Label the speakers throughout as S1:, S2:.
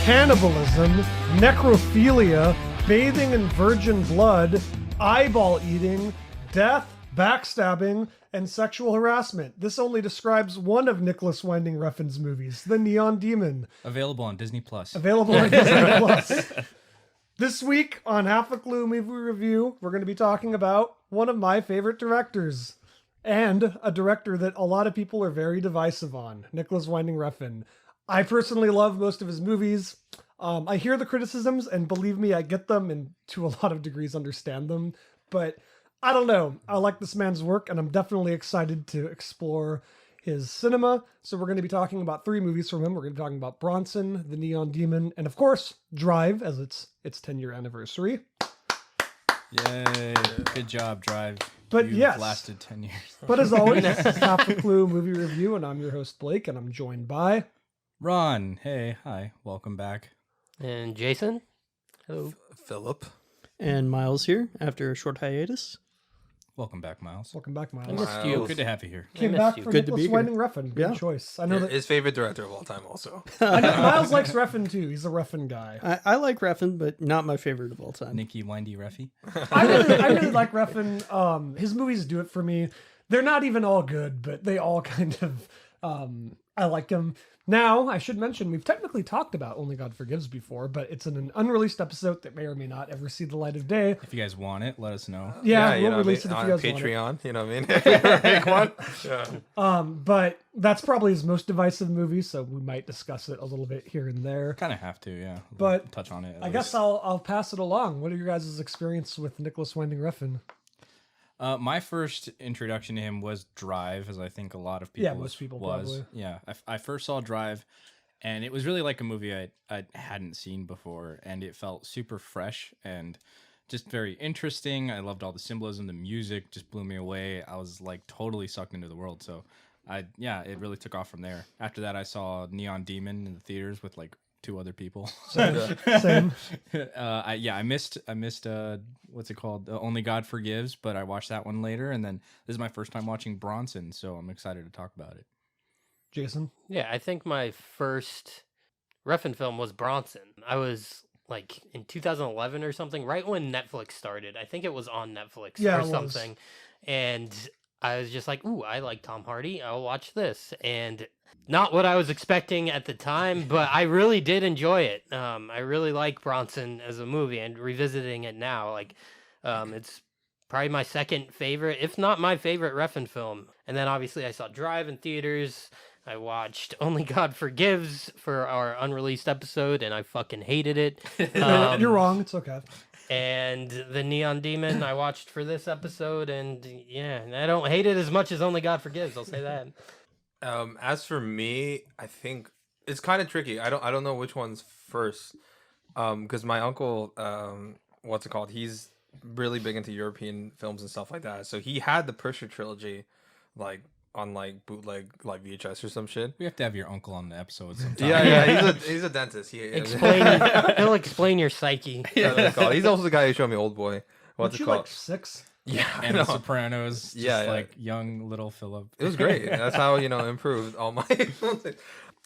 S1: cannibalism, necrophilia, bathing in virgin blood, eyeball eating, death, backstabbing, and sexual harassment. This only describes one of Nicolas Winding Refn's movies, The Neon Demon.
S2: Available on Disney+.
S1: Available on Disney Plus. This week on Half a Clue Movie Review, we're going to be talking about one of my favorite directors, and a director that a lot of people are very divisive on, Nicolas Winding Refn. I personally love most of his movies. I hear the criticisms, and believe me, I get them, and to a lot of degrees understand them. But I don't know. I like this man's work, and I'm definitely excited to explore his cinema. So we're going to be talking about 3 movies from him. We're going to be talking about Bronson, The Neon Demon, and of course, Drive, as its 10-year anniversary.
S2: Yay. Good job, Drive.
S1: But
S2: You've
S1: yes.
S2: lasted 10 years.
S1: But as always, this is Half a Clue Movie Review, and I'm your host, Blake, and I'm joined by...
S2: Ron, hey, hi, welcome back.
S3: And Jason. Hello.
S4: Philip.
S5: And Miles here after a short hiatus.
S2: Welcome back, Miles.
S1: Welcome back,
S3: I
S1: Miles.
S3: missed you.
S2: Good to have you here.
S1: Came
S3: missed
S1: back
S3: you.
S1: for
S5: Good to be
S1: Nicolas
S5: here.
S1: Winding Refn. Good
S5: Yeah.
S1: choice. I know that
S4: His favorite director of all time also.
S1: I know Miles likes Refn too. He's a Refn guy.
S5: I like Refn, but not my favorite of all time.
S2: Nicky Windy Reffy.
S1: I really like Refn. His movies do it for me. They're not even all good, but they all kind of I like them. Now, I should mention, we've technically talked about Only God Forgives before, but it's in an unreleased episode that may or may not ever see the light of day.
S2: If you guys want it, let us know.
S1: Yeah,
S4: you
S1: we'll
S4: know
S1: release
S4: what I
S1: it
S4: mean?
S1: if you
S4: On
S1: guys want it.
S4: Patreon, you know what I mean? If you ever make one. Yeah.
S1: But that's probably his most divisive movie, so we might discuss it a little bit here and there.
S2: Kind of have to, yeah.
S1: But
S2: touch on it.
S1: I guess I'll pass it along. What are your guys' experience with Nicolas Winding Refn?
S2: My first introduction to him was Drive, as I think a lot of people
S1: most people
S2: was.
S1: probably.
S2: Yeah, I first saw Drive, and it was really like a movie I hadn't seen before, and it felt super fresh and just very interesting. I loved all the symbolism, the music just blew me away. I was like totally sucked into the world. So it really took off from there. After that, I saw Neon Demon in the theaters with like 2 other people.
S1: Same.
S2: I missed what's it called? Only God Forgives, but I watched that one later, and then this is my first time watching Bronson, so I'm excited to talk about it.
S1: Jason?
S3: Yeah, I think my first Refn film was Bronson. I was like in 2011 or something, right when Netflix started. I think it was on Netflix
S1: Yeah,
S3: or
S1: it was.
S3: something. And I was just like, ooh, I like Tom Hardy. I'll watch this. And not what I was expecting at the time, but I really did enjoy it. I really like Bronson as a movie, and revisiting it now, like it's probably my second favorite, if not my favorite Refn film. And then obviously I saw Drive in theaters. I watched Only God Forgives for our unreleased episode, and I fucking hated it.
S1: You're wrong. It's okay.
S3: And The Neon Demon I watched for this episode, and yeah, I don't hate it as much as Only God Forgives, I'll say that.
S4: As for me, I think it's kind of tricky. I don't know which one's first. Because my uncle, what's it called? He's really big into European films and stuff like that. So he had the Pusher trilogy, like on like bootleg like VHS or some shit.
S2: We have to have your uncle on the episode sometime.
S4: Yeah, he's a dentist.
S3: He'll explain your psyche.
S4: He's also the guy who showed me Old Boy. What's
S1: Weren't
S4: it
S1: you
S4: called?
S1: like 6?
S4: Yeah, I
S2: And
S4: know.
S2: The Sopranos, just
S4: Yeah.
S2: like young little Philip.
S4: It was great. That's how improved all my.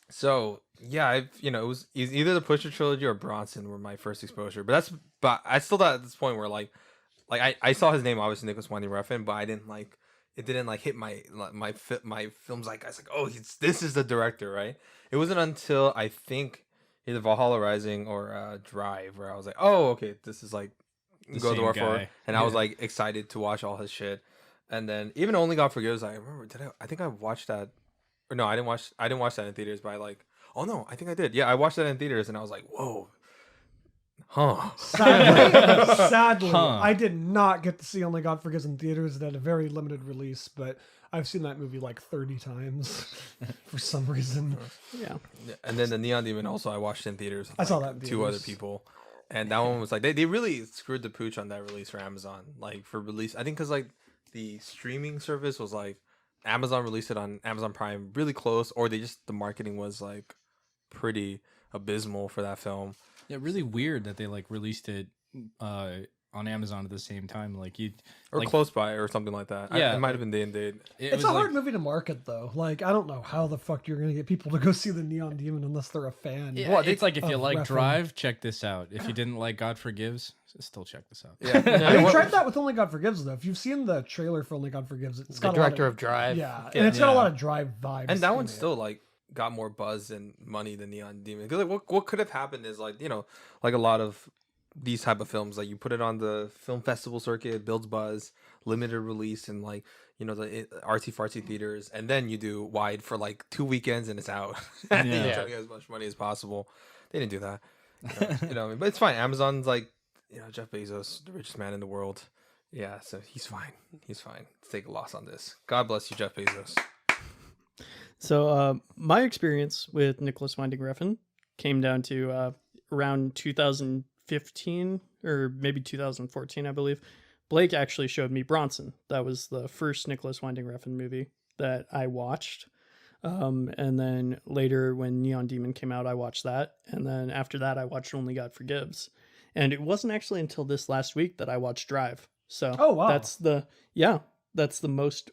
S4: So yeah, it was either the Pusher trilogy or Bronson were my first exposure. But I still at this point where like I saw his name, obviously Nicolas Winding Refn, but I didn't like it. Didn't like hit my films like I was like, oh, this is the director, right? It wasn't until I think either Valhalla Rising or Drive where I was like, oh, okay, this is like
S2: The
S4: Go to
S2: same
S4: War for,
S2: guy.
S4: and I was like excited to watch all his shit. And then even Only God Forgives, I remember I think I watched that, or no, I didn't watch that in theaters, but oh no, I think I did. Yeah, I watched that in theaters, and I was like, whoa, huh.
S1: Sadly,
S2: Huh.
S1: I did not get to see Only God Forgives in theaters. It had a very limited release, but I've seen that movie like 30 times for some reason.
S5: Yeah.
S4: And then the Neon Demon also I watched in theaters. With
S1: I saw
S4: like,
S1: that in
S4: 2 other
S1: theaters.
S4: people, and that one was like they really screwed the pooch on that release for Amazon. Like for release, I think because like the streaming service was like Amazon released it on Amazon Prime really close, or the marketing was like pretty abysmal for that film.
S2: Yeah, really weird that they like released it on Amazon at the same time. Like you,
S4: or
S2: like,
S4: close by or something like that.
S2: Yeah,
S4: It might have been day and date.
S2: it
S1: It's
S2: was
S1: a hard
S2: like,
S1: movie to market, though. Like, I don't know how the fuck you're gonna get people to go see the Neon Demon unless they're a fan.
S2: Yeah,
S4: Well,
S2: it's like if you
S1: of
S2: like
S1: Refn.
S2: Drive, check this out. If you didn't like God Forgives, still check this out.
S4: Yeah.
S1: I
S4: What-
S1: tried that with Only God Forgives, though. If you've seen the trailer for Only God Forgives, it's
S3: The
S1: got
S3: director
S1: a lot
S3: of Drive.
S1: yeah, and it's got a
S2: Yeah.
S1: lot of Drive vibes.
S4: and that
S1: in
S4: one
S1: it.
S4: still like got more buzz and money than Neon Demon. Because like, what could have happened is like like a lot of these type of films, like you put it on the film festival circuit, it builds buzz, limited release, and like the artsy fartsy theaters, and then you do wide for like 2 weekends and it's out. And you
S2: Yeah.
S4: try to get as much money as possible. They didn't do that. But it's fine. Amazon's like Jeff Bezos, the richest man in the world. Yeah, so he's fine. He's fine. Let's take a loss on this. God bless you, Jeff Bezos.
S5: So my experience with Nicolas Winding Refn came down to around 2015 or maybe 2014, I believe. Blake actually showed me Bronson. That was the first Nicolas Winding Refn movie that I watched. And then later when Neon Demon came out, I watched that. And then after that, I watched Only God Forgives. And it wasn't actually until this last week that I watched Drive. So
S1: Oh, wow.
S5: that's the most,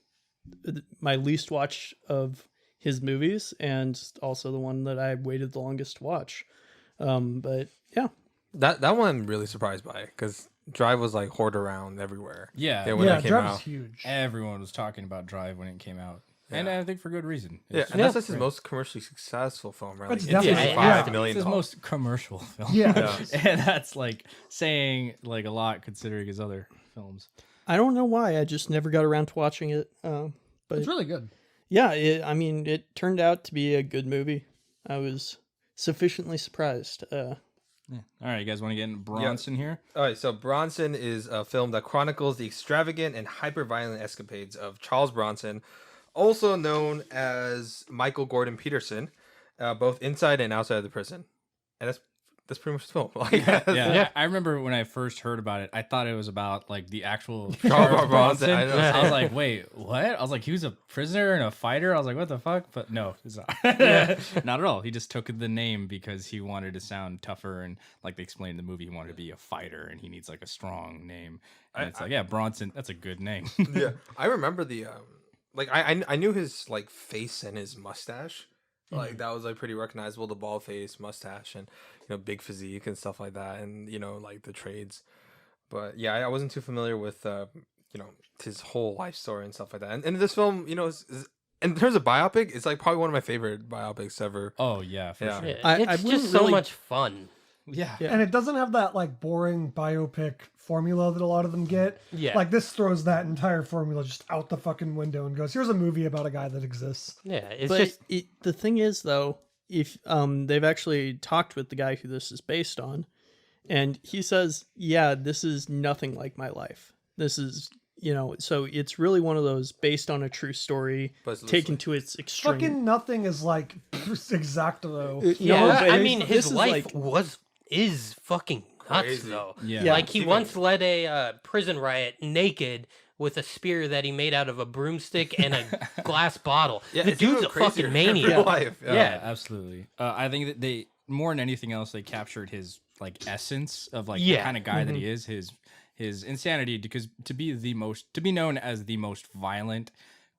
S5: my least watch of his movies, and also the one that I waited the longest to watch. But yeah,
S4: That one I'm really surprised by because Drive was like hoard around everywhere.
S2: Yeah,
S4: when
S1: Yeah,
S4: it came
S1: Drive is
S4: out.
S1: huge.
S2: everyone was talking about Drive when it came out, and
S4: Yeah.
S2: I think for good reason.
S4: Yeah,
S2: It's
S4: and that's
S2: just
S4: his
S2: great.
S4: most commercially successful film, right?
S1: It's
S4: Like,
S1: definitely-
S3: Yeah,
S4: $5
S3: yeah.
S4: million.
S2: It's his most commercial film.
S1: Yeah.
S2: and that's like saying like a lot considering his other films.
S5: I don't know why. I just never got around to watching it. But
S1: It's really good.
S5: yeah, it turned out to be a good movie. I was sufficiently surprised.
S2: Yeah. All right, you guys want to get in Bronson here?
S4: All right, so Bronson is a film that chronicles the extravagant and hyper-violent escapades of Charles Bronson, also known as Michael Gordon Peterson, both inside and outside of the prison. And that's pretty much the film. Like,
S2: Yeah, I remember when I first heard about it, I thought it was about like the actual
S4: Charles
S2: Charles
S4: Bronson,
S2: Bronson.
S4: I know.
S2: I was like, wait, what? I was like, he was a prisoner and a fighter. I was like, what the fuck? But no, it's not. Not at all. He just took the name because he wanted to sound tougher, and like they explained in the movie, he wanted to be a fighter and he needs like a strong name. And it's like, yeah, Bronson, that's a good name.
S4: yeah, I remember the like I knew his like face and his mustache. Like that was like pretty recognizable, the bald face, mustache, and big physique and stuff like that, and like the trades. But yeah, I wasn't too familiar with his whole life story and stuff like that. And this film, in terms of biopic, it's like probably one of my favorite biopics ever.
S2: Oh yeah, for
S4: Yeah.
S2: sure.
S3: Yeah,
S5: I
S3: it's
S5: wouldn't
S3: just so
S5: really-
S3: much fun.
S2: Yeah.
S5: Yeah.
S1: And it doesn't have that like boring biopic formula that a lot of them get.
S3: Yeah.
S1: Like this throws that entire formula just out the fucking window and goes, here's a movie about a guy that exists.
S3: Yeah, it's
S5: But
S3: just
S5: the thing is, though, if they've actually talked with the guy who this is based on, and he says, yeah, this is nothing like my life. This is, so it's really one of those based on a true story
S4: But it's
S5: taken to its extreme.
S1: Fucking nothing is like exacto.
S3: yeah.
S5: No, but
S3: I mean,
S5: this
S3: his
S5: is
S3: life
S5: like-
S3: is fucking nuts
S4: Crazy.
S3: though.
S2: Yeah.
S3: Like he
S4: Even-
S3: once led a prison riot naked with a spear that he made out of a broomstick and a glass bottle.
S4: Yeah,
S3: the
S4: it's even
S3: dude's a
S4: crazier
S3: fucking
S4: in real
S3: maniac.
S4: life.
S3: Yeah.
S2: Absolutely. I think that they more than anything else they captured his like essence of like the
S3: Yeah.
S2: kind of guy that he is, his insanity, because to be known as the most violent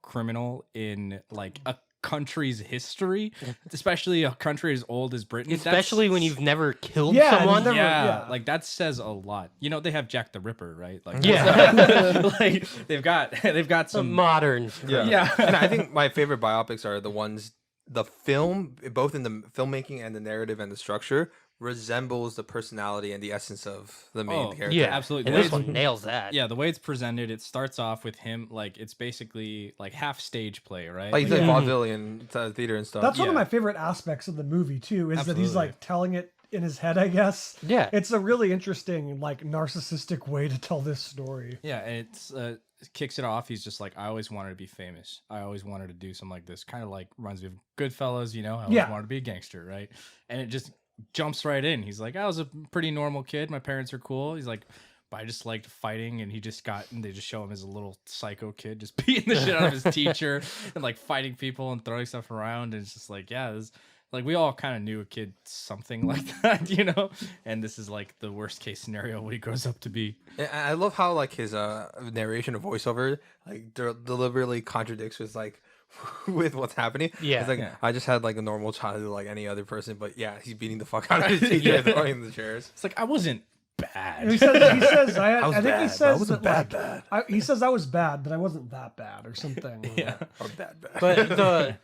S2: criminal in like a country's history, especially a country as old as Britain,
S3: Especially when you've never killed
S1: Yeah,
S3: someone.
S1: never-
S2: yeah,
S1: yeah.
S2: like that says a lot. They have Jack the Ripper, right? Like
S3: Yeah.
S2: like they've got
S3: Some
S2: some
S3: modern.
S2: Yeah.
S4: And I think my favorite biopics are the ones the film, both in the filmmaking and the narrative and the structure, resembles the personality and the essence of the main character.
S3: Yeah,
S2: absolutely.
S3: And
S2: The
S3: this
S2: way
S3: one nails that.
S2: Yeah, the way it's presented, it starts off with him like it's basically like half stage play, right?
S4: Like
S1: Yeah.
S4: vaudevillian theater and stuff.
S1: That's one of
S2: Yeah.
S1: my favorite aspects of the movie too, is that he's
S2: Absolutely.
S1: like telling it in his head, I guess.
S3: Yeah.
S1: It's a really interesting, like narcissistic way to tell this story.
S2: Yeah, and it kicks it off. He's just like, I always wanted to be famous. I always wanted to do something like this. Kind of like reminds me of Goodfellas, I always
S1: Yeah.
S2: wanted to be a gangster, right? And it just jumps right in. He's like, I was a pretty normal kid. My parents are cool. He's like, but I just liked fighting, and they just show him as a little psycho kid just beating the shit out of his teacher and like fighting people and throwing stuff around. And it's just like, yeah, like we all kind of knew a kid something like that, you know. And this is like the worst case scenario what he grows up to be.
S4: And I love how like his narration of voiceover like deliberately contradicts with like with what's happening.
S3: Yeah.
S4: It's like
S2: Yeah.
S4: I just had like a normal childhood like any other person, but yeah, he's beating the fuck out of his teacher and throwing the chairs.
S2: It's like I wasn't
S1: And he
S2: bad.
S1: says, I
S4: was
S1: think he
S4: bad, but I
S1: says
S4: wasn't
S1: that,
S4: bad,
S1: he says I was bad, but I wasn't that bad or something.
S2: Yeah.
S4: Or bad.
S3: But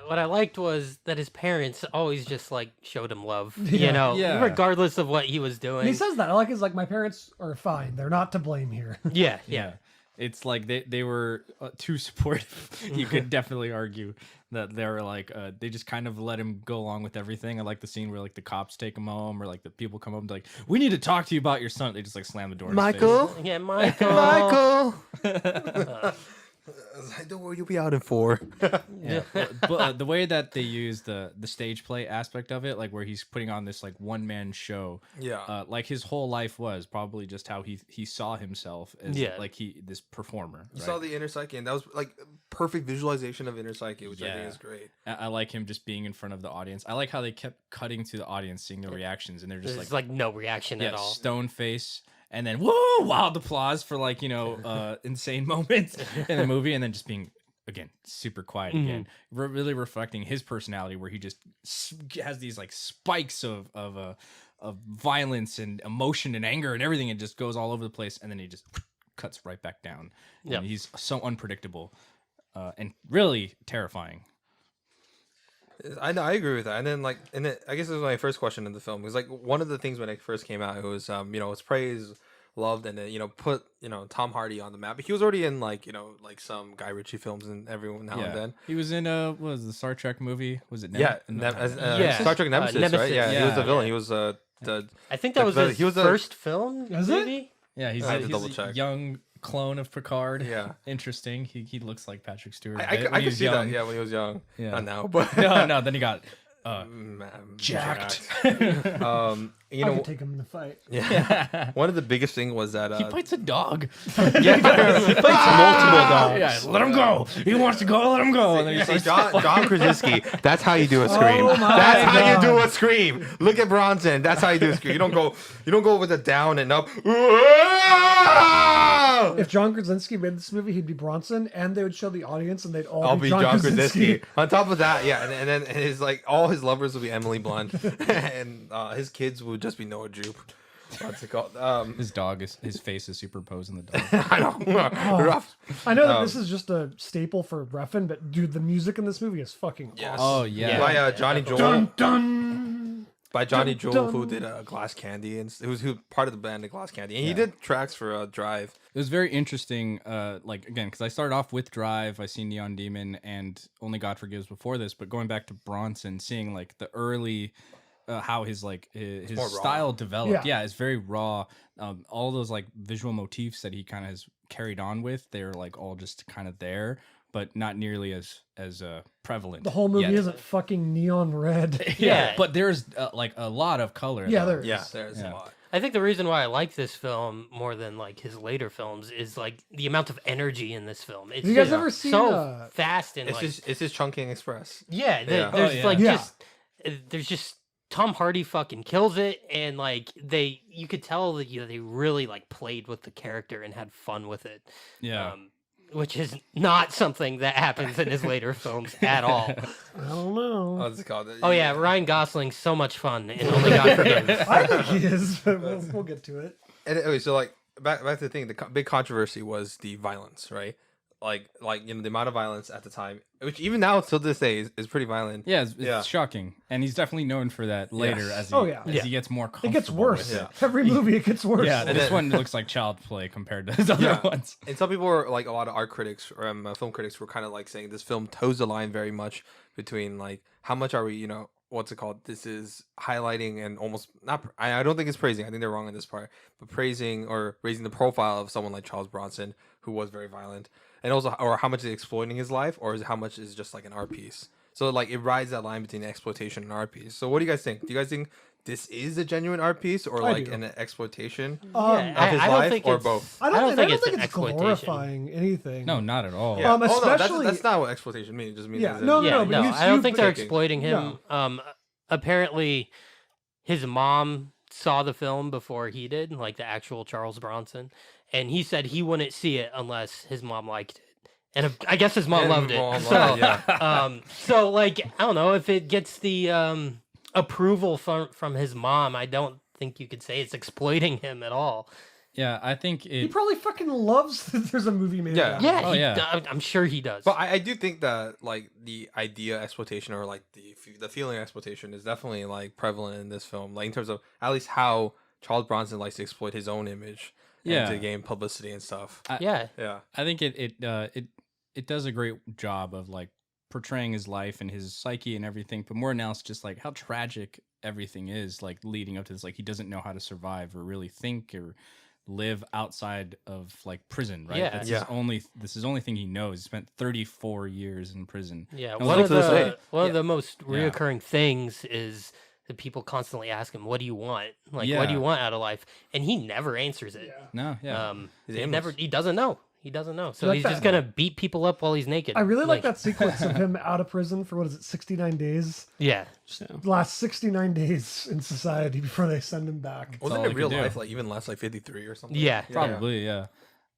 S3: what I liked was that his parents always just like showed him love,
S1: Yeah.
S3: you know,
S2: Yeah.
S3: regardless of what he was doing.
S1: And he says that. I like his like my parents are fine. They're not to blame here.
S3: yeah,
S2: Yeah. It's like they were too supportive. You could definitely argue that they were like they just kind of let him go along with everything. I like the scene where like the cops take him home or like the people come up and like, we need to talk to you about your son. They just like slam the door. In his face.
S3: yeah, Michael.
S4: Michael. Don't worry, you'll be out in 4.
S2: Yeah. But the way that they use the stage play aspect of it, like where he's putting on this like one man show,
S4: Yeah.
S2: like his whole life was probably just how he saw himself as
S3: Yeah.
S2: like this performer.
S4: You
S2: right?
S4: saw the inner psyche, and that was like perfect visualization of inner psyche, which I think
S2: Yeah.
S4: is great.
S2: I like him just being in front of the audience. I like how they kept cutting to the audience, seeing the reactions, and they're just
S3: There's
S2: like,
S3: like no reaction at all.
S2: stone face, and then whoa, wild applause for like insane moments in the movie, and then just being again super quiet again, really reflecting his personality, where he just has these like spikes of violence and emotion and anger and everything, and just goes all over the place, and then he just cuts right back down.
S3: Yep.
S2: And he's so unpredictable and really terrifying.
S4: I know, I agree with that. And then I guess this was my first question in the film. It was like one of the things when it first came out, it was it's praised, loved, and then put Tom Hardy on the map. But he was already in like some Guy Ritchie films and every now and then.
S2: He was in what was the Star Trek movie? Was it
S4: Yeah,
S3: Yeah.
S4: Star Trek Nemesis,
S3: Nemesis,
S4: right? Yeah, he was the
S2: yeah.
S4: villain. He was the
S3: I think that was his
S4: he was a-
S3: first film,
S1: Is it?
S3: maybe?
S2: Yeah, he's,
S4: I have to
S2: he's
S4: double
S2: a
S4: check.
S2: young clone of Picard.
S4: Yeah.
S2: Interesting. He looks like Patrick Stewart.
S4: I
S2: when he
S4: could
S2: was
S4: see
S2: young.
S4: that. Yeah, when he was young.
S2: Yeah.
S4: Not now, but
S2: No, then he got
S4: jacked.
S2: jacked.
S4: You
S1: I
S4: know,
S1: could take him in a fight.
S4: yeah. One of the biggest thing was that
S2: He fights a dog.
S4: yeah, he fights multiple dogs.
S2: Yeah, let him go. He wants to go. Let him go. And then he
S4: See,
S2: starts
S4: John Krasinski, that's how you do a scream.
S1: Oh my
S4: That's how you
S1: God.
S4: do a scream. Look at Bronson. That's how you do a scream. You don't go with a down and up.
S1: If John Krasinski made this movie, he'd be Bronson, and they would show the audience, and they'd all
S4: I'll
S1: be
S4: be John Krasinski. On top of that, yeah, and then his like all his lovers would be Emily Blunt, and his kids would just be Noah Jupe. What's it called?
S2: his dog is his face is superposed in the dog.
S4: I know. Rough.
S1: I know that this is just a staple for Refn, but dude, the music in this movie is fucking
S4: Yes.
S1: awesome.
S2: Oh yeah.
S4: By Johnny Joel.
S1: Dun dun.
S4: By Johnny
S1: Dun,
S4: Joel, who
S1: dun.
S4: did Glass Candy, and who part of the band of Glass Candy, and he did tracks for Drive.
S2: It was very interesting, like again, because I started off with Drive, I seen Neon Demon and Only God Forgives before this, but going back to Bronson, seeing like the early, how his like his
S4: more raw.
S2: style developed.
S1: Yeah.
S2: Yeah, it's very raw. All those like visual motifs that he kind of has carried on with, they're like all just kind of there, but not nearly as prevalent.
S1: The whole movie
S2: yet.
S1: isn't fucking neon red.
S3: Yeah.
S2: But there's like a lot of color.
S1: Yeah,
S2: though.
S1: there is.
S4: Yeah, there's
S2: Yeah.
S4: a lot.
S3: I think the reason why I like this film more than like his later films is like the amount of energy in this film. It's
S1: Have you guys
S3: just
S1: ever seen,
S3: so fast and
S4: It's his Chungking Express.
S3: yeah,
S4: Yeah.
S3: there's
S2: Oh, yeah.
S3: like
S1: Yeah.
S3: there's just Tom Hardy fucking kills it, and like you could tell that they really like played with the character and had fun with it.
S2: Yeah.
S3: Which is not something that happens in his later films at all.
S1: I don't know.
S4: What's it called?
S3: Oh yeah, Ryan Gosling's so much fun in Only God Forgives.
S1: I think he is, but we'll get to it.
S4: And okay, so like back to the thing, the big controversy was the violence, right? Like the amount of violence at the time, which even now till this day is pretty violent.
S2: Yeah, it's
S4: Yeah.
S2: shocking, and he's definitely known for that later
S4: Yes.
S2: as he,
S1: Oh, yeah.
S2: as
S3: Yeah.
S2: he gets more
S1: It
S2: comfortable.
S1: gets worse.
S2: with it.
S1: Every movie, it gets worse.
S2: Yeah,
S4: And
S2: this
S4: then-
S2: one looks like child play compared to his other
S4: Yeah.
S2: ones.
S4: And some people were like, a lot of art critics or film critics were kind of like saying this film toes the line very much between like how much are we, what's it called? This is highlighting and almost not. I don't think it's praising. I think they're wrong in this part, but praising or raising the profile of someone like Charles Bronson, who was very violent, and also, or how much is exploiting his life, or is how much is just like an art piece. So like it rides that line between exploitation and art piece. So what do you guys think? Do you guys think this is a genuine art piece or
S1: I
S4: like
S1: do.
S4: an exploitation
S3: Yeah,
S4: of his
S3: I don't
S4: life
S3: think
S4: or
S3: it's-
S4: both?
S1: I don't think
S3: it's an
S1: it's
S3: exploitation.
S1: glorifying anything.
S2: No, not at all.
S4: Yeah.
S1: Um,
S4: Oh, no,
S1: especially-
S4: that's not what exploitation means. It just means
S1: Yeah,
S4: as in-
S1: no,
S3: Yeah,
S1: no, but
S3: no,
S1: you-
S3: I don't
S1: you-
S3: think they're
S4: taking-
S3: exploiting him. Apparently, his mom saw the film before he did, like the actual Charles Bronson, and he said he wouldn't see it unless his mom liked it. And I guess his mom
S4: And
S3: loved it.
S4: mom
S3: So,
S4: loved it, yeah.
S3: so like I don't know if it gets the approval from his mom. I don't think you could say it's exploiting him at all.
S2: Yeah, I think
S1: He
S2: it.
S1: probably fucking loves that there's a movie made.
S4: Yeah.
S1: about it.
S3: Yeah,
S2: Oh, yeah.
S3: I'm sure he does.
S4: But I do think that like the idea exploitation or like the feeling exploitation is definitely like prevalent in this film. Like in terms of at least how Charles Bronson likes to exploit his own image
S2: Yeah.
S4: and to gain publicity and stuff.
S3: yeah,
S4: Yeah.
S2: I think it does a great job of like portraying his life and his psyche and everything, but more now it's just like how tragic everything is, like leading up to this. Like he doesn't know how to survive or really think or live outside of like prison, right?
S3: Yeah.
S2: That's
S4: Yeah.
S2: this is the only thing he knows. He spent 34 years in prison.
S3: yeah.
S2: And
S3: One
S2: like
S3: of
S4: to this day.
S3: the most
S2: Yeah.
S3: reoccurring things is that people constantly ask him, "What do you want? Like, what
S2: Yeah.
S3: do you want out of life?" And he never answers it.
S2: No, yeah.
S4: He's
S3: He
S4: aimless.
S3: never. He doesn't know. He doesn't know. So
S1: like
S3: he's
S1: that.
S3: just gonna beat people up while he's naked.
S1: I really like that sequence of him out of prison for what is it, 69 days?
S3: Yeah.
S5: So,
S1: The last 69 days in society before they send him back.
S4: Wasn't
S2: all
S4: it
S2: he
S4: real
S2: could do.
S4: life like even less, like 53 or something?
S3: Yeah.
S2: Probably, yeah.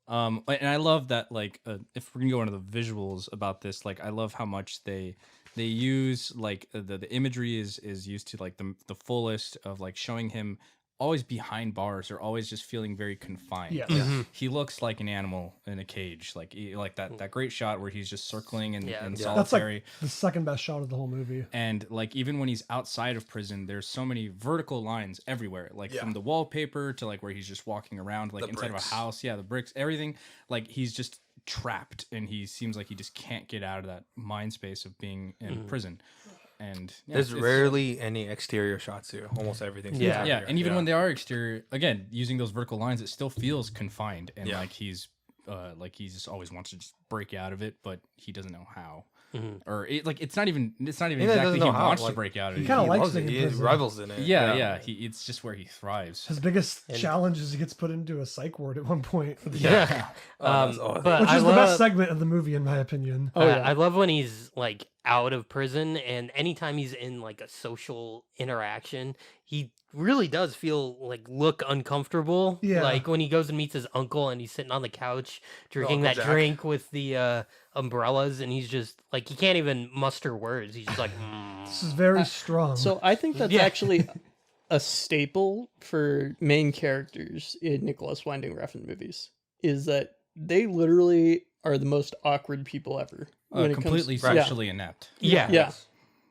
S2: And I love that. Like, if we're gonna go into the visuals about this, like, I love how much they use like the imagery is used to like the fullest of like showing him always behind bars or always just feeling very confined.
S1: Yes.
S3: Mm-hmm.
S2: He looks like an animal in a cage, like like that great shot where he's just circling and,
S3: Yeah.
S2: and
S3: Yeah.
S1: That's
S2: solitary.
S1: like the second best shot of the whole movie.
S2: And like even when he's outside of prison, there's so many vertical lines everywhere, like
S4: Yeah.
S2: from the wallpaper to like where he's just walking around, like
S4: The
S2: inside
S4: bricks.
S2: of a house. Yeah, the bricks, everything. Like he's just trapped, and he seems like he just can't get out of that mind space of being in prison. And yeah,
S4: There's
S2: it's-
S4: rarely any exterior shots too. Almost everything's
S3: Yeah.
S4: interior.
S2: yeah, and even when they are exterior, again using those vertical lines, it still feels confined, and
S4: Yeah.
S2: like he's just always wants to just break out of it, but he doesn't know how.
S3: Mm-hmm.
S2: Or it's not even
S4: He
S2: exactly
S4: doesn't
S2: he
S4: know how,
S2: wants to
S4: like,
S2: break out of
S1: he
S2: it.
S1: kinda
S4: he
S1: likes
S4: loves
S1: being
S4: it.
S1: in
S4: He
S1: prison.
S4: rivals in it.
S2: Yeah. It's just where he thrives.
S1: His biggest
S3: And-
S1: challenge is he gets put into a psych ward at one point,
S3: Yeah.
S4: that's awesome.
S3: But
S1: which
S3: I
S1: is the
S3: love,
S1: best segment of the movie, in my opinion.
S5: oh yeah,
S3: I love when he's like out of prison, and anytime he's in like a social interaction, he really does look uncomfortable.
S1: Yeah.
S3: Like when he goes and meets his uncle, and he's sitting on the couch drinking
S4: Uncle
S3: that
S4: Jack.
S3: drink with the umbrellas, and he's just like he can't even muster words. He's just like,
S1: This is very strong.
S5: so I think that's
S3: Yeah.
S5: actually a staple for main characters in Nicolas Winding Refn movies. Is that they literally are the most awkward people ever. when it comes-
S2: Completely
S5: Yeah.
S2: socially inept.
S3: yeah.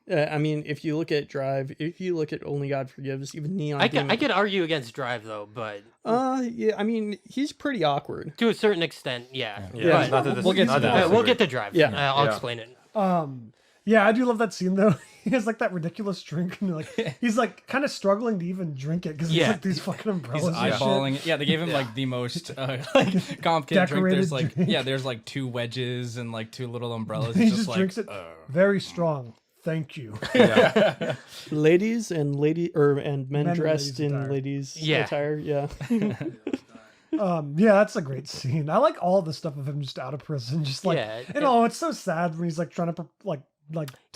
S5: Yeah. I mean, if you look at Drive, if you look at Only God Forgives, even Neon
S3: I
S5: Demon.
S3: could argue against Drive though, but
S5: Yeah, I mean, he's pretty awkward.
S3: to a certain extent, yeah.
S4: Yeah,
S3: But-
S4: not that this-
S2: We'll get to
S4: not
S2: that.
S4: this
S3: we'll
S4: is
S3: get to Drive.
S5: Yeah.
S3: I'll
S4: Yeah.
S3: explain it.
S1: Yeah, I do love that scene though. He has like that ridiculous drink, and like he's like kind of struggling to even drink it because
S3: Yeah.
S1: it's like these fucking
S2: He's
S1: umbrellas. and shit.
S2: eyeballing it. Yeah, they gave him like the most like complicated drink.
S1: Decorated
S2: There's like
S1: drink.
S2: there's like 2 wedges and like 2 little umbrellas.
S1: He
S2: It's
S1: just
S2: just like
S1: drinks it very strong. Thank you.
S4: Yeah.
S5: Ladies and men
S1: Men in
S5: dressed
S1: ladies'
S5: in
S1: attire.
S5: ladies'
S3: Yeah.
S5: attire. Yeah.
S1: Yeah, that's a great scene. I like all the stuff of him just out of prison, just like
S3: Yeah,
S1: and oh, it's so sad when he's like trying to talk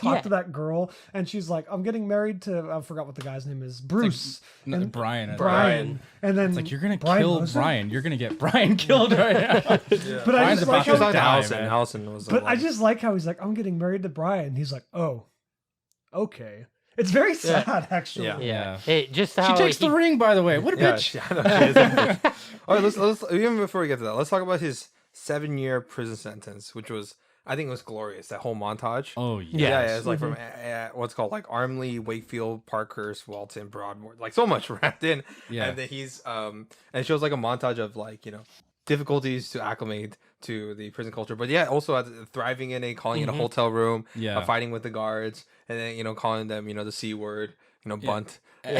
S3: Yeah.
S1: to that girl, and she's like, "I'm getting married to," I forgot what the guy's name is, Bruce.
S2: No,
S1: and
S2: Brian.
S1: Brian. And then
S2: It's like you're gonna
S1: Brian
S2: kill
S1: knows her?
S2: Brian. You're gonna get Brian killed right now.
S1: But I
S2: Brian's
S1: just
S2: about
S1: like
S4: She was
S2: to
S1: how,
S4: talking to
S2: die,
S4: Allison.
S2: man.
S4: Allison was.
S1: but I just like how he's like, "I'm getting married to Brian." He's like, "Oh, okay." It's very sad, actually.
S4: Yeah.
S3: Yeah.
S2: Yeah.
S3: Hey, just
S2: She
S3: how
S2: takes the
S3: he-
S2: ring, by the way. What a
S4: Yeah,
S2: bitch.
S4: she- I know, she is a bitch. All right, let's even before we get to that, let's talk about his 7-year prison sentence, which was I think it was glorious. That whole montage.
S2: Oh
S4: Yeah,
S2: yeah.
S4: yeah, it's like from what's called like Armley, Wakefield, Parkhurst, Walton, Broadmoor, like so much wrapped in.
S2: Yeah.
S4: And then he's and it shows like a montage of like difficulties to acclimate to the prison culture, but yeah, also thriving in it, calling it a hotel room,
S2: Yeah.
S4: fighting with the guards, and then calling them the C word, bunt.
S2: And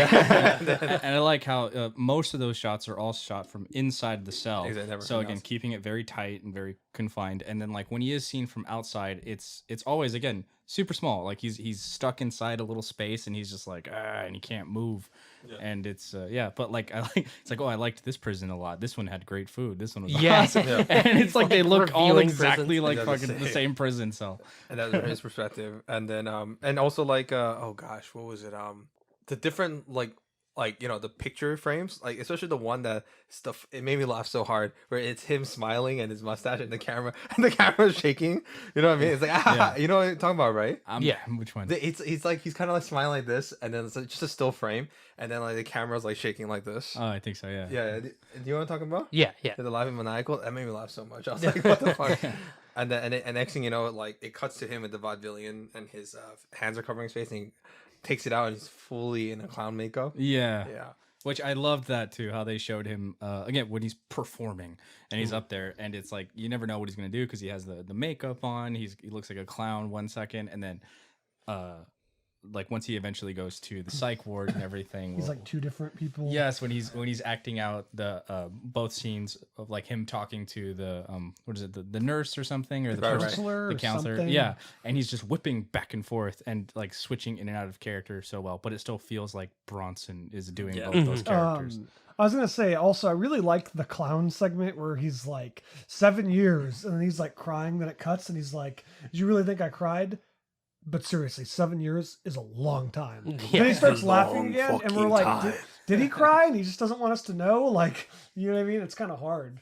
S2: I like how most of those shots are all shot from inside the cell.
S4: Exactly, never
S2: So
S4: from
S2: again,
S4: outside.
S2: keeping it very tight and very confined. And then like when he is seen from outside, it's always again super small. Like he's stuck inside a little space, and he's just like and he can't move. And it's but like it's like, oh, I liked this prison a lot. This one had great food. This one was awesome. And it's like they look all
S3: reviewing
S2: exactly
S3: prisons.
S2: like
S4: They're
S2: fucking the same prison cell.
S4: And that was his perspective. And then and also like oh gosh, what was it? The different like you know, the picture frames, like especially the one that stuff, it made me laugh so hard, where it's him smiling and his mustache and the camera and the camera's shaking. You know what I mean? It's like you know what I'm talking about, right?
S3: Yeah.
S2: Which one?
S4: It's like he's kind of like smiling like this, and then it's like just a still frame, and then like the camera's like shaking like this.
S2: Oh, I think so. Yeah.
S4: Yeah, do you know what I'm talking about?
S3: Yeah.
S4: The laughing maniacal, that made me laugh so much. I was like, what the fuck? And then and next thing you know, like it cuts to him with the vaudevillian, and his hands are covering his face, and he takes it out, and he's fully in a clown makeup.
S2: Yeah.
S4: Yeah.
S2: Which I loved that too, how they showed him again when he's performing and he's up there, and it's like you never know what he's gonna do because he has the makeup on. He looks like a clown 1 second, and then like once he eventually goes to the psych ward and everything,
S1: He's like two different people.
S2: yes, when he's acting out the both scenes of like him talking to the what is it, the nurse or something, or the
S4: Right, right.
S2: person-
S1: Counselor
S2: the
S1: or
S2: counselor,
S1: something.
S2: yeah, and he's just whipping back and forth and like switching in and out of character so well, but it still feels like Bronson is doing
S5: Yeah.
S2: both those characters.
S1: I was gonna say also I really like the clown segment where he's like 7 years and then he's like crying, then it cuts and he's like, "Did you really think I cried?" But seriously, 7 years is a long time.
S3: Yeah.
S1: Then he starts
S4: A
S1: laughing
S4: long
S1: again, and we're
S4: fucking
S1: like,
S4: time.
S1: did he cry? And he just doesn't want us to know. Like, you know what I mean? It's kind of hard.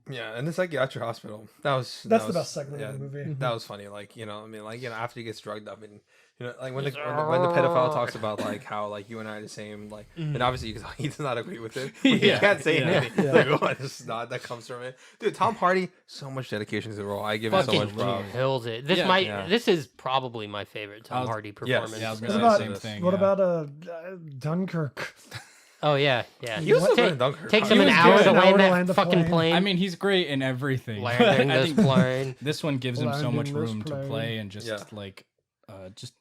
S4: Yeah, and the psychiatric hospital. That's
S1: That's the best segment of the movie.
S4: That was funny. Like, you know, I mean, like, you know, after he gets drugged up, and you know, like when the pedophile talks about like how like you and I are the same, like, and obviously he does not agree with it. He
S2: Yeah.
S4: can't say
S2: Yeah.
S4: anything. Like, oh, it's not that comes from it, dude. Tom Hardy, so much dedication to the role. I give him so
S3: Fucking
S4: much props.
S3: kills it. This
S2: Yeah.
S3: This is probably my favorite Tom
S2: was-
S3: Hardy
S4: yes.
S3: performance.
S2: Yeah, I was
S1: What
S2: gonna
S1: about
S2: say the same thing.
S1: what
S2: yeah.
S1: about Dunkirk?
S3: Oh yeah, yeah.
S4: He was so good
S3: Take-
S4: in Dunkirk.
S3: Takes
S2: He
S3: him an
S2: was
S3: hour
S2: good.
S3: to
S1: An hour
S3: land
S1: to
S3: that
S1: land the
S3: fucking
S1: plane.
S3: plane.
S2: I mean, he's great in everything. but
S3: landing
S2: I
S3: this
S2: think
S3: plane.
S2: this one gives him so
S1: Landing
S2: much
S1: this
S2: room to
S1: plane.
S2: play and just
S4: Yeah.
S2: like, just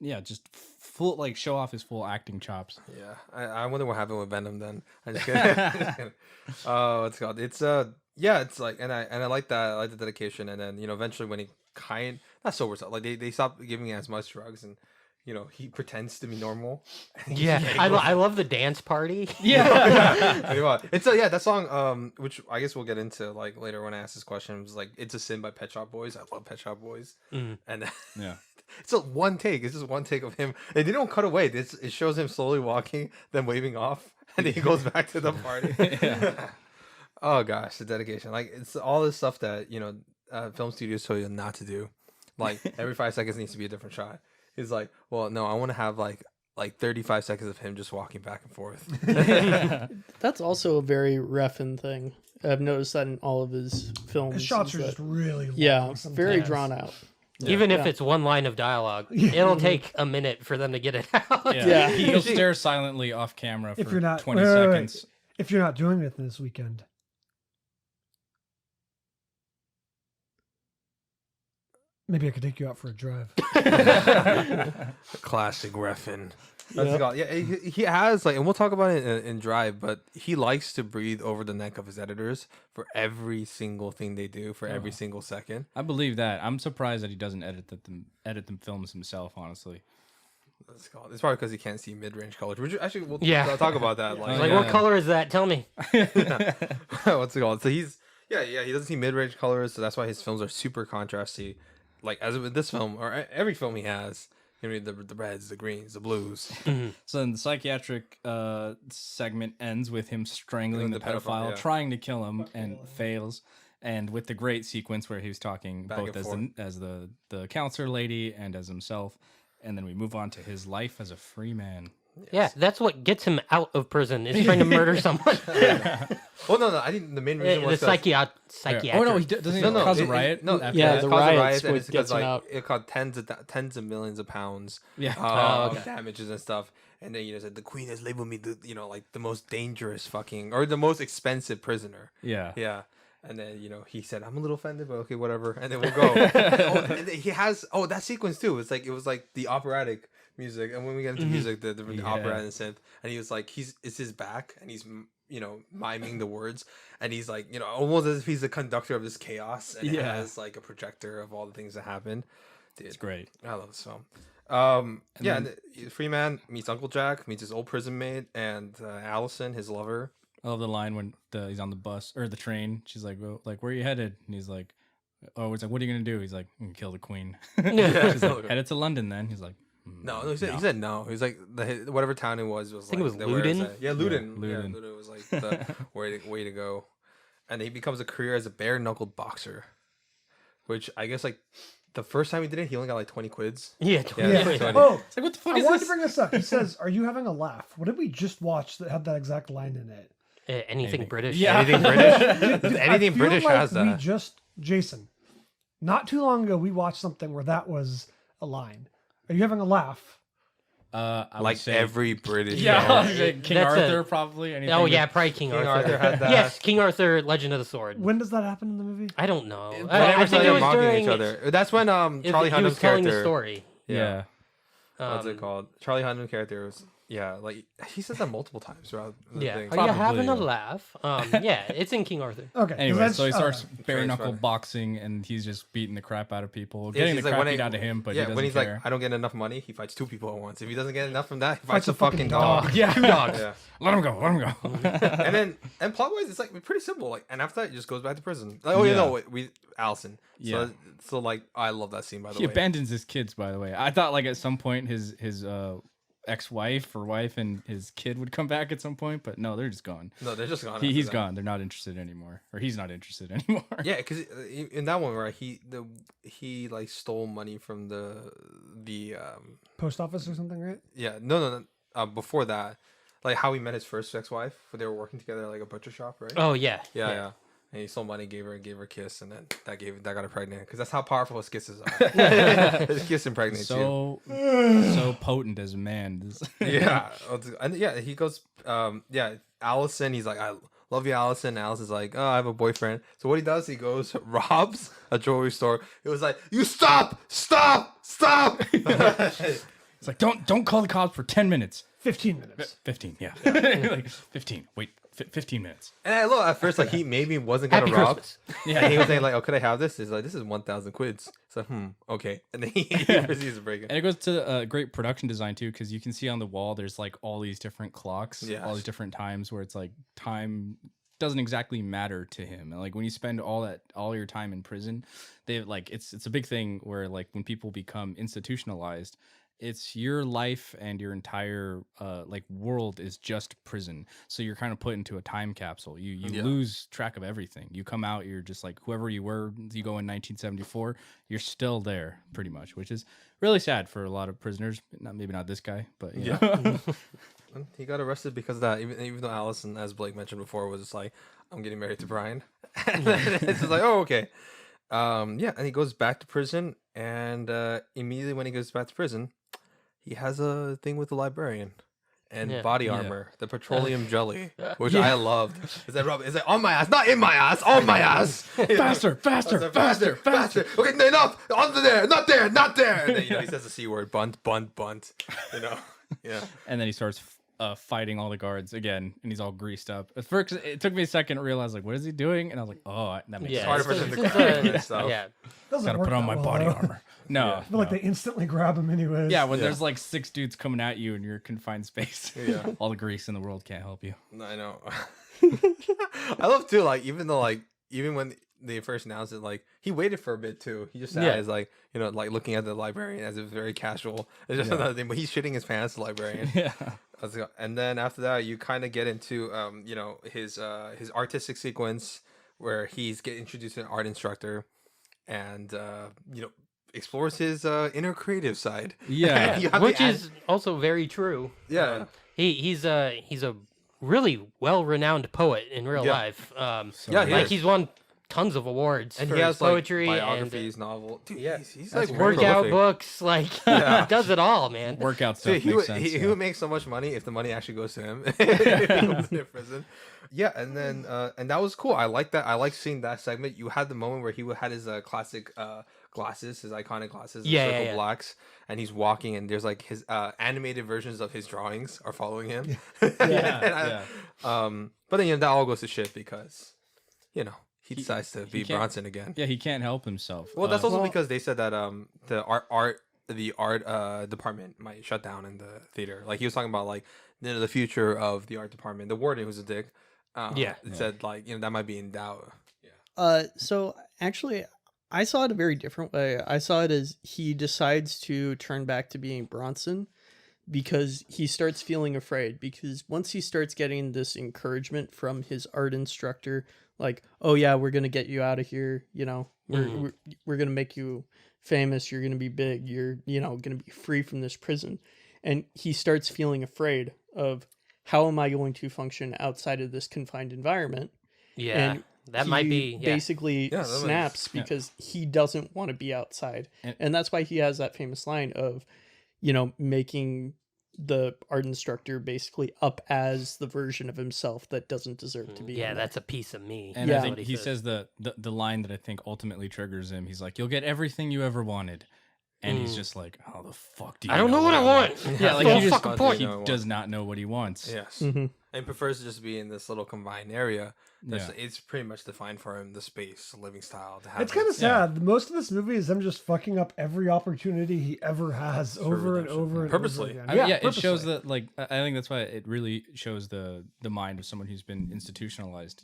S2: full like show off his full acting chops.
S4: Yeah, I wonder what happened with Venom then. I just kidding. Oh, what's it called? It's yeah, it's like, and I like that. I like the dedication, and then you know, eventually when he not sober stuff, like they stop giving him as much drugs, and you know, he pretends to be normal.
S3: Yeah, I love the dance party.
S4: Yeah, it's that song, which I guess we'll get into like later when I ask this question. It was like "It's a Sin" by Pet Shop Boys. I love Pet Shop Boys, and
S2: Yeah.
S4: it's a one take. It's just one take of him, and they don't cut away. It shows him slowly walking, then waving off, and then he goes back to the party. Oh gosh, the dedication! Like it's all this stuff that you know, film studios tell you not to do. Like every 5 seconds needs to be a different shot. He's like, well, no, I want to have like 35 seconds of him just walking back and forth.
S5: That's also a very Refn thing. I've noticed that in all of his films.
S1: His shots
S5: is
S1: are
S5: that-
S1: just really long.
S5: very
S1: sometimes.
S5: drawn out.
S3: Even if
S5: Yeah.
S3: it's one line of dialogue,
S1: Yeah.
S3: it'll take a minute for them to get it out.
S2: Yeah.
S5: Yeah.
S2: He'll stare silently off camera
S1: If
S2: for
S1: you're not
S2: 20
S1: wait, wait, wait.
S2: seconds.
S1: If you're not doing it this weekend, maybe I could take you out for a drive.
S4: Classic Refn.
S5: Yeah.
S4: Yeah, he has like, and we'll talk about it in Drive, but he likes to breathe over the neck of his editors for every single thing they do, for every single second.
S2: I believe that. I'm surprised that he doesn't edit them films himself, honestly.
S4: It's probably because he can't see mid-range colors. Which actually, we'll
S3: Yeah.
S4: talk about that.
S2: Oh,
S3: Like,
S2: yeah.
S3: what color is that? Tell me.
S4: What's it called? So he doesn't see mid-range colors, so that's why his films are super contrasty. Like as with this film or every film he has, you know, the reds, the greens, the blues.
S2: So then the psychiatric segment ends with him strangling the pedophile,
S4: yeah.
S2: trying to kill him, and fails. And with the great sequence where he was talking
S4: Back
S2: both
S4: and
S2: as the counselor lady and as himself. And then we move on to his life as a free man.
S3: Yeah, that's what gets him out of prison is trying to murder someone.
S4: Well, no, I think the main reason
S3: The
S4: was 'cause-
S3: psychiatric.
S2: Oh no, he doesn't he cause a riot.
S4: No,
S2: after
S5: Yeah,
S2: that?
S5: the
S4: it caused a
S5: riots
S4: riot, and
S5: what
S4: it's because
S5: gets him
S4: like
S5: out.
S4: it caused tens of millions of pounds.
S2: Yeah.
S4: Of damages and stuff. And then said the queen has labeled me, like the most dangerous fucking or the most expensive prisoner.
S2: Yeah.
S4: Yeah. And then he said, "I'm a little offended, but okay, whatever." And then we'll go. And then he has that sequence too. It was like the operatic music, and when we get into music, the opera and synth, and he was like, it's his back, and he's miming the words, and he's like almost as if he's the conductor of this chaos, and he has like a projector of all the things that happened. dude,
S2: It's great.
S4: I love this film. Yeah,
S2: then-
S4: and Freeman meets Uncle Jack, meets his old prison mate, and Allison, his lover.
S2: I love the line when he's on the bus or the train. She's like, well, like, where are you headed? And he's like, oh, it's like, what are you gonna do? He's like, I'm gonna kill the queen. She's like, headed to London then. He's like,
S4: No, he said no. He was like whatever town it was
S3: think it was
S4: like, where is
S3: Luden?
S4: that? Yeah, Luden.
S2: Yeah,
S4: Yeah,
S2: Luden.
S4: Luden was like the way to go. And he becomes a career as a bare knuckled boxer, which I guess like the first time he did it, he only got like 20 quids.
S3: Yeah,
S4: Yeah,
S3: 20.
S4: 20.
S1: Oh,
S2: it's like, what the fuck
S1: I
S2: is
S1: wanted
S2: this?
S1: to bring this up. He says, "Are you having a laugh?" What did we just watch that had that exact line in it?
S3: Anything British?
S2: Yeah.
S4: Anything British?
S1: Dude, I
S4: Anything
S1: feel
S4: British
S1: like
S4: has
S1: We
S4: that.
S1: just Jason, not too long ago, we watched something where that was a line. Are you having a laugh?
S2: I would
S4: Like
S2: say,
S4: every British.
S2: yeah,
S4: film.
S2: like King
S3: That's
S2: Arthur
S3: a-
S2: probably. Anything
S3: Oh
S2: with-
S3: yeah, probably King
S4: King
S3: Arthur.
S4: Arthur had that.
S3: Yes, King Arthur, Legend of the Sword.
S1: When does that happen in the movie?
S3: I don't know.
S4: They
S3: I
S4: never
S3: think
S4: started
S3: it was
S4: mocking
S3: during.
S4: each other. That's when Charlie
S3: he was
S4: Hunnam's
S3: telling
S4: character.
S3: the story.
S2: Yeah.
S4: What's it called? Charlie Hunnam character was like he says that multiple times throughout the
S3: Yeah.
S4: thing.
S3: Are
S2: Probably,
S3: you having a
S2: yeah.
S3: laugh? Yeah, it's in King Arthur.
S1: Okay. 'cause
S2: Anyway,
S1: that's-
S2: so he starts bare
S4: Trains
S2: knuckle
S4: running.
S2: boxing, and he's just beating the crap out of people,
S4: Yeah,
S2: getting
S4: he's
S2: the
S4: like,
S2: crap
S4: when
S2: beat out of him, but he doesn't
S4: when he's
S2: care.
S4: like, I don't get enough money, he fights two people at once. If he doesn't get enough from that, he
S1: Fights
S4: fights a fucking dog.
S2: Yeah.
S4: Two dogs. Yeah.
S2: Let him go. Let him go.
S4: and plot wise, it's like pretty simple. Like, and after that, he just goes back to prison. Like, oh,
S2: Yeah.
S4: you know, we Allison.
S2: Yeah.
S4: So like, I love that scene, by the
S2: He
S4: way.
S2: abandons his kids, by the way. I thought like at some point his ex-wife or wife and his kid would come back at some point, but no, they're just gone.
S4: No, they're just gone.
S2: He's
S4: after that.
S2: gone. They're not interested anymore, or he's not interested anymore.
S4: Yeah, because in that one, right, he like stole money from the
S1: post office or something, right?
S4: yeah no before that, like how he met his first ex-wife, where they were working together at like a butcher shop, right?
S3: Oh yeah.
S4: Yeah. And he stole money, gave her a kiss, and then that got her pregnant. Because that's how powerful his kisses are. His kiss impregnates you.
S2: So potent as a man.
S4: Yeah, and yeah, he goes. Allison. He's like, I love you, Allison. And Allison's like, oh, I have a boyfriend. So what he does, he goes robs a jewelry store. It was like, you stop.
S2: It's like don't call the cops for 10 minutes.
S1: 15 minutes.
S2: 15, yeah. Like 15. Wait, 15 minutes.
S4: And I love at first like he maybe wasn't gonna
S3: Happy
S4: rob.
S3: Christmas.
S4: And he was saying like, oh, could I have this? He's like, this is 1,000 quids. So okay. And then he proceeds to break it.
S2: And it goes to great production design too, because you can see on the wall there's like all these different clocks,
S4: Yes.
S2: all these different times where it's like time doesn't exactly matter to him. And like when you spend all your time in prison, they like it's a big thing where like when people become institutionalized, it's your life and your entire like world is just prison. So you're kind of put into a time capsule. You
S4: Yeah.
S2: lose track of everything. You come out, you're just like whoever you were. You go in 1974, you're still there pretty much, which is really sad for a lot of prisoners. Maybe not this guy, but you know.
S4: And he got arrested because of that. Even though Allison, as Blake mentioned before, was just like, I'm getting married to Brian. And then it's just like, oh, okay. And he goes back to prison, and immediately when he goes back to prison, he has a thing with the librarian and
S3: Yeah.
S4: body
S2: Yeah.
S4: armor, the petroleum jelly, which I loved. Is that Rob? Is it on my ass? Not in my ass, on my ass.
S2: Faster.
S4: Okay, no, enough. Under there, not there. And then he says the C word, bunt. Yeah.
S2: And then he starts fighting all the guards again, and he's all greased up. At first, it took me a second to realize like, what is he doing? And I was like, oh, that makes
S3: Yeah.
S4: harder
S2: sense.
S4: for them to
S3: it's,
S4: grab and stuff.
S3: yeah.
S1: Doesn't
S2: Gotta
S1: work
S2: put on
S1: that
S2: my
S1: well,
S2: body
S1: though.
S2: armor. No,
S4: Yeah.
S1: I feel like they instantly grab him anyways.
S2: yeah, when
S4: Yeah.
S2: there's like 6 dudes coming at you in your confined space,
S4: Yeah.
S2: all the grease in the world can't help you.
S4: I know. I love too, like, even when they first announced it, like, he waited for a bit too. He just sat
S3: Yeah.
S4: as like, like looking at the librarian as if very casual. It's just another thing, but he's shitting his pants, the librarian.
S2: Yeah,
S4: And then after that, you kind of get into his artistic sequence where he's getting introduced to an art instructor, and explores his inner creative side.
S2: yeah.
S4: You have
S3: Which
S4: the
S3: is also very true.
S4: Yeah.
S3: He's a really well-renowned poet in real
S4: Yeah.
S3: life.
S4: Yeah, he
S3: like
S4: is.
S3: he's won tons of awards
S4: And
S3: for
S4: he
S3: his
S4: has
S3: poetry
S4: like
S3: and
S4: biographies, novel. Dude,
S3: yeah.
S4: he's
S2: That's
S4: like
S2: great.
S3: workout
S4: prolific.
S3: books. Like
S4: Yeah.
S3: he does it all, man.
S2: Workout stuff
S4: Dude,
S2: makes sense.
S4: he
S2: yeah.
S4: would make so much money if the money actually goes to him. If he goes to prison. Yeah, and then and that was cool. I like that. I like seeing that segment. You had the moment where he had his classic glasses, his iconic glasses, the
S3: Yeah,
S4: circle
S3: yeah.
S4: blacks, and he's walking, and there's like his animated versions of his drawings are following him.
S2: Yeah,
S4: And but then that all goes to shit because he decides to be
S2: can't-
S4: Bronson again.
S2: Yeah, he can't help himself.
S4: Well, that's also
S5: Well-
S4: because they said that the art department might shut down in the theater. Like he was talking about like the future of the art department. The warden, who's a dick,
S3: Yeah.
S4: said like that might be in doubt.
S5: So actually, I saw it a very different way. I saw it as he decides to turn back to being Bronson because he starts feeling afraid. Because once he starts getting this encouragement from his art instructor, like, oh yeah, we're gonna get you out of here. You know, we're gonna make you famous. You're gonna be big. You're gonna be free from this prison. And he starts feeling afraid of how am I going to function outside of this confined environment.
S3: Yeah.
S5: And
S3: That might
S5: he
S3: be
S5: basically
S4: Yeah, that
S5: snaps
S2: yeah.
S5: because he doesn't want to be outside.
S2: And-
S5: And that's why he has that famous line of, making the art instructor basically up as the version of himself that doesn't deserve to be.
S3: Yeah,
S5: in there.
S3: that's a piece of me.
S2: And
S5: Yeah.
S2: I
S3: That's
S2: think
S3: what
S2: he says the line that I think ultimately triggers him. He's like, "You'll get everything you ever wanted," and he's just like, "How the fuck do you?
S3: I don't know what I want.
S2: Yeah, like
S3: Full
S2: he just
S3: fucking point.
S2: he does not know what he wants.
S4: Yes.
S5: Mhm.
S4: And prefers to just be in this little combined area.
S2: Yeah.
S4: It's pretty much defined for him, the space, the living style. To have
S1: It's kind of
S4: this-
S1: sad. Most of this movie is him just fucking up every opportunity he ever has over and
S4: redemption.
S1: over and
S4: Purposely.
S1: over again.
S2: I mean, yeah, it
S1: purposely.
S2: shows that like I think that's why it really shows the mind of someone who's been institutionalized,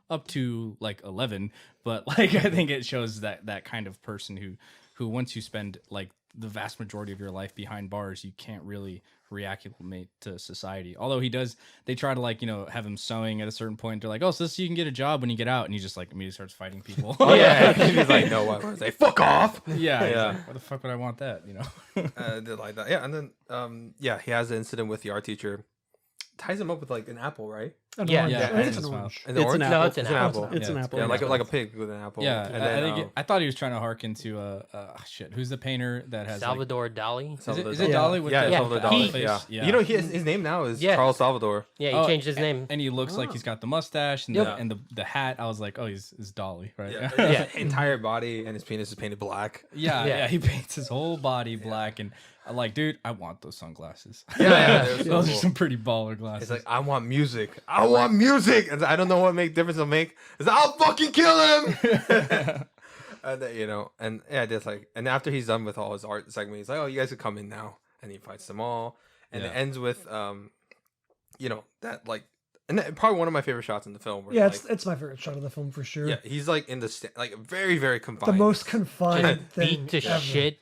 S2: up to like 11, but like I think it shows that kind of person who once you spend like the vast majority of your life behind bars, you can't really reacclimate to society. Although they try to like, have him sewing at a certain point. They're like, oh, so this you can get a job when you get out, and he just like immediately starts fighting people.
S4: Yeah. He's like, no, what? I say, fuck off.
S2: yeah, he's
S4: Yeah.
S2: like, why the fuck would I want that?
S4: Did like that. Yeah. And then, he has an incident with the art teacher. Ties him up with like an apple, right?
S1: An
S3: Yeah,
S1: orange.
S2: yeah,
S1: I think
S2: and
S1: it's
S2: it's
S1: an
S2: fine.
S1: orange.
S4: And
S5: It's an
S3: No,
S5: apple.
S3: it's an
S4: It's
S3: apple.
S5: It's an
S2: Yeah,
S5: apple.
S4: Yeah, like a pig with an apple.
S2: Yeah,
S4: And
S2: I
S4: then,
S2: think I thought he was trying to harken to shit. Who's the painter that has like,
S3: Salvador Dali.
S2: is it Dali with
S4: yeah,
S2: the,
S4: Salvador
S2: the
S4: Dali.
S2: face?
S4: Yeah. You know, his name now is
S3: Yeah.
S4: Charles Salvador.
S3: Yeah, he
S2: Oh,
S3: changed his name.
S2: and he looks like he's got the mustache and,
S4: Yep.
S2: the hat. I was like, oh, he's Dolly, right?
S4: Yeah. His entire body and his penis is painted black.
S2: Yeah,
S3: Yeah.
S2: he paints his whole body black, and I'm like, dude, I want those sunglasses.
S4: Yeah, they're so
S2: those are
S4: cool.
S2: some pretty baller glasses.
S4: It's like, I want music. I want music. And I don't know what difference it'll make. It's like, I'll fucking kill him. And then, and yeah, just like, and after he's done with all his art segment, he's like, oh, you guys can come in now. And he fights them all. And it
S2: Yeah.
S4: ends with, that like, and that, probably one of my favorite shots in the film. Where
S1: Yeah,
S4: like,
S1: it's my favorite shot of the film for sure.
S4: yeah, he's like in the, like very, very
S1: The
S4: confined.
S1: most confined thing
S3: Beat to
S1: ever.
S3: shit.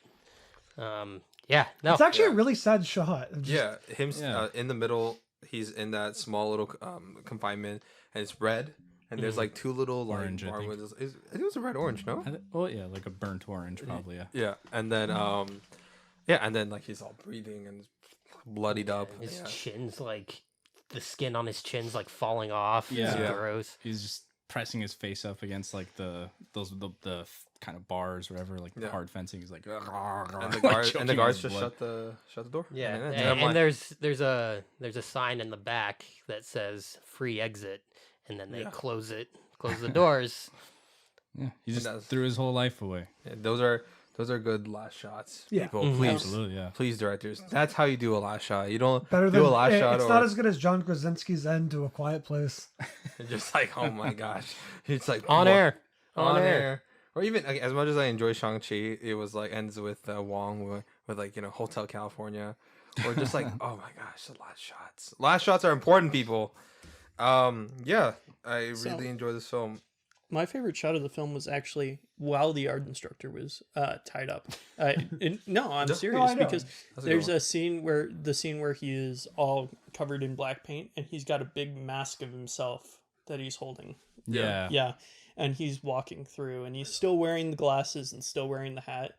S3: Yeah, no.
S1: It's actually
S4: Yeah.
S1: a really sad shot. Of just-
S4: Yeah, him
S2: Yeah.
S4: In the middle. He's in that small little confinement, and it's red. And there's like two little like
S2: Orange, I
S4: bar
S2: think.
S4: windows. I think it was a red orange, no?
S2: well, yeah, like a burnt orange, probably. Yeah.
S4: Yeah, and then and then like he's all breathing and bloodied up.
S3: His
S4: Yeah.
S3: chin's like, the skin on his chin's like falling off.
S2: Yeah.
S3: It's
S4: Yeah.
S3: gross.
S2: He's just pressing his face up against like the kind of bars, whatever, like
S4: Yeah.
S2: hard fencing. He's like,
S4: And
S2: like
S4: the
S2: choking
S4: guards
S2: his
S4: just
S2: blood.
S4: shut the door.
S3: Yeah,
S4: and,
S3: and,
S4: I'm like,
S3: there's a sign in the back that says "free exit," and then they
S4: Yeah.
S3: close the doors.
S2: Yeah, he just
S4: that's-
S2: threw his whole life away.
S4: yeah, those are good last shots.
S1: Yeah.
S4: People,
S3: Mhm.
S4: please,
S2: Absolutely, yeah.
S4: please, directors. That's how you do a last shot. You don't
S1: Better
S4: do
S1: than
S4: a last
S1: it-
S4: shot
S1: It's
S4: or
S1: not as good as John Krasinski's end to A Quiet Place.
S4: just like, oh my gosh, it's like
S3: On
S4: what?
S3: air.
S4: on air. Or even like, as much as I enjoy Shang-Chi, it was like ends with Wong with like Hotel California, or just like oh my gosh, the last shots. Last shots are important, people. Yeah, I
S5: So-
S4: really enjoy this film.
S5: My favorite shot of the film was actually while the art instructor was tied up. No, I'm serious
S1: I know.
S5: because
S4: That's a good
S5: there's
S4: one.
S5: a scene where he is all covered in black paint and he's got a big mask of himself that he's holding.
S2: Yeah.
S5: Yeah, and he's walking through and he's still wearing the glasses and still wearing the hat,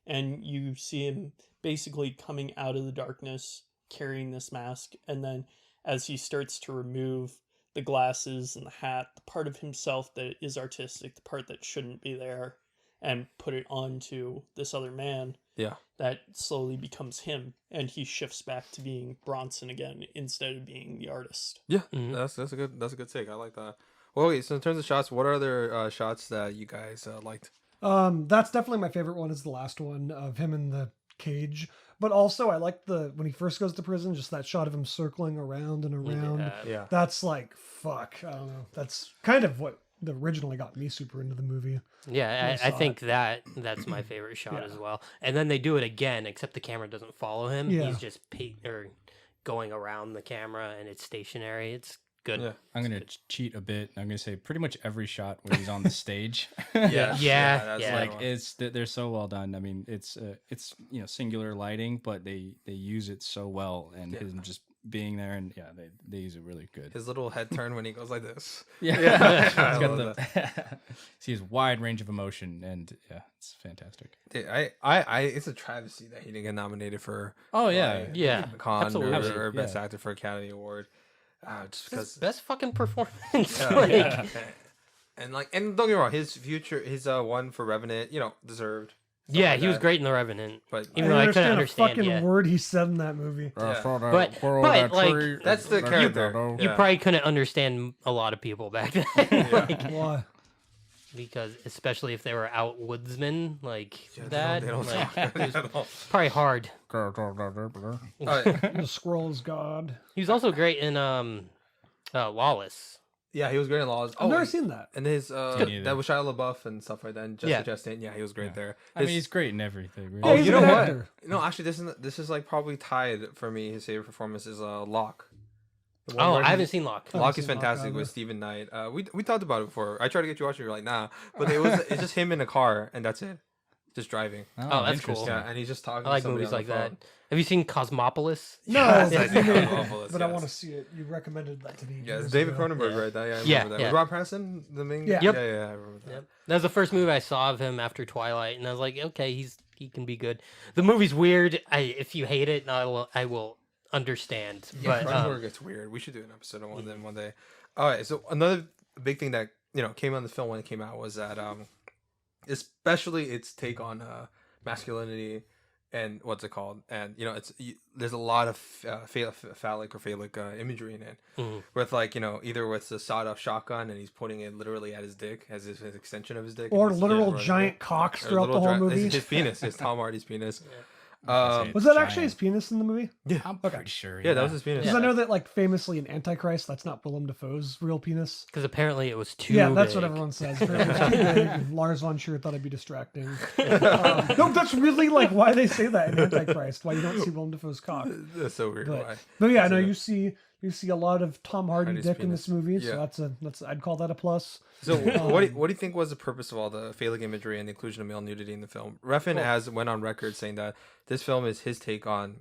S5: and you see him basically coming out of the darkness carrying this mask, and then as he starts to remove the glasses and the hat, the part of himself that is artistic, the part that shouldn't be there, and put it onto this other man,
S4: Yeah,
S5: that slowly becomes him, and he shifts back to being Bronson again instead of being the artist.
S4: yeah,
S3: Mhm.
S4: that's a good take. I like that. Well, wait. So in terms of shots, what are other shots that you guys liked?
S1: That's definitely my favorite one. Is the last one of him in the cage. But also, I like when he first goes to prison, just that shot of him circling around and around.
S3: Yeah.
S4: Yeah,
S1: That's like fuck. I don't know. That's kind of what that originally got me super into the movie.
S3: Yeah,
S1: I
S3: I
S1: saw
S3: think that's my favorite shot
S1: Yeah.
S3: as well. And then they do it again, except the camera doesn't follow him.
S1: Yeah.
S3: He's just going around the camera, and it's stationary. It's good.
S4: Yeah.
S2: I'm gonna cheat a bit. I'm gonna say pretty much every shot where he's on the stage.
S3: Yeah,
S4: that's
S3: yeah.
S2: Like
S4: one.
S2: they're so well done. I mean, it's singular lighting, but they use it so well, and him just being there, and they use it really good.
S4: His little head turn when he goes like this.
S2: Yeah,
S4: I
S2: he's got
S4: love
S2: the see his wide range of emotion, and it's fantastic.
S4: Dude, it's a travesty that he didn't get nominated for
S2: Oh yeah,
S4: like,
S3: Yeah,
S4: Con
S3: absolutely.
S4: or Best
S2: Yeah.
S4: Actor for Academy Award. Just
S3: His
S4: because
S3: best fucking performance.
S4: Yeah.
S3: Like,
S4: and don't get me wrong, his one for Revenant, deserved. Stuff
S3: yeah,
S4: like
S3: he was
S4: that.
S3: great in The Revenant.
S4: But
S3: Even though I couldn't
S1: a
S3: understand,
S1: fucking
S3: yeah.
S1: word he said in that movie.
S4: Yeah.
S3: But like
S4: That's the character.
S3: You
S4: Yeah.
S3: probably couldn't understand a lot of people back then. like,
S1: Why?
S3: because especially if they were out woodsmen like
S4: Yeah,
S3: that,
S4: they don't
S3: like,
S4: talk
S3: it was
S4: at all.
S3: probably hard.
S4: Oh, yeah.
S1: The squirrel is God.
S3: He was also great in Lawless.
S4: Yeah, he was great in Laws.
S1: I've never seen that.
S4: And his
S2: good.
S4: that was Shia LaBeouf and stuff like that. And Jessica
S3: Yeah.
S4: Chastain, yeah, he was great there.
S2: I mean,
S4: His-
S2: he's great in everything. Really.
S4: Oh,
S1: he's
S4: you
S1: a
S4: know
S1: good
S4: what?
S1: actor.
S4: No, actually, this is like probably tied for me. His favorite performance is Locke. The one
S3: Oh,
S4: where
S3: I
S4: he-
S3: haven't seen Locke.
S1: Oh.
S4: Locke is
S1: seen Locke
S4: fantastic
S1: either.
S4: with Stephen Knight. We talked about it before. I tried to get you watching. You're like, nah. But it's just him in a car and that's it, just driving.
S3: Oh, that's cool.
S2: interesting.
S4: Yeah, and he's just talking.
S3: I like
S4: to somebody
S3: movies
S4: on
S3: like
S4: the
S3: that.
S4: phone.
S3: Have you seen Cosmopolis?
S1: No,
S4: Yes, I
S1: you
S4: think
S1: made-
S4: I'm awful,
S1: but I
S4: yes.
S1: want to see it. You recommended that to me.
S4: Yeah, it's
S1: years
S4: David
S1: ago.
S4: Cronenberg,
S3: Yeah.
S4: right? I remember
S3: Yeah,
S4: that.
S3: yeah.
S4: Was Rob Pattinson the main?
S1: Yeah.
S3: Yep.
S4: Yeah, I remember that.
S3: Yep. That was the first movie I saw of him after Twilight, and I was like, okay, he can be good. The movie's weird. If you hate it, I will understand.
S4: Yeah,
S3: But
S4: Cronenberg gets weird. We should do an episode on one day. All right. So another big thing that came on the film when it came out was that especially its take on masculinity and what's it called, and there's a lot of phallic imagery in it,
S3: Mhm.
S4: with either with the sawed-off shotgun and he's putting it literally at his dick as his extension of his dick,
S1: Or
S4: and he's,
S1: literal
S4: running
S1: giant
S4: it.
S1: cocks
S4: Or
S1: throughout the
S4: little
S1: whole
S4: dra-
S1: movie.
S4: his penis, his Tom Hardy's penis.
S2: It's
S1: Was that actually his
S2: giant.
S1: penis in the movie?
S2: I'm pretty sure.
S4: Yeah, that was his penis.
S1: Because I know that, like, famously in Antichrist, that's not Willem Dafoe's real penis.
S3: because apparently it was too.
S1: Yeah, that's
S3: big.
S1: what everyone says. Apparently it's too big. Lars von Trier thought it'd be distracting. No, that's really like why they say that in Antichrist. Why you don't see Willem Dafoe's cock.
S4: That's so weird. Why?
S1: But yeah, I know
S4: So-
S1: you see a lot of Tom Hardy
S4: Hardy's
S1: dick in this
S4: penis.
S1: movie,
S4: Yeah.
S1: so that's I'd call that a plus.
S4: So what do you think was the purpose of all the phallic imagery and the inclusion of male nudity in the film? Refn has went on record saying that this film is his take on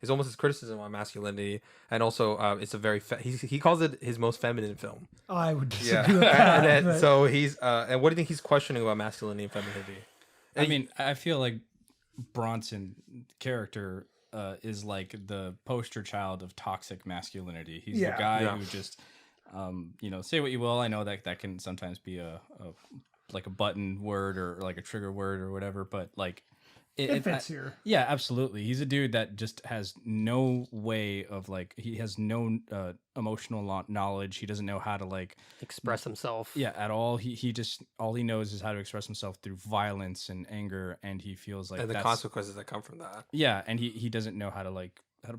S4: is almost his criticism on masculinity, and also it's a very he calls it his most feminine film.
S1: I would
S4: Yeah,
S1: disagree with that.
S4: and then,
S1: but-
S4: so he's and what do you think he's questioning about masculinity and femininity?
S2: I mean, I feel like Bronson character is like the poster child of toxic masculinity. He's
S1: Yeah.
S2: the guy
S4: Yeah.
S2: who just, say what you will. I know that can sometimes be a like a button word or like a trigger word or whatever, but like
S1: it fits here.
S2: yeah, absolutely. He's a dude that just has no way of he has no emotional knowledge. He doesn't know how to
S3: Express himself.
S2: yeah, at all. He just all he knows is how to express himself through violence and anger, and he feels like
S4: And the
S2: that's,
S4: consequences that come from that.
S2: yeah, and he doesn't know how to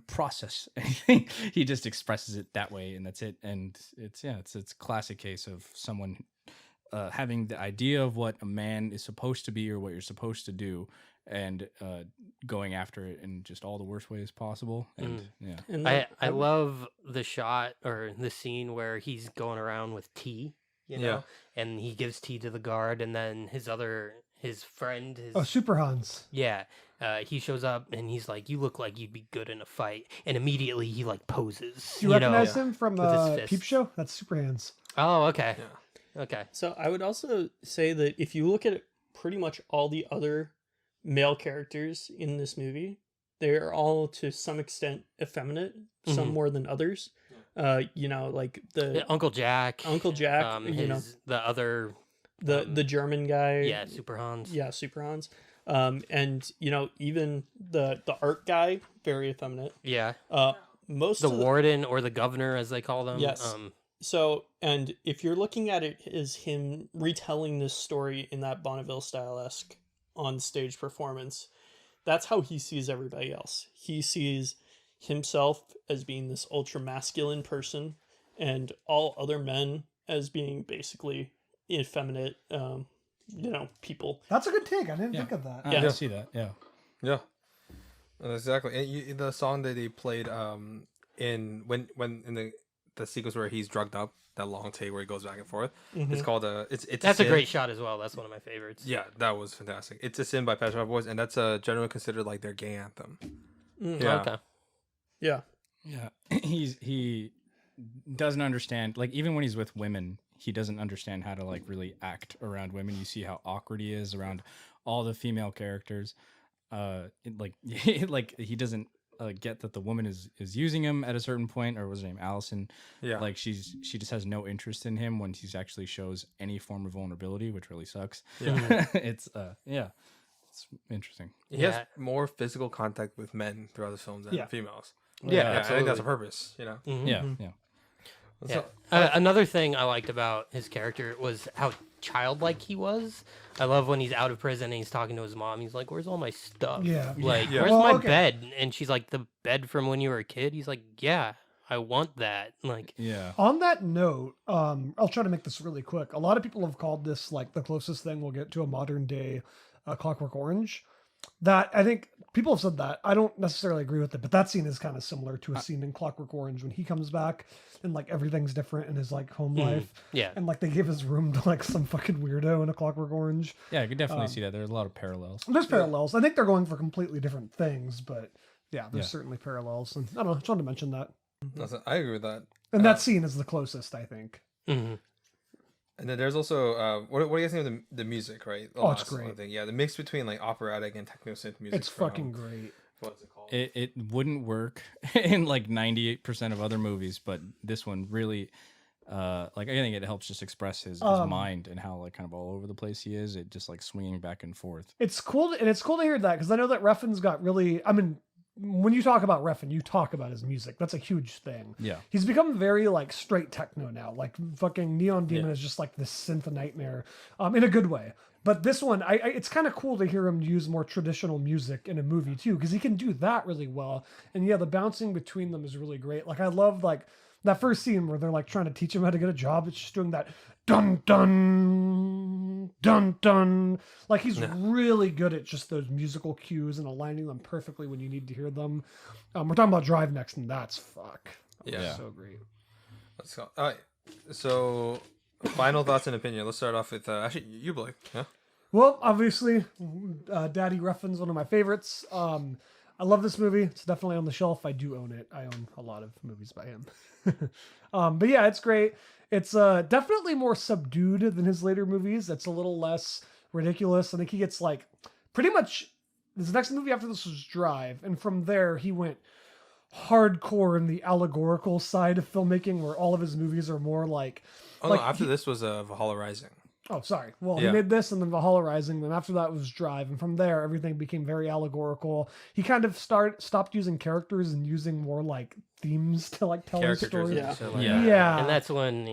S2: process anything. He just expresses it that way, and that's it. And it's a classic case of someone having the idea of what a man is supposed to be or what you're supposed to do, and going after it in just all the worst ways possible. And yeah,
S5: And
S3: I love the shot or the scene where he's going around with tea,
S4: Yeah.
S3: and he gives tea to the guard, and then his friend,
S1: Super Hans.
S3: yeah, he shows up and he's like, "You look like you'd be good in a fight," and immediately he poses.
S1: Do you recognize
S3: know?
S1: him from
S3: with his fists.
S1: Peep Show? That's Super Hands.
S3: Oh, okay,
S4: Yeah.
S3: okay.
S5: So I would also say that if you look at pretty much all the other male characters in this movie, they're all to some extent effeminate, some
S3: Mhm.
S5: more than others. Like the
S3: Uncle Jack,
S5: Uncle Jack,
S3: the other,
S5: the German guy,
S3: yeah, Super Hans,
S5: yeah, Super Hans, and even the art guy, very effeminate.
S3: yeah,
S5: Most
S3: the
S5: of
S3: warden or the governor, as they call them.
S5: Yes. So, and if you're looking at it as him retelling this story in that Bonneville style-esque on-stage performance, that's how he sees everybody else. He sees himself as being this ultra-masculine person and all other men as being basically effeminate, people.
S1: That's a good take. I didn't
S2: Yeah.
S1: think of that.
S2: I see that. Yeah.
S4: Yeah, exactly. And the song that they played in the sequence where he's drugged up, that long take where he goes back and forth. It's called it's
S3: That's a
S4: Sin.
S3: great shot as well. That's one of my favorites.
S4: Yeah, that was fantastic. It's a Sin by Pet Shop Boys, and that's generally considered like their gay anthem. Yeah.
S3: Okay.
S5: Yeah.
S2: Yeah. He doesn't understand, like, even when he's with women, he doesn't understand how to like really act around women. You see how awkward he is around all the female characters. Like he doesn't get that the woman is using him at a certain point, or was her name Allison?
S4: Yeah.
S2: Like she just has no interest in him when he actually shows any form of vulnerability, which really sucks.
S4: Yeah.
S2: It's interesting.
S4: He has
S3: Yeah.
S4: more physical contact with men throughout the films than
S1: Yeah.
S4: females.
S3: Yeah,
S4: I think that's
S3: absolutely.
S4: a purpose, you know.
S2: Yeah, yeah.
S3: Yeah.
S4: So,
S3: Another thing I liked about his character was how childlike he was. I love when he's out of prison and he's talking to his mom. He's like, "Where's all my stuff?
S1: Yeah.
S3: Like,
S4: Yeah.
S3: where's
S1: Well,
S3: my
S1: okay.
S3: bed?" And she's like, "The bed from when you were a kid." He's like, "Yeah, I want that." Like,
S2: Yeah.
S1: On that note, I'll try to make this really quick. A lot of people have called this like the closest thing we'll get to a modern day Clockwork Orange. That I think people have said that. I don't necessarily agree with it, but that scene is kind of similar to a scene in Clockwork Orange when he comes back and like everything's different in his like home life.
S3: yeah.
S1: And like they give his room to like some fucking weirdo in a Clockwork Orange.
S2: Yeah, I could definitely see that. There's a lot of parallels.
S1: There's parallels. I think they're going for completely different things, but yeah, there's
S2: Yeah.
S1: certainly parallels. And I don't know, I just wanted to mention that.
S4: I agree with that.
S1: And that scene is the closest, I think.
S3: Mhm.
S4: And then there's also what do you guys think of the music, right? The
S1: Oh, it's
S4: last one
S1: great.
S4: thing. Yeah, the mix between like operatic and techno synth music.
S1: It's fucking great.
S4: What's it called?
S2: It wouldn't work in like 98% of other movies, but this one really, like, I think it helps just express his mind and how like kind of all over the place he is. It just like swinging back and forth.
S1: It's cool, and it's cool to hear that because I know that Refn's got really. I mean, when you talk about Refn, you talk about his music. That's a huge thing.
S2: Yeah.
S1: He's become very like straight techno now. Like fucking Neon Demon is just like this synth nightmare, in a good way. But this one, it's kind of cool to hear him use more traditional music in a movie too, because he can do that really well. And yeah, the bouncing between them is really great. Like I love like that first scene where they're like trying to teach him how to get a job. It's just doing that dun dun dun dun. Like he's really good at just those musical cues and aligning them perfectly when you need to hear them. We're talking about Drive next, and that's fuck.
S4: Yeah.
S1: So great.
S4: Let's go. All right. So, final thoughts and opinion. Let's start off with actually you, Blake. Yeah.
S1: Well, obviously, Daddy Refn's one of my favorites. I love this movie. It's definitely on the shelf. I do own it. I own a lot of movies by him. But yeah, it's great. It's definitely more subdued than his later movies. It's a little less ridiculous. I think he gets like pretty much his next movie after this was Drive, and from there he went hardcore in the allegorical side of filmmaking, where all of his movies are more like.
S4: Oh
S1: like
S4: no! After this was Valhalla Rising.
S1: Oh, sorry. Well,
S4: Yeah.
S1: he made this and then Valhalla Rising. Then after that was Drive. And from there, everything became very allegorical. He kind of stopped using characters and using more like themes to like tell his
S4: Caricatures
S1: story.
S4: and shit like
S2: Yeah.
S4: that.
S1: Yeah.
S3: And that's when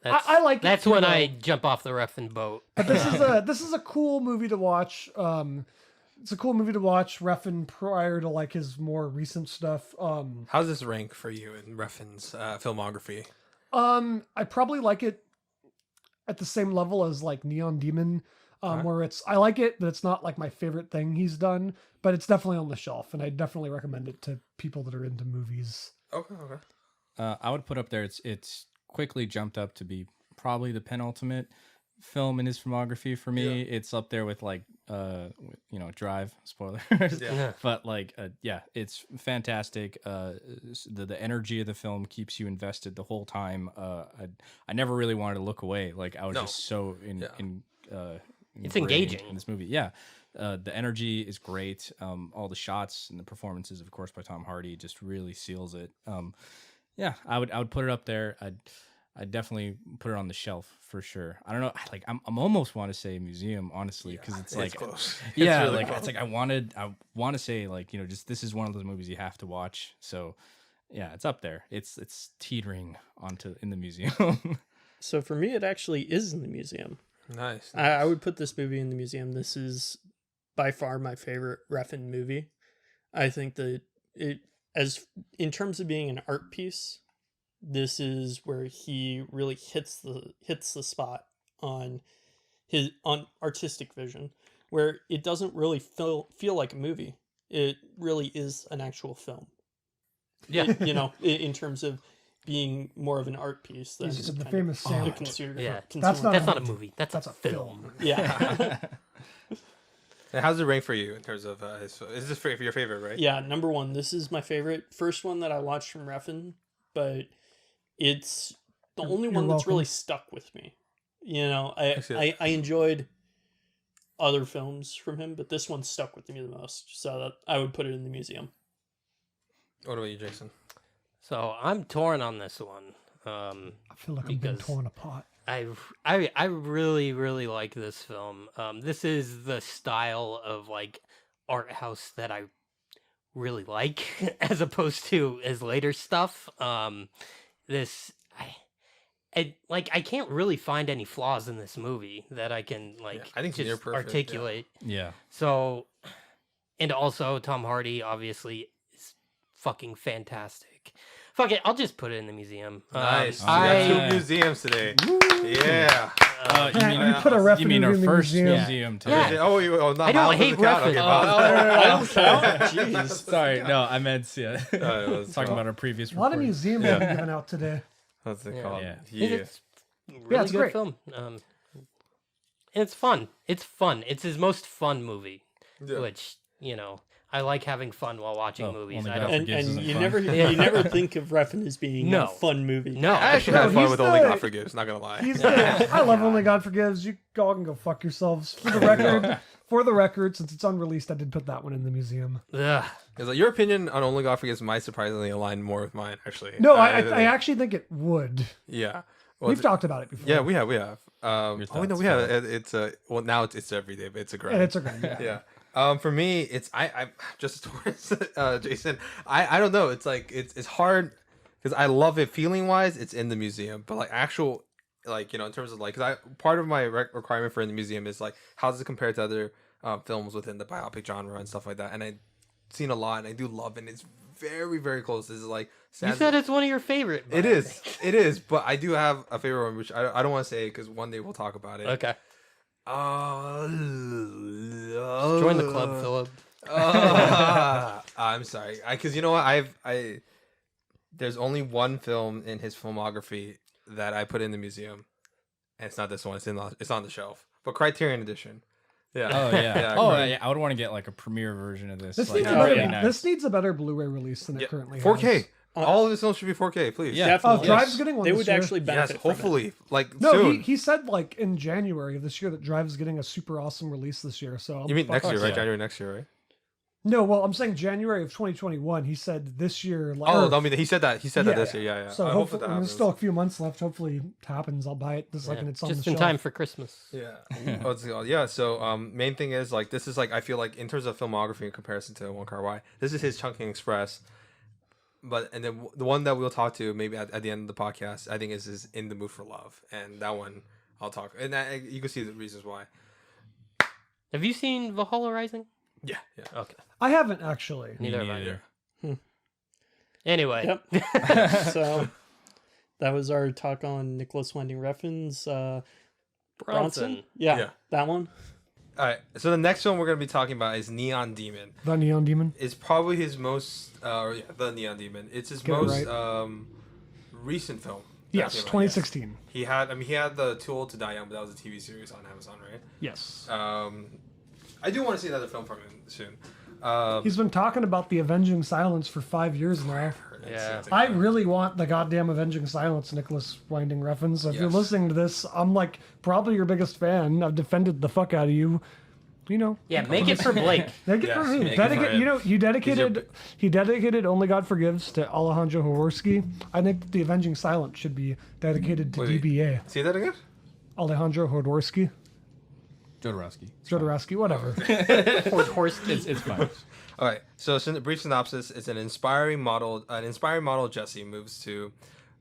S1: I like it
S3: that's
S1: too,
S3: when
S1: though.
S3: I jump off the Refn boat.
S1: But this is a cool movie to watch. It's a cool movie to watch. Refn prior to like his more recent stuff.
S4: How does this rank for you in Refn's filmography?
S1: I probably like it at the same level as like Neon Demon, where I like it, but it's not like my favorite thing he's done. But it's definitely on the shelf, and I definitely recommend it to people that are into movies.
S4: Okay.
S2: I would put up there. It's quickly jumped up to be probably the penultimate film in his filmography for me. It's up there with like Drive, spoilers.
S4: Yeah.
S2: But like it's fantastic. The energy of the film keeps you invested the whole time. I never really wanted to look away. Like I was just so
S3: It's
S2: ingrained
S3: engaging
S2: in this movie. Yeah. The energy is great. All the shots and the performances, of course, by Tom Hardy just really seals it. Yeah, I would put it up there. I'd definitely put it on the shelf for sure. I don't know. I'm almost want to say museum, honestly, because it's like,
S4: close.
S2: yeah,
S4: really
S2: like
S4: close.
S2: it's like I want to say like just this is one of those movies you have to watch. So yeah, it's up there. It's teetering onto in the museum.
S5: So for me, it actually is in the museum.
S4: Nice.
S5: I would put this movie in the museum. This is by far my favorite Refn movie. I think that in terms of being an art piece, this is where he really hits the spot on artistic vision, where it doesn't really feel like a movie. It really is an actual film.
S3: Yeah.
S5: You know, in terms of being more of an art piece than
S1: He said the
S5: kind
S1: famous
S5: of a
S1: sandwich.
S3: Yeah.
S1: That's not
S3: That's not a movie. That's
S1: That's
S3: a
S1: a
S3: film.
S1: film.
S5: Yeah.
S4: And how's it rank for you in terms of is this for your favorite, right?
S5: Yeah, number one. This is my favorite. First one that I watched from Refn, but it's the only
S1: You're
S5: one that's
S1: welcome.
S5: really stuck with me. You know,
S4: see
S5: I enjoyed other films from him, but this one stuck with me the most. So that I would put it in the museum.
S4: What about you, Jason?
S3: So I'm torn on this one.
S1: I feel like I'm being
S3: Because-
S1: torn apart.
S3: I really really like this film. This is the style of like art house that I really like, as opposed to his later stuff. This I can't really find any flaws in this movie that I can like
S4: I think
S3: just
S4: near perfect, yeah.
S3: articulate.
S2: Yeah.
S3: So, and also Tom Hardy obviously is fucking fantastic. Fuck it, I'll just put it in the museum.
S4: Nice. We
S3: I
S4: got 2 museums today. Yeah.
S1: You put a Refn
S2: you mean
S1: movie
S2: our
S1: in the
S2: first
S1: museum.
S2: museum too?
S3: Yeah.
S4: Oh, not
S3: I don't
S4: Miles
S3: hate
S4: doesn't count.
S3: Refn.
S4: Okay,
S3: Oh,
S4: Miles doesn't count.
S5: I don't count. Jeez.
S2: Sorry, no, I meant yeah.
S4: It was
S2: Talking about our previous.
S1: A lot of
S2: recording.
S1: museums
S4: Yeah.
S1: have been given out today.
S4: What's it
S3: Yeah.
S4: called?
S2: Yeah.
S3: It's really
S1: it's
S3: good
S1: great.
S3: film. And it's fun. It's fun. It's his most fun movie,
S4: Yeah.
S3: which I like having fun while watching
S2: Oh,
S3: movies.
S2: Only
S3: I
S2: God
S3: don't.
S5: And
S2: Forgives isn't
S5: you
S2: fun.
S5: never
S3: Yeah.
S5: you never think of Refn as being
S3: No.
S5: a fun movie.
S3: No,
S4: I actually
S1: No,
S4: had fun
S1: he's
S4: with Only
S1: the-
S4: God Forgives, not gonna lie.
S1: He's I love Only God Forgives. You all can go fuck yourselves. For the record, since it's unreleased, I did put that one in the museum.
S3: Ugh.
S4: Is like your opinion on Only God Forgives might surprisingly align more with mine, actually.
S1: No, I actually think it would.
S4: Yeah. Well,
S1: We've talked about it before.
S4: Yeah, we have.
S2: Your
S4: Oh no,
S2: thoughts,
S4: we have.
S2: Phil?
S4: It's well now it's every day, but it's a grind.
S1: And it's a great. Yeah.
S4: Yeah. For me, it's I just towards Jason. I don't know. It's like it's hard because I love it feeling wise. It's in the museum, but like actual like in terms of like because part of my requirement for in the museum is like how does it compare to other films within the biopic genre and stuff like that. And I've seen a lot, and I do love it. And it's very very close. This is like
S3: You said it's one of your favorite.
S4: it
S3: biopics.
S4: is, but I do have a favorite one, which I don't want to say because one day we'll talk about it.
S3: Okay.
S4: Join
S3: Join the club, Philip.
S4: I'm sorry, because you know what there's only one film in his filmography that I put in the museum, and it's not this one. It's on the shelf, but Criterion Edition. Yeah.
S2: Oh yeah.
S4: Yeah,
S2: Oh
S4: right.
S2: yeah. I would want to get like a premiere version of this.
S1: This
S2: like,
S1: needs, a
S5: Oh,
S1: better,
S5: yeah.
S2: nice.
S1: this needs a better Blu-ray release than
S4: Yeah,
S1: it currently
S4: 4K.
S1: has.
S4: All of his films should be 4K, please.
S2: Yeah.
S5: Definitely.
S1: Oh, Drive's getting one
S5: They
S1: this
S5: would
S1: year.
S5: actually
S4: Yes,
S5: benefit. from it.
S4: hopefully, like
S1: No,
S4: soon.
S1: he said like in January of this year that Drive's getting a super awesome release this year. So
S4: You mean next year, right?
S2: yeah.
S4: January next year, right?
S1: No, well, I'm saying January of 2021. He said this year. Like,
S4: Oh,
S1: or-
S4: I mean, he said that. He said that this year. Yeah, yeah.
S1: So
S4: I hope
S1: hopefully,
S4: that
S1: there's
S4: happens.
S1: still a few months left. Hopefully, it happens. I'll buy it this second it's on
S3: Just
S1: the
S3: in
S1: shelf.
S3: time for Christmas.
S4: Yeah. What's it called? Yeah. So, main thing is like this is like I feel like in terms of filmography in comparison to One Car Why, this is his Chungking Express. But and then the one that we'll talk to maybe at the end of the podcast, I think is In the Mood for Love, and that one I'll talk, and you can see the reasons why.
S3: Have you seen Valhalla Rising?
S4: Yeah. Yeah.
S3: Okay.
S1: I haven't actually.
S3: Neither have I.
S2: neither.
S3: Anyway.
S5: Yep. So that was our talk on Nicolas Winding Refn's Bronson. Yeah,
S4: Yeah.
S5: that one.
S4: All right. So the next one we're gonna be talking about is Neon Demon.
S1: The Neon Demon.
S4: It's probably his most, the Neon Demon. It's his
S1: Get it
S4: most
S1: right.
S4: Recent film.
S1: Yes,
S4: That came out,
S1: 2016.
S4: He had the Too Old to Die Young, but that was a TV series on Amazon, right?
S1: Yes.
S4: I do want to see another film from him soon.
S1: He's been talking about the Avenging Silence for 5 years now.
S3: Yeah.
S1: I really want the goddamn Avenging Silence, Nicholas Winding Refn. So if you're
S4: Yes.
S1: listening to this, I'm like probably your biggest fan. I've defended the fuck out of you. You know.
S3: Yeah, make it for Blake.
S1: Make it
S4: Yes,
S1: for me.
S4: make it for him.
S1: You know, he dedicated Only God Forgives to Alejandro Jaworski. I think that the Avenging Silence should be dedicated to
S4: Wait.
S1: DBA.
S4: See that again?
S1: Alejandro Jodorowsky.
S2: Jodorowsky.
S1: Jodorowsky, whatever.
S2: It's fine.
S4: All right. So, brief synopsis: it's an inspiring model. Jessie moves to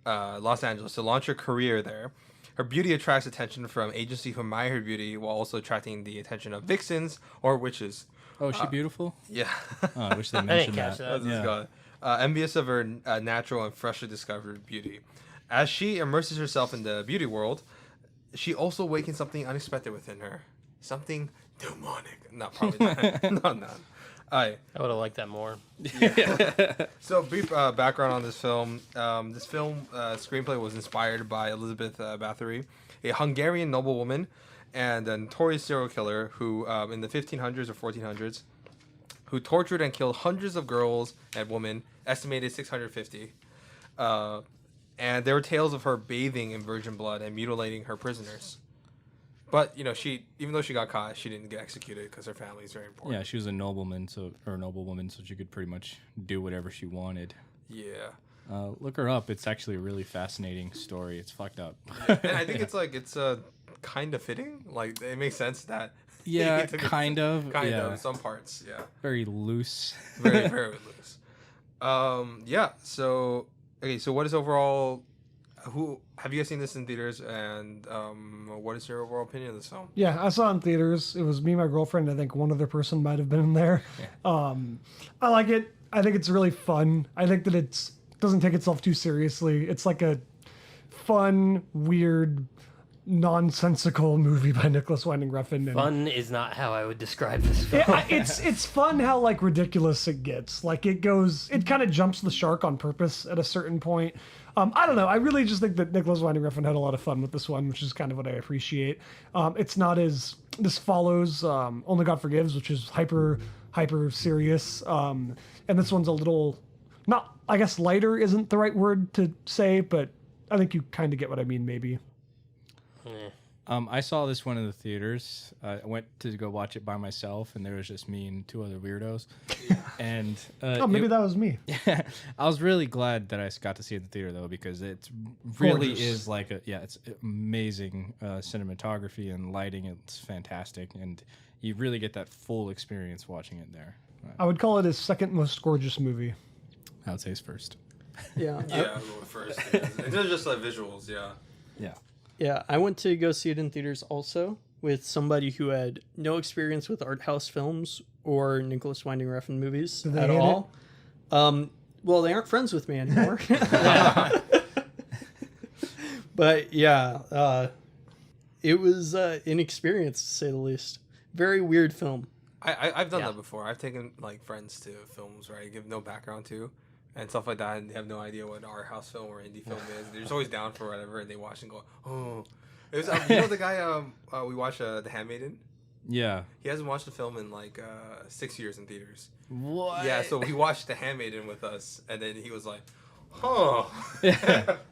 S4: Los Angeles to launch her career there. Her beauty attracts attention from agencies who admire her beauty, while also attracting the attention of vixens or witches.
S2: Oh, is she beautiful?
S4: Yeah.
S2: Oh, I wish they
S3: I didn't
S2: mentioned
S3: catch
S2: that.
S3: that.
S4: That's what it's called. Envious of her natural and freshly discovered beauty. As she immerses herself in the beauty world, she also awakens something unexpected within her, something demonic. No, probably not. No, no. Alright.
S3: I would have liked that more.
S4: So brief background on this film. This film screenplay was inspired by Elizabeth Bathory, a Hungarian noblewoman and a notorious serial killer who, in the 1500s or 1400s, who tortured and killed hundreds of girls and women, estimated 650. And there were tales of her bathing in virgin blood and mutilating her prisoners. But even though she got caught, she didn't get executed because her family is very important.
S2: Yeah, she was a noblewoman, so she could pretty much do whatever she wanted.
S4: Yeah.
S2: Look her up. It's actually a really fascinating story. It's fucked up.
S4: And I think it's kind of fitting. Like it makes sense that.
S2: Yeah, kind of.
S4: Kind
S2: yeah.
S4: of in some parts. Yeah.
S2: Very loose.
S4: Very very loose. Yeah. So okay. So what is overall? Who have you guys seen this in theaters? And what is your overall opinion of this film?
S1: Yeah, I saw it in theaters. It was me, my girlfriend. I think one other person might have been in there.
S2: Yeah.
S1: I like it. I think it's really fun. I think that it doesn't take itself too seriously. It's like a fun, weird, nonsensical movie by Nicolas Winding Refn.
S3: Fun is not how I would describe this film.
S1: It's fun how like ridiculous it gets. Like it kind of jumps the shark on purpose at a certain point. I don't know. I really just think that Nicolas Winding Refn had a lot of fun with this one, which is kind of what I appreciate. It's not as this follows Only God Forgives, which is hyper serious, and this one's a little not. I guess lighter isn't the right word to say, but I think you kind of get what I mean, maybe.
S2: I saw this one in the theaters. I went to go watch it by myself, and there was just me and two other weirdos. And
S1: Maybe that was me.
S2: Yeah, I was really glad that I got to see it in the theater though, because it really
S1: Gorgeous.
S2: is like it's amazing cinematography and lighting. It's fantastic, and you really get that full experience watching it there.
S1: I would call it his second most gorgeous movie.
S2: I would say it's first.
S5: Yeah.
S4: Yeah, I'll go with first. It's just like visuals. Yeah.
S2: Yeah.
S5: Yeah, I went to go see it in theaters also with somebody who had no experience with art house films or Nicolas Winding Refn movies
S1: Did they
S5: at
S1: hate
S5: all. Well, they aren't friends with me anymore. But yeah, it was an experience to say the least. Very weird film.
S4: I've done
S3: Yeah.
S4: that before. I've taken like friends to films where I give no background to. And stuff like that, and they have no idea what art house film or indie film is. They're just always down for whatever, and they watch and go, "Oh." It was, the guy we watched The Handmaiden.
S2: Yeah.
S4: He hasn't watched the film in like 6 years in theaters.
S2: What?
S4: Yeah, so we watched The Handmaiden with us, and then he was like, "Huh."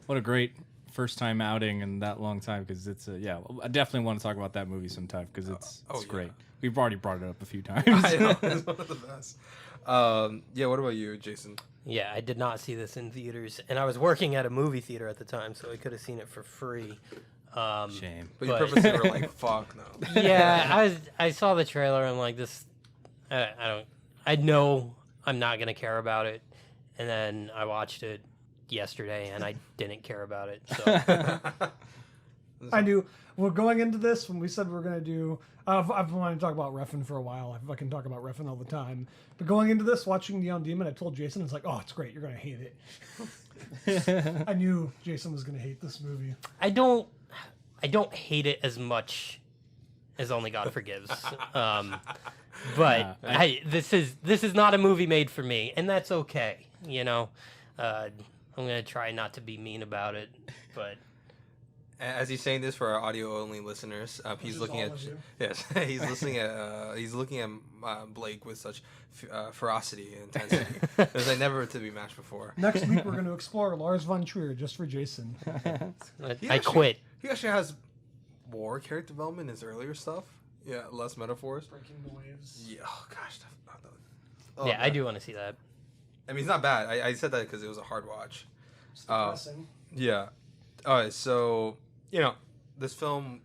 S2: What a great first time outing in that long time, because it's I definitely want to talk about that movie sometime, because it's
S4: yeah.
S2: great. We've already brought it up a few times.
S4: I know, it's one of the best. Yeah, what about you, Jason?
S3: Yeah, I did not see this in theaters, and I was working at a movie theater at the time, so I could have seen it for free.
S2: Shame.
S4: But you purposely were like, "Fuck no."
S3: Yeah, I saw the trailer. I'm like, this. I know I'm not gonna care about it, and then I watched it yesterday, and I didn't care about it. So
S1: I knew. Well, going into this, when we said we were going to do... I've wanted to talk about Refn for a while. I can talk about Refn all the time. But going into this, watching Neon Demon, I told Jason, it's like, oh, it's great. You're going to hate it. I knew Jason was going to hate this movie.
S3: I don't hate it as much as Only God Forgives. But this is not a movie made for me, and that's okay. I'm gonna try not to be mean about it, but.
S4: As he's saying this for our audio only listeners, he's looking at he's looking at Blake with such ferocity and intensity. There's like never to be matched before.
S1: Next week, we're going to explore Lars von Trier just for Jason.
S3: I quit.
S4: He actually has more character development in his earlier stuff. Yeah, less metaphors.
S1: Breaking the Waves.
S4: Yeah. Oh gosh.
S3: Yeah, I do want to see that.
S4: I mean, it's not bad. I said that because it was a hard watch.
S1: It's depressing.
S4: Yeah. All right. So this film,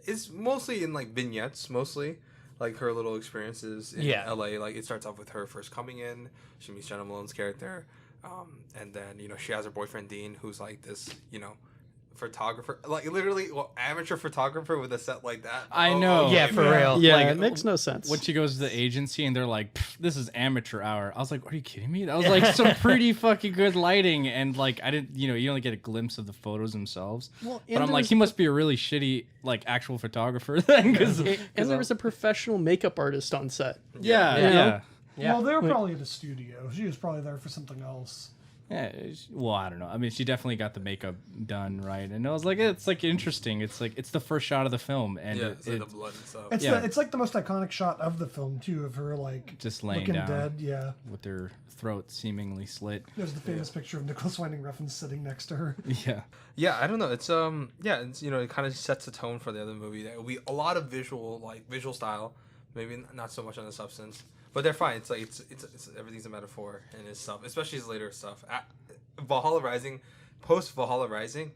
S4: is mostly in like vignettes, mostly like her little experiences in LA. Like it starts off with her first coming in. She meets Jenna Malone's character, and then she has her boyfriend Dean, who's like this photographer, like literally, amateur photographer with a set like that.
S2: I know.
S3: Yeah, for real.
S5: Yeah,
S2: Like,
S5: it makes no sense.
S2: When she goes to the agency and they're like, "Pff, this is amateur hour." I was like, are you kidding me? That was like some pretty fucking good lighting. And like, I didn't, you only get a glimpse of the photos themselves.
S5: Well,
S2: But I'm like, he must be a really shitty, like, actual photographer then.
S5: and there was a professional makeup artist on set.
S2: Yeah.
S1: Well, they were probably at a studio. She was probably there for something else.
S2: Yeah, well, I don't know. I mean, she definitely got the makeup done right, and I was like, it's like interesting. It's like it's the first shot of the film, and
S4: Yeah, it's like the blood and stuff.
S1: It's like the most iconic shot of the film too, of her like
S2: just laying
S1: looking
S2: down
S1: dead. Yeah,
S2: with her throat seemingly slit.
S1: there's the famous picture of Nicolas Winding Refn sitting next to her.
S2: Yeah,
S4: Yeah, I don't know. It's it's it kind of sets the tone for the other movie. That we a lot of visual style, maybe not so much on the substance, but they're fine. It's like it's everything's a metaphor in his stuff, especially his later stuff. Valhalla Rising, post Valhalla Rising,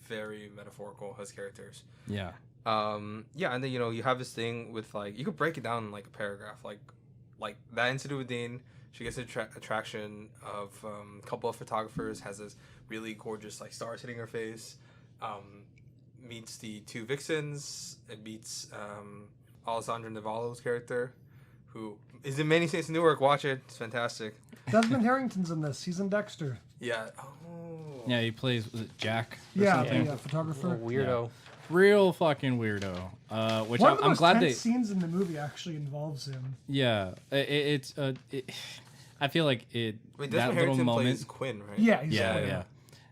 S4: very metaphorical. His characters.
S2: yeah.
S4: And then you have this thing with like you could break it down in like a paragraph, like that incident with Dean. She gets an attraction of a couple of photographers, has this really gorgeous like stars hitting her face, meets the two vixens, and meets Alessandra Navallo's character, who is in many states in Newark. Watch it, it's fantastic.
S1: Desmond Harrington's in this. He's in Dexter.
S4: Yeah.
S2: Yeah, he plays, was it Jack? Or
S1: Yeah,
S2: something?
S1: the photographer.
S3: Weirdo.
S2: Real fucking weirdo. Which
S1: One of the
S2: I'm
S1: most
S2: glad
S1: tense
S2: they.
S1: scenes in the movie actually involves him.
S2: Yeah, I feel like it.
S4: Wait,
S2: that
S4: Desmond
S2: little
S4: Harrington
S2: moment.
S4: plays Quinn, right?
S1: Yeah, he's
S2: Yeah.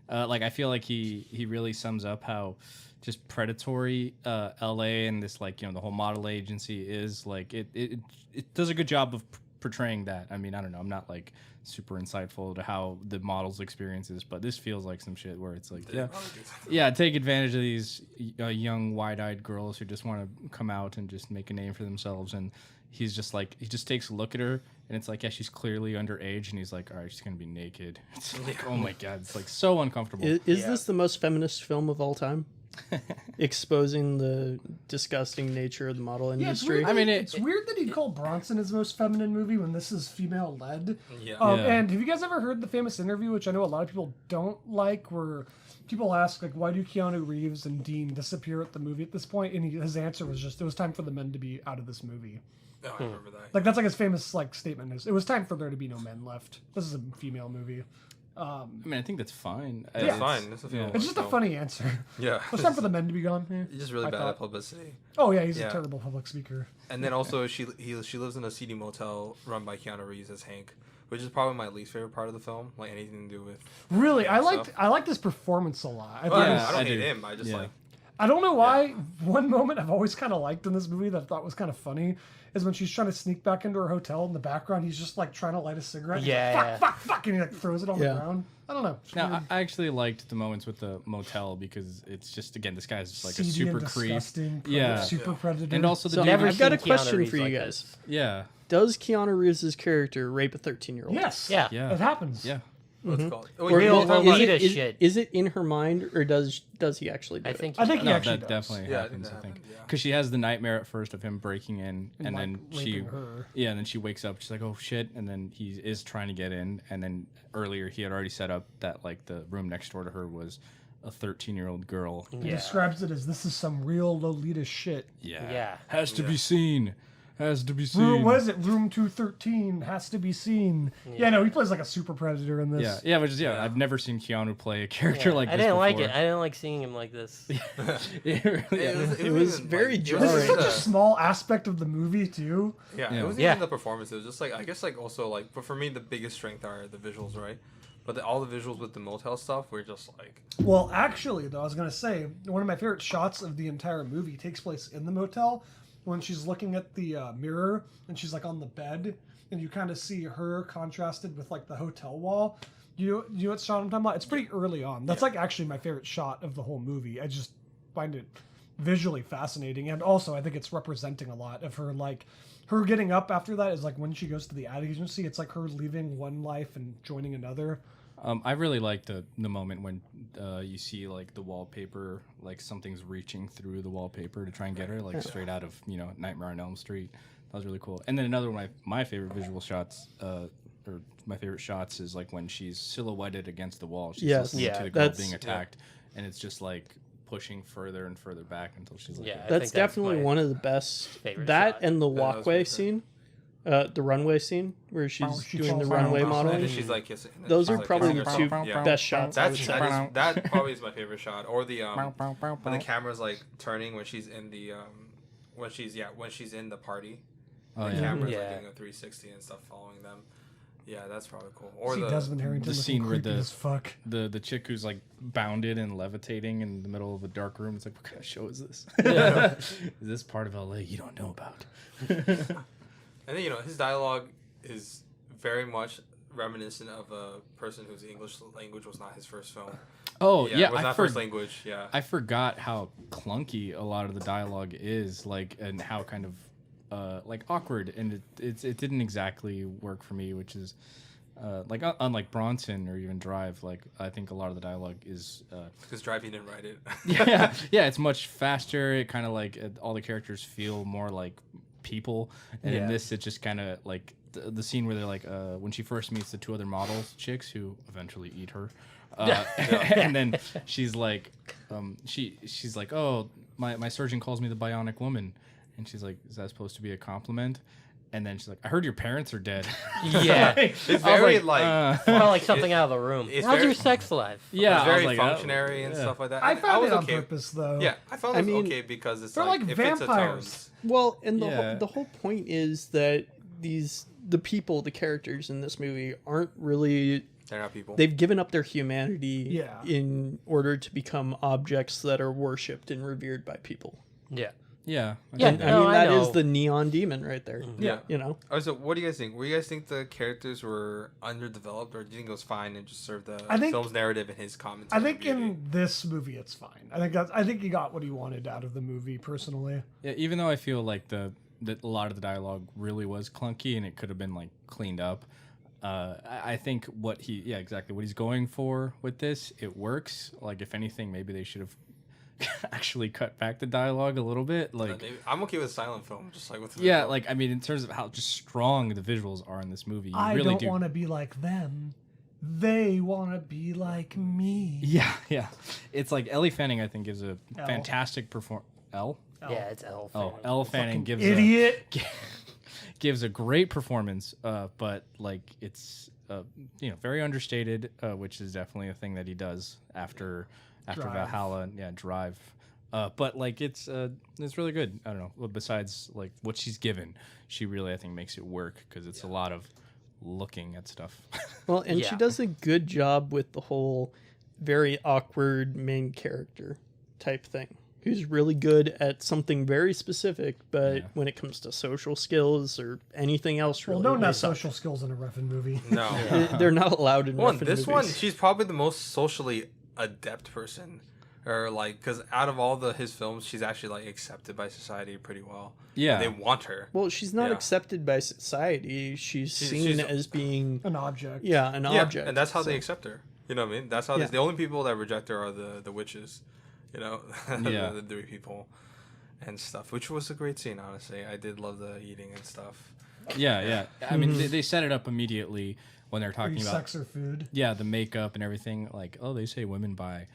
S2: Like I feel like he really sums up how just predatory LA and this like the whole model agency is like it does a good job of portraying that. I mean, I don't know, I'm not like super insightful to how the model's experience is, but this feels like some shit where it's like take advantage of these young wide-eyed girls who just want to come out and just make a name for themselves. And he's just like, he just takes a look at her and it's like, yeah, she's clearly underage, and he's like, all right, she's gonna be naked. It's like, oh my god, it's like so uncomfortable.
S5: Is this the most feminist film of all time? Exposing the disgusting nature of the model
S1: Yeah, it's
S5: industry.
S1: weird,
S2: I mean,
S1: it's weird that he'd call Bronson his most feminine movie when this is female led.
S4: Yeah.
S2: Yeah.
S1: And have you guys ever heard the famous interview, which I know a lot of people don't like, where people ask like, why do Keanu Reeves and Dean disappear at the movie at this point? And his answer was just, it was time for the men to be out of this movie.
S4: Oh, I remember that.
S1: Like that's like his famous like statement is, it was time for there to be no men left. This is a female movie.
S2: I mean, I think that's fine.
S4: It's fine. It's a film.
S1: It's just a funny answer.
S4: Yeah.
S1: It's time for the men to be gone.
S4: He's just really
S1: I
S4: bad
S1: thought.
S4: at publicity.
S1: Oh yeah, he's
S4: Yeah.
S1: a terrible public speaker.
S4: And then also she lives in a seedy motel run by Keanu Reeves as Hank, which is probably my least favorite part of the film. Like anything to do with.
S1: Really, I
S4: stuff.
S1: liked his performance a lot. I
S4: Well,
S1: thought
S2: Yeah,
S1: it was-
S4: I don't
S2: I
S4: hate
S2: do.
S4: him. I just
S2: Yeah.
S4: like.
S1: I don't know why. One moment I've always kind of liked in this movie that I thought was kind of funny is when she's trying to sneak back into her hotel. In the background, he's just like trying to light a cigarette. He's like,
S3: Yeah.
S1: fuck, and he like throws it on the
S5: Yeah.
S1: ground. I don't know. It's
S2: Now,
S1: weird.
S2: I actually liked the moments with the motel because it's just, again, this guy's just like a
S1: Seedy and
S2: super creep.
S1: disgusting,
S2: Yeah.
S1: super predator.
S2: And also the
S5: So
S2: dude,
S3: Never
S5: I've got a
S3: seen Keanu
S5: question
S3: Reeves
S5: for you
S3: like
S5: guys.
S3: this.
S2: yeah,
S5: Does Keanu Reeves' character rape a 13-year-old?
S1: yes,
S3: Yeah.
S2: Yeah.
S1: it happens.
S2: yeah.
S4: What's it called? Oh,
S5: Or
S4: wait,
S3: Real
S4: you're talking about-
S3: Lolita
S5: is,
S3: shit.
S5: is it in her mind, or does he actually do
S3: I
S5: it?
S3: think.
S1: I think he
S2: No,
S1: actually
S2: that
S1: does.
S2: definitely
S4: Yeah, I
S2: happens.
S4: think
S2: I
S4: that
S2: think
S4: happens, yeah.
S2: because she has the nightmare at first of him breaking in, and
S1: like,
S2: then she,
S1: raping her.
S2: yeah, and then she wakes up. She's like, oh shit, and then he is trying to get in, and then earlier he had already set up that like the room next door to her was a 13-year-old girl.
S1: He
S3: Yeah.
S1: describes it as this is some real Lolita shit.
S2: Yeah,
S3: Yeah.
S2: has to be seen. Has to be
S1: Room,
S2: seen.
S1: what is it? Room 213 has to be seen. Yeah, no, he plays like a super predator in this.
S2: Yeah, which is I've never seen Keanu play a character
S3: Yeah.
S2: like
S3: I
S2: this.
S3: didn't like it.
S2: before.
S3: I didn't like seeing him like this.
S2: It really is.
S5: It was very
S1: This
S5: jarring.
S1: is such a small aspect of the movie too.
S4: Yeah,
S2: Yeah.
S4: it wasn't
S3: Yeah.
S4: even the performance. It was just like I guess like also like, but for me the biggest strength are the visuals, right? But all the visuals with the motel stuff were just like
S1: Well, actually, though, I was gonna say one of my favorite shots of the entire movie takes place in the motel when she's looking at the mirror and she's like on the bed, and you kind of see her contrasted with like the hotel wall. You know what shot I'm talking about? It's pretty early on. That's like actually my favorite shot of the whole movie. I just find it visually fascinating, and also I think it's representing a lot of her, like her getting up after that is like when she goes to the ad agency. It's like her leaving one life and joining another.
S2: I really like the moment when you see like the wallpaper, like something's reaching through the wallpaper to try and get her, like straight out of Nightmare on Elm Street. That was really cool. And then another one of my favorite visual shots or my favorite shots is like when she's silhouetted against the wall. She's
S5: Yes.
S2: listening
S3: Yeah,
S2: to the girl
S5: that's-
S2: being attacked, and it's just like pushing further and further back until she's like,
S3: Yeah, I
S5: That's
S3: think
S5: definitely
S3: my
S5: one of the best.
S3: favorite
S5: That
S3: shot.
S5: and the
S4: that was
S5: walkway
S4: my
S5: scene, the runway scene where she's
S1: she
S5: doing the
S1: falls
S5: runway
S1: down.
S4: And
S5: modeling.
S4: then she's like kissing. and then
S5: Those
S4: she's,
S5: are
S4: like,
S5: probably
S4: kissing
S5: the
S4: herself.
S5: two
S4: Yeah.
S5: best shots. I would
S4: That's
S5: say.
S4: that probably is my favorite shot. Or the when the camera's like turning when she's in the when she's in the party.
S2: oh
S4: The
S2: yeah.
S4: camera's
S3: Yeah.
S4: like doing a 360 and stuff following them. Yeah, that's probably cool. Or
S1: See
S4: the
S1: Desmond Harrington
S2: the
S1: looking
S2: scene where
S1: creepy
S2: the-
S1: as fuck.
S2: The chick who's like bounded and levitating in the middle of a dark room. It's like, what kind of show is this? Is this part of LA you don't know about?
S4: and then his dialogue is very much reminiscent of a person whose English language was not his first film.
S2: Oh
S4: Yeah,
S2: yeah,
S4: it was not first language. Yeah.
S2: I forgot how clunky a lot of the dialogue is, like, and how kind of like awkward, and it didn't exactly work for me, which is like unlike Bronson or even Drive. Like, I think a lot of the dialogue is
S4: Because Drive, he didn't write it.
S2: yeah, it's much faster. It kind of like all the characters feel more like people, and in
S3: Yeah.
S2: this it just kind of like the scene where they're like when she first meets the two other models chicks who eventually eat her. And then she's like, she's like, oh, my surgeon calls me the bionic woman, and she's like, is that supposed to be a compliment? And then she's like, I heard your parents are dead.
S3: Yeah.
S4: It's
S2: I was
S4: very
S2: like,
S3: Felt like something out of the room.
S4: it's
S3: How's
S4: very-
S3: your sex life?
S2: yeah,
S4: It's
S2: I was
S4: very
S2: like, oh,
S4: functionary and
S2: yeah.
S4: stuff like that.
S1: I
S4: And
S1: found
S4: was
S1: it on
S4: okay.
S1: purpose though.
S4: Yeah, I found
S5: I
S4: it
S5: mean,
S4: okay because it's
S1: they're
S4: like,
S1: like
S4: it fits the
S1: vampires.
S4: tones.
S5: Well, and
S2: Yeah.
S5: the whole point is that the people, the characters in this movie aren't really.
S4: They're not people.
S5: They've given up their humanity
S1: Yeah.
S5: in order to become objects that are worshipped and revered by people.
S3: Yeah.
S2: Yeah,
S3: Yeah,
S5: And,
S3: no, I
S5: that is
S3: know.
S5: the neon demon right there.
S4: Yeah.
S5: You know,
S4: Oh, so what do you guys think? Were you guys think the characters were underdeveloped, or do you think it was fine and just served the
S1: I think-
S4: film's narrative and his commentary?
S1: I think
S4: beauty?
S1: in this movie it's fine. I think he got what he wanted out of the movie personally.
S2: Yeah, even though I feel like that a lot of the dialogue really was clunky and it could have been like cleaned up. I think what he's going for with this, it works. Like, if anything, maybe they should have actually cut back the dialogue a little bit. Like,
S4: Maybe- I'm okay with silent film, just like with
S2: yeah, like, I mean, in terms of how just strong the visuals are in this movie, you
S1: I
S2: really
S1: don't
S2: do.
S1: want to be like them. They want to be like me.
S2: Yeah. It's like Ellie Fanning, I think, gives a
S1: Elle.
S2: fantastic perform. Elle?
S3: Yeah, it's Elf.
S2: Oh, Elle Fanning gives
S1: Idiot.
S2: gives a great performance, but like it's very understated, which is definitely a thing that he does after
S1: Drive.
S2: Valhalla, Drive. But like it's really good. I don't know. Well, besides like what she's given, she really I think makes it work because it's a lot of looking at stuff.
S5: well, and she
S3: Yeah.
S5: does a good job with the whole very awkward main character type thing. Who's really good at something very specific, but
S2: Yeah.
S5: when it comes to social skills or anything else,
S1: Well,
S5: really,
S1: no one
S5: they
S1: has
S5: suck.
S1: social skills in a Refn movie.
S4: No.
S5: They're not allowed in
S4: One,
S5: Refn
S4: this
S5: movies.
S4: one, she's probably the most socially adept person, or like, because out of all his films, she's actually like accepted by society pretty well.
S2: Yeah.
S4: They want her.
S5: Well, she's not
S4: Yeah.
S5: accepted by society. She's seen
S4: she's-
S5: as being
S1: An object.
S5: an
S4: Yeah,
S5: object,
S4: and that's how they
S5: so-
S4: accept her. You know what I mean? That's how
S5: Yeah.
S4: the only people that reject her are the witches. You know,
S2: Yeah.
S4: the three people and stuff, which was a great scene. Honestly, I did love the eating and stuff.
S2: yeah. I mean, they set it up immediately when they're
S1: Are
S2: talking
S1: you
S2: about
S1: sex or food?
S2: yeah, the makeup and everything. Like, oh, they say women buy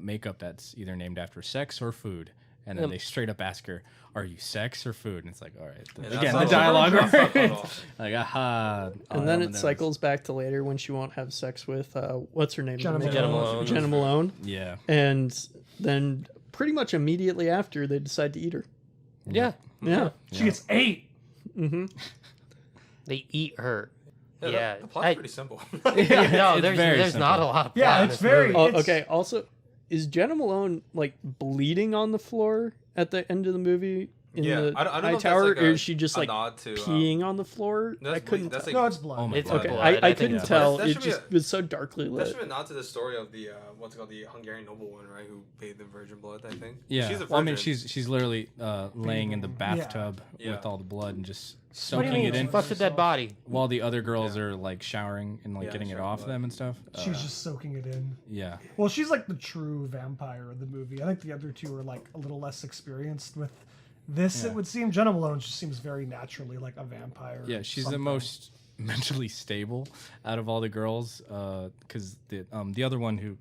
S2: makeup that's either named after sex or food. And then they straight up ask her, are you sex or food? And it's like, all right.
S4: that's
S2: Again,
S4: not
S2: the
S4: what-
S2: dialogue.
S4: that's not
S2: right?
S4: at all.
S2: Like, aha.
S5: And then it cycles back to later when she won't have sex with what's her name?
S1: Jenna
S5: The main-
S3: Jenna Malone.
S5: Jenna Malone.
S2: Yeah.
S5: And then pretty much immediately after they decide to eat her.
S3: Yeah.
S5: Yeah.
S1: She gets 8.
S5: Mm-hmm.
S3: They eat her.
S4: Yeah,
S3: Yeah.
S4: the plot's pretty simple.
S3: No,
S2: It's
S3: there's
S2: very
S3: not
S2: simple.
S3: a lot of
S1: Yeah,
S3: plot in
S1: it's
S3: this
S1: very-
S3: movie.
S5: Oh,
S1: It's-
S5: okay. Also, is Jenna Malone like bleeding on the floor at the end of the movie in
S4: Yeah,
S5: the
S4: I don't know
S5: high
S4: if that's
S5: tower,
S4: like
S5: or is she just
S4: a
S5: like
S4: nod to,
S5: peeing on the floor?
S4: that's
S5: I couldn't.
S4: that's
S5: tell.
S4: like-
S1: No, it's blood.
S2: Oh my
S3: It's
S2: God.
S3: okay.
S5: Okay,
S3: blood.
S5: I
S3: think
S5: couldn't
S3: it's
S5: tell.
S4: That
S5: It
S4: should be
S5: just
S4: a-
S5: was so darkly
S4: That
S5: lit.
S4: should have been a nod to the story of the what's it called, the Hungarian noblewoman, right? Who bathed in virgin blood, I think.
S2: Yeah.
S4: she's a
S2: Well, I mean,
S4: virgin.
S2: she's literally laying in the bathtub
S4: Yeah.
S2: with all the blood and just
S3: What do you
S2: soaking
S3: mean?
S2: it
S3: She
S2: in
S3: fucks a dead body.
S2: while the other girls
S4: Yeah.
S2: are like showering and like
S4: Yeah,
S2: getting it
S4: showering
S2: off
S4: blood.
S2: them and stuff.
S1: She's just soaking it in.
S2: Yeah.
S1: Well, she's like the true vampire of the movie. I think the other two are like a little less experienced with this.
S2: Yeah.
S1: It would seem Jenna Malone just seems very naturally like a vampire.
S2: Yeah, she's
S1: something.
S2: the most mentally stable out of all the girls, because the other one who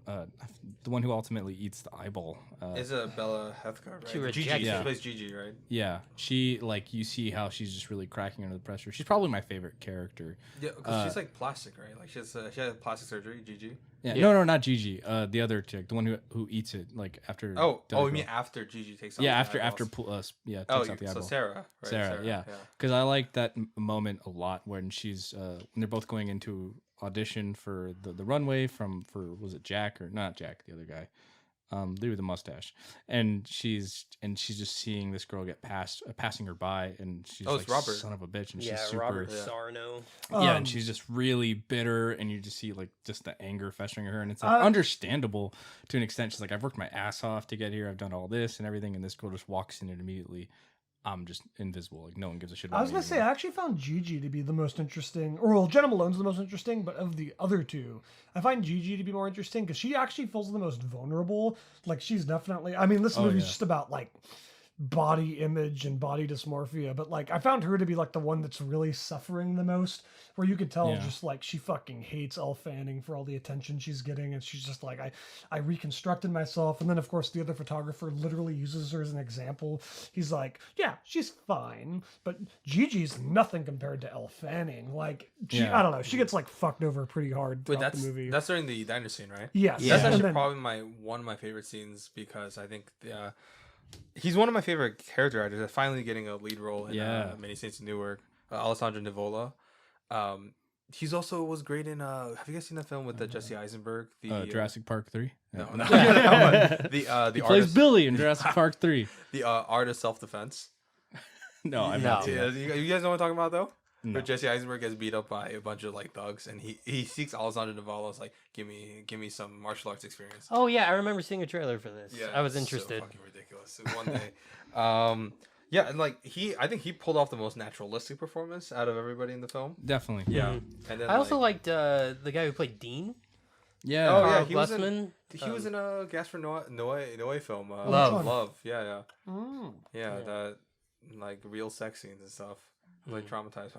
S2: the one who ultimately eats the eyeball
S4: Is Bella Heathcote, right?
S3: She
S4: Gigi.
S3: rejects
S4: She
S2: it.
S4: plays Gigi, right?
S2: yeah, she like you see how she's just really cracking under the pressure. She's probably my favorite character.
S4: Yeah, because she's like plastic, right? Like she had plastic surgery, Gigi.
S2: Yeah,
S3: Yeah.
S2: no, not Gigi. The other chick, the one who eats it like after.
S4: Oh,
S2: the other
S4: you mean
S2: girl.
S4: after Gigi takes out
S2: Yeah,
S4: the
S2: after
S4: eyeballs.
S2: takes
S4: Oh,
S2: out the
S4: so
S2: eyeball.
S4: Sarah, right?
S2: Sarah, yeah, because I like that moment a lot when she's when they're both going into audition for the runway for was it Jack or not Jack, the other guy, dude with the mustache, and she's just seeing this girl get passing her by, and she's
S4: Oh,
S2: like
S4: it's Robert.
S2: son of a bitch, and
S3: Yeah,
S2: she's super
S3: Robert
S4: Yeah.
S3: Sarno.
S2: yeah, and she's just really bitter, and you just see like just the anger festering in her, and it's like
S1: Uh,
S2: understandable to an extent. She's like, I've worked my ass off to get here, I've done all this and everything, and this girl just walks in and immediately, I'm just invisible. Like no one gives a shit about
S1: I was
S2: me
S1: gonna say,
S2: anymore.
S1: I actually found Gigi to be the most interesting, or well, Jenna Malone's the most interesting, but of the other two, I find Gigi to be more interesting because she actually feels the most vulnerable. Like she's definitely, I mean, this
S2: Oh,
S1: movie's
S2: yeah.
S1: just about like body image and body dysmorphia, but like I found her to be like the one that's really suffering the most, where you could tell
S2: Yeah.
S1: just like she fucking hates Elle Fanning for all the attention she's getting, and she's just like, I reconstructed myself. And then of course the other photographer literally uses her as an example. He's like, yeah, she's fine, but Gigi's nothing compared to Elle Fanning. Like she,
S2: Yeah.
S1: I don't know, she gets like fucked over pretty hard
S4: Wait,
S1: throughout the movie.
S4: that's during the diner scene, right?
S1: Yes.
S3: Yeah.
S4: That's
S1: And
S4: actually
S1: then-
S4: probably one of my favorite scenes because I think he's one of my favorite character actors. Finally getting a lead role in
S2: Yeah.
S4: Many Saints of Newark. Alessandro Nivola. He's also was great in. Have you guys seen that film with Jesse Eisenberg? The
S2: Jurassic Park 3.
S4: No, no, that one. The
S2: He plays
S4: artist,
S2: Billy in Jurassic Park 3.
S4: the art of self defense.
S2: No, I've
S3: No.
S2: not seen
S4: Yeah,
S2: that.
S4: you guys know what I'm talking about though.
S2: No.
S4: Where Jesse Eisenberg gets beat up by a bunch of like thugs, and he seeks Alessandro Nivola's like, give me some martial arts experience.
S3: Oh yeah, I remember seeing a trailer for this.
S4: Yeah,
S3: I was
S4: it's
S3: interested.
S4: So fucking ridiculous. One day, yeah, and like I think he pulled off the most naturalistic performance out of everybody in the film.
S2: Definitely.
S4: Yeah,
S3: Mhm.
S4: and then
S3: I also liked the guy who played Dean.
S2: Yeah.
S4: Oh, yeah,
S3: Carl
S4: he was in-
S3: Blessman.
S4: he was in a Gaspar Noé film.
S3: Love.
S4: Love. Yeah,
S1: Mm.
S4: yeah.
S3: Yeah.
S4: That like real sex scenes and stuff. Like
S3: Mm.
S4: traumatized.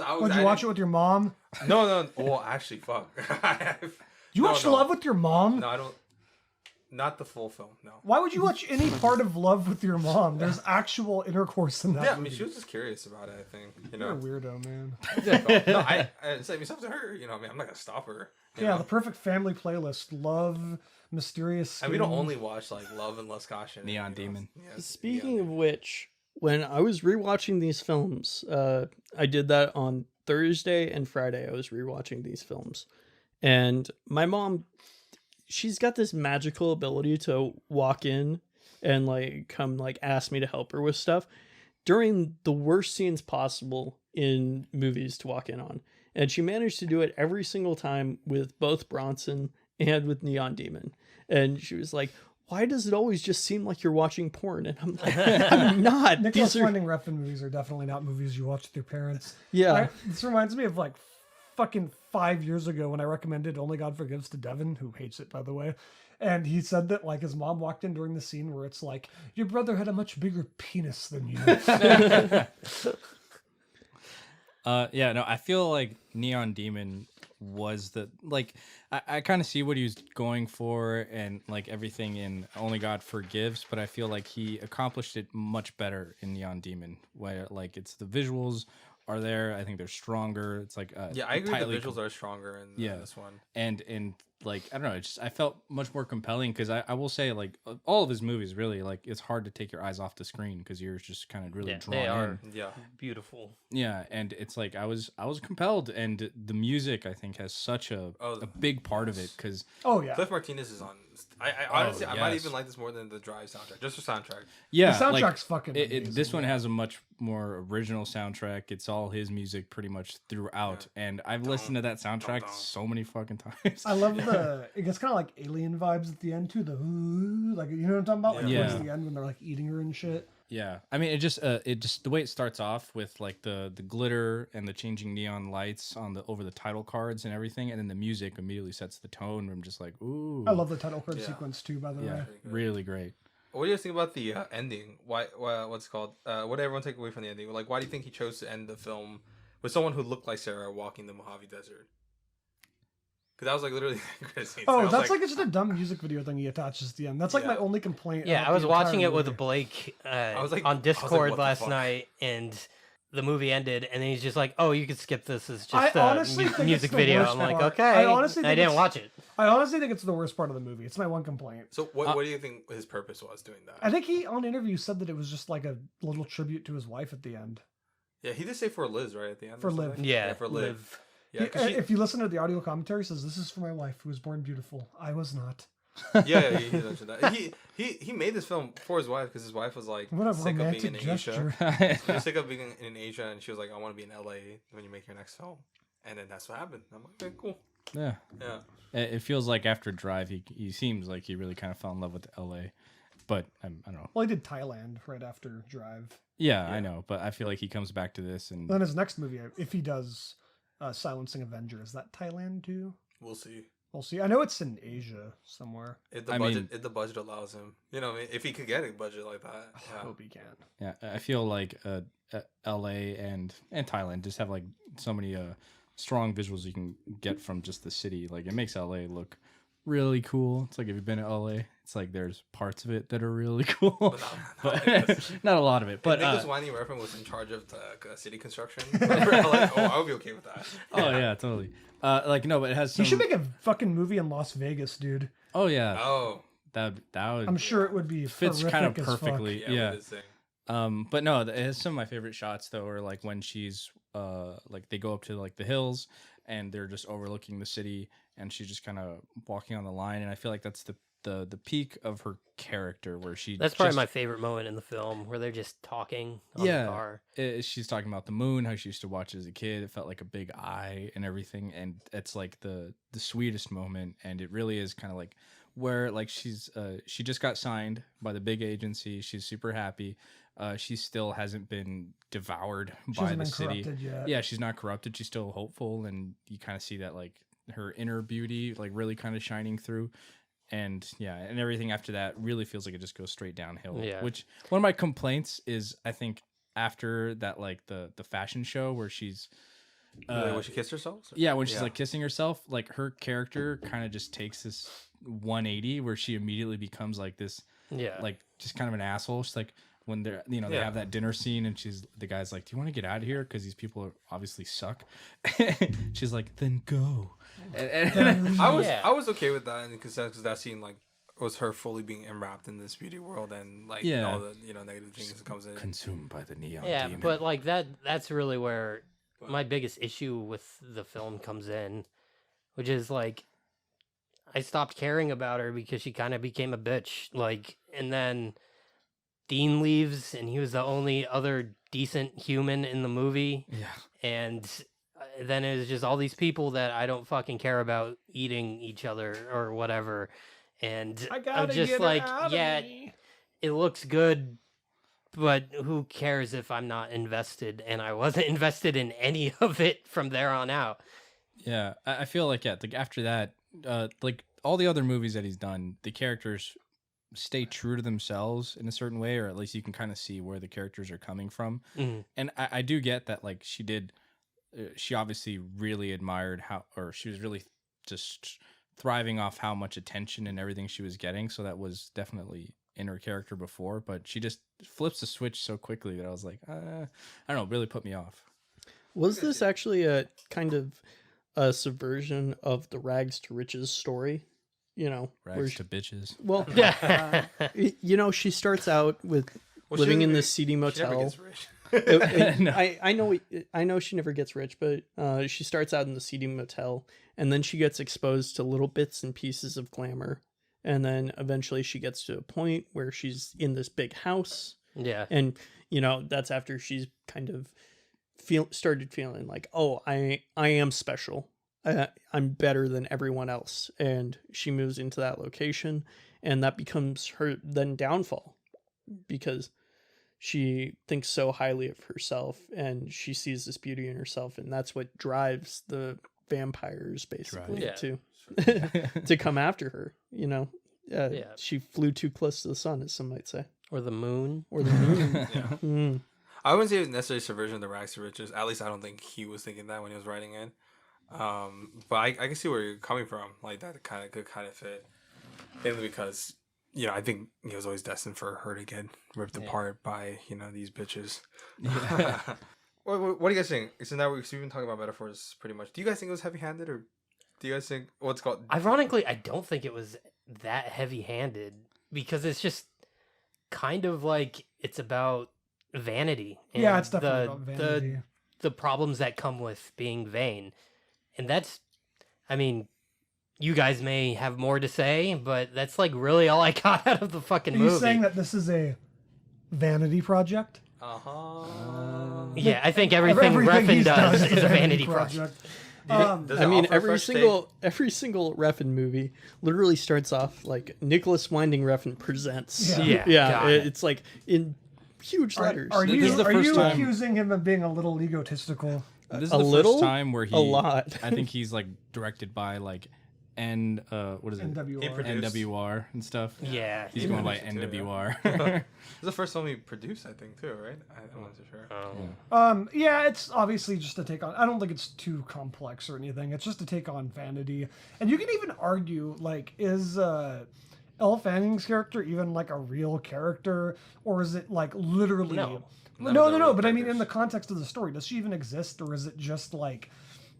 S4: I
S1: Would you watch it with your mom?
S4: No. Well, actually, fuck.
S1: You
S4: No,
S1: watched
S4: no.
S1: Love with your mom?
S4: No, I don't. Not the full film. No.
S1: Why would you watch any part of Love with your mom? There's actual intercourse in that
S4: Yeah, I
S1: movie.
S4: mean, she was just curious about it. I think you
S1: You're a
S4: know.
S1: weirdo, man.
S4: No, I it's like it's up to her. You know, I mean, I'm not gonna stop her. you
S1: Yeah,
S4: know?
S1: the perfect family playlist. Love, Mysterious
S4: And we don't
S1: Skin.
S4: only watch like Love and Lust Caution.
S2: Neon Demon.
S5: Speaking of which, when I was rewatching these films, I did that on Thursday and Friday. I was rewatching these films, and my mom, she's got this magical ability to walk in and like come like ask me to help her with stuff during the worst scenes possible in movies to walk in on, and she managed to do it every single time with both Bronson and with Neon Demon. And she was like, why does it always just seem like you're watching porn? And I'm like, I'm not.
S1: Nicolas
S5: These are,
S1: Winding Refn movies are definitely not movies you watch with your parents.
S5: yeah.
S1: This reminds me of like fucking 5 years ago when I recommended Only God Forgives to Devin, who hates it, by the way. And he said that like his mom walked in during the scene where it's like, your brother had a much bigger penis than you.
S2: Yeah, no, I feel like Neon Demon was the like I kind of see what he was going for and like everything in Only God Forgives, but I feel like he accomplished it much better in Neon Demon, where like it's the visuals are there. I think they're stronger. It's like
S4: Yeah, I agree. The
S2: tightly
S4: visuals are stronger in
S2: Yeah.
S4: this one.
S2: and like I don't know, I felt much more compelling because I will say like all of his movies really like it's hard to take your eyes off the screen because you're just kind of really
S3: Yeah,
S2: drawn
S3: they
S2: in.
S3: are
S4: Yeah,
S3: beautiful.
S2: Yeah, and it's like I was compelled, and the music I think has such a big part of it because
S1: Oh yeah.
S4: Cliff Martinez is on. I honestly, I might
S2: yes.
S4: even like this more than the Drive soundtrack, just for soundtrack.
S2: yeah,
S1: The
S2: like,
S1: soundtrack's fucking
S2: this
S1: amazing.
S2: one has a much more original soundtrack. It's all his music pretty much throughout, and I've listened to that soundtrack so many fucking times.
S1: I love it gets kind of like alien vibes at the end too. The like, you know what I'm talking about? Like
S2: Yeah.
S1: towards the end when they're like eating her and shit.
S2: Yeah, I mean, it just the way it starts off with like the glitter and the changing neon lights on the over the title cards and everything, and then the music immediately sets the tone. I'm just like, ooh,
S1: I love the title card
S4: Yeah.
S1: sequence too, by the
S2: yeah,
S1: way.
S2: really great.
S4: What do you guys think about the ending? Why? What's it called? What did everyone take away from the ending? Like, why do you think he chose to end the film with someone who looked like Sarah walking the Mojave Desert. Because that was like literally Chris.
S1: Oh, that's like just a dumb music video thing he attaches at the end. That's like my only complaint.
S3: Yeah,
S1: about
S3: I was
S1: the entire
S3: watching it with
S1: movie.
S3: Blake
S4: was like-
S3: on Discord
S4: what the
S3: last
S4: fuck?
S3: night, and the movie ended, and then he's just like, "Oh, you can skip this. It's just
S1: I
S3: a
S1: honestly think it's
S3: music
S1: the
S3: video."
S1: worst
S3: I'm like,
S1: part.
S3: "Okay."
S1: I honestly think
S3: didn't
S1: it's-
S3: watch it.
S1: I honestly think it's the worst part of the movie. It's my one complaint.
S4: So what do you think his purpose was doing that?
S1: I think he on interview said that it was just like a little tribute to his wife at the end.
S4: Yeah, he did say for Liz right at the end.
S1: For
S4: or
S1: Liv.
S4: something?
S3: Yeah,
S4: for Liv.
S3: Liv.
S4: Yeah, 'cause she,
S1: If you listen to the audio commentary, it says this is for my wife who was born beautiful. I was not.
S4: yeah, he mentioned that. He made this film for his wife because his wife was like
S1: What a
S4: sick of being
S1: romantic
S4: in
S1: gesture.
S4: Asia. She was sick of being in Asia, and she was like, "I want to be in LA when you make your next film." And then that's what happened. I'm like, "Okay, cool."
S2: Yeah.
S4: Yeah.
S2: It feels like after Drive, he seems like he really kind of fell in love with LA, but I don't know.
S1: Well, he did Thailand right after Drive.
S2: Yeah, I know, but I feel like he comes back to this and
S1: Then his next movie, if he does Silencing Avenger, is that Thailand too?
S4: We'll see.
S1: We'll see. I know it's in Asia somewhere.
S4: If the
S2: I
S4: budget,
S2: mean-
S4: if the budget allows him, you know, if he could get a budget like that.
S1: I
S4: Yeah.
S1: hope he can.
S2: yeah, I feel like LA and Thailand just have like so many strong visuals you can get from just the city. Like it makes LA look really cool. It's like if you've been to LA, it's like there's parts of it that are really cool,
S4: But
S2: but not a lot of it. But
S4: Nicolas Winding Refn was in charge of the city construction. Like, I would be okay with that.
S2: oh yeah, totally. Like no, but it has some.
S1: You should make a fucking movie in Las Vegas, dude.
S2: Oh yeah,
S4: Oh,
S2: that would.
S1: I'm sure it would be
S2: fits kind of
S1: horrific as fuck.
S2: perfectly.
S4: yeah.
S2: Yeah.
S4: With his thing.
S2: But no, it has some of my favorite shots though, are like when she's like they go up to like the hills and they're just overlooking the city and she's just kind of walking on the line, and I feel like that's the peak of her character where she
S3: That's probably
S2: just-
S3: my favorite moment in the film, where they're just talking on
S2: Yeah.
S3: the car.
S2: she's talking about the moon, how she used to watch it as a kid. It felt like a big eye and everything, and it's like the sweetest moment, and it really is kind of like where like she's she just got signed by the big agency. She's super happy. She still hasn't been devoured
S1: She
S2: by
S1: hasn't
S2: the
S1: been
S2: city.
S1: corrupted yet.
S2: Yeah, she's not corrupted. She's still hopeful, and you kind of see that like her inner beauty like really kind of shining through. And yeah, and everything after that really feels like it just goes straight downhill.
S3: Yeah.
S2: Which one of my complaints is, I think after that, like the fashion show where she's
S4: Really, when she kissed herself?
S2: yeah, when she's like kissing herself, like her character kind of just takes this 180 where she immediately becomes like this
S3: Yeah.
S2: like just kind of an asshole. She's like when they're they
S4: Yeah.
S2: have that dinner scene and the guy's like, "Do you want to get out of here? Because these people are obviously suck." She's like, "Then go." And
S4: I was
S3: Yeah.
S4: I was okay with that because that scene like was her fully being enwrapped in this beauty world and like
S2: Yeah.
S4: all the negative things that comes in.
S2: consumed by the neon
S3: Yeah,
S2: demon.
S3: but like that's really where my biggest issue with the film comes in, which is like I stopped caring about her because she kind of became a bitch. Like, and then Dean leaves, and he was the only other decent human in the movie,
S2: yeah.
S3: and then it was just all these people that I don't fucking care about eating each other or whatever. And
S1: I
S3: I'm
S1: gotta
S3: just
S1: get her
S3: like,
S1: out of
S3: yeah,
S1: me.
S3: it looks good, but who cares if I'm not invested? And I wasn't invested in any of it from there on out.
S2: Yeah, I feel like like after that, like all the other movies that he's done, the characters stay true to themselves in a certain way, or at least you can kind of see where the characters are coming from.
S3: Mhm.
S2: And I do get that, like she did, she obviously really admired how, or she was really just thriving off how much attention and everything she was getting. So that was definitely in her character before, but she just flips the switch so quickly that I was like, I don't know, it really put me off.
S5: Was this actually a kind of a subversion of the rags to riches story? You know, where
S2: Rags
S5: she,
S2: to bitches.
S5: well,
S3: Yeah.
S5: you know, she starts out with
S4: Well, she
S5: living in
S4: doesn't-
S5: this seedy
S4: She never
S5: motel.
S4: gets rich.
S2: No.
S5: I know she never gets rich, but she starts out in the seedy motel, and then she gets exposed to little bits and pieces of glamour, and then eventually she gets to a point where she's in this big house,
S3: Yeah.
S5: and you know that's after she's kind of started feeling like, oh, I am special. I'm better than everyone else, and she moves into that location, and that becomes her then downfall because she thinks so highly of herself, and she sees this beauty in herself, and that's what drives the vampires basically
S3: Drive.
S5: to come after her. You know,
S3: Yeah.
S5: she flew too close to the sun, as some might say,
S3: Or the moon.
S5: or the moon.
S4: Yeah.
S5: Mm.
S4: I wouldn't say it was necessarily subversion of the rags to riches. At least I don't think he was thinking that when he was writing it. But I can see where you're coming from. Like that kind of could kind of fit, mainly because I think he was always destined for her to get ripped apart by these bitches. What do you guys think? So now we've been talking about metaphors pretty much. Do you guys think it was heavy-handed, or do you guys think what's called?
S3: Ironically, I don't think it was that heavy-handed because it's just kind of like it's about vanity. And
S1: Yeah, it's definitely about vanity.
S3: The problems that come with being vain, and that's, I mean, you guys may have more to say, but that's like really all I got out of the fucking
S1: Are
S3: movie.
S1: you saying that this is a vanity project?
S3: Yeah, I think everything Refn
S1: he's done
S3: does is a vanity project.
S4: Does
S5: I
S4: it
S5: mean,
S4: offer a
S5: every
S4: fresh
S5: single Refn movie literally starts off like Nicolas Winding Refn presents.
S1: Yeah.
S3: Yeah,
S5: It's like in huge letters.
S1: Are
S2: This
S1: you
S2: is the first time-
S1: accusing him of being a little egotistical?
S2: This is
S5: A
S2: the
S5: little?
S2: first time where he
S5: A lot.
S2: I think he's like directed by like what is it?
S1: NWR.
S2: NWR and stuff.
S3: Yeah.
S2: He's
S4: He
S2: going by
S4: produced it too,
S2: NWR.
S4: This is the first one we produced, I think, too, right? I'm not so sure.
S1: Yeah, it's obviously just a take on. I don't think it's too complex or anything. It's just a take on vanity, and you can even argue like, is Elle Fanning's character even like a real character, or is it like literally?
S3: No.
S1: No. But I mean, in the context of the story, does she even exist, or is it just like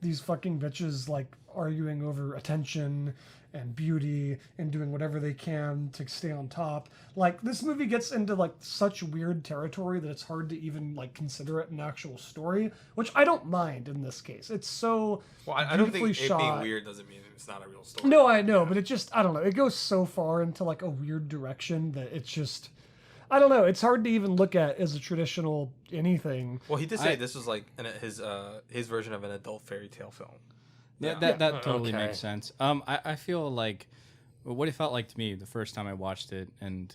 S1: these fucking bitches like arguing over attention and beauty and doing whatever they can to stay on top? Like, this movie gets into like such weird territory that it's hard to even like consider it an actual story, which I don't mind in this case. It's so
S4: Well, I don't think
S1: beautifully
S4: it being
S1: shot.
S4: weird doesn't mean it's not a real story.
S1: No, I know, but it just, I don't know. It goes so far into like a weird direction that it's just, I don't know. It's hard to even look at as a traditional anything.
S4: Well, he did say this was like his version of an adult fairy tale film.
S2: That totally
S3: Okay.
S2: makes sense. I feel like what it felt like to me the first time I watched it and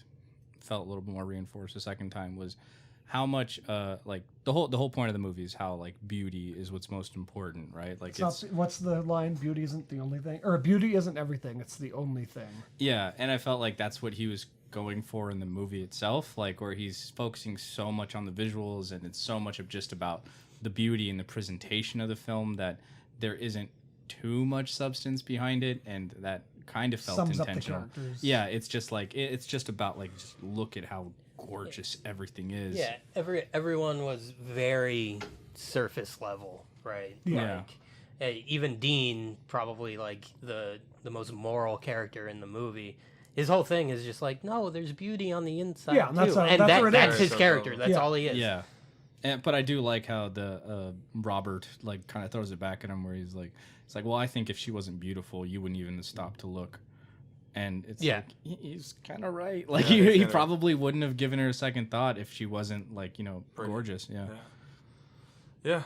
S2: felt a little bit more reinforced the second time was how much like the whole point of the movie is how like beauty is what's most important, right? Like it's
S1: What's the line? Beauty isn't the only thing, or beauty isn't everything. It's the only thing.
S2: yeah, and I felt like that's what he was going for in the movie itself, like where he's focusing so much on the visuals and it's so much of just about the beauty and the presentation of the film that there isn't too much substance behind it, and that kind of felt
S1: Sums up the
S2: intentional.
S1: characters.
S2: Yeah, it's just like it's just about like just look at how gorgeous everything is.
S3: Yeah, everyone was very surface level, right?
S2: Yeah.
S3: Like, even Dean, probably like the most moral character in the movie. His whole thing is just like, no, there's beauty on the inside
S1: Yeah,
S3: too,
S1: that's how-
S3: and
S1: that's what it
S3: that's
S1: is.
S3: his character. That's
S1: Yeah.
S3: all he is.
S2: Yeah. But I do like how the Robert like kind of throws it back at him where he's like, it's like, well, I think if she wasn't beautiful, you wouldn't even stop to look. And it's
S3: Yeah.
S2: like, he's kind of right. Like
S4: Yeah, he's
S2: he
S4: kinda-
S2: probably wouldn't have given her a second thought if she wasn't like, gorgeous. Yeah.
S4: Yeah.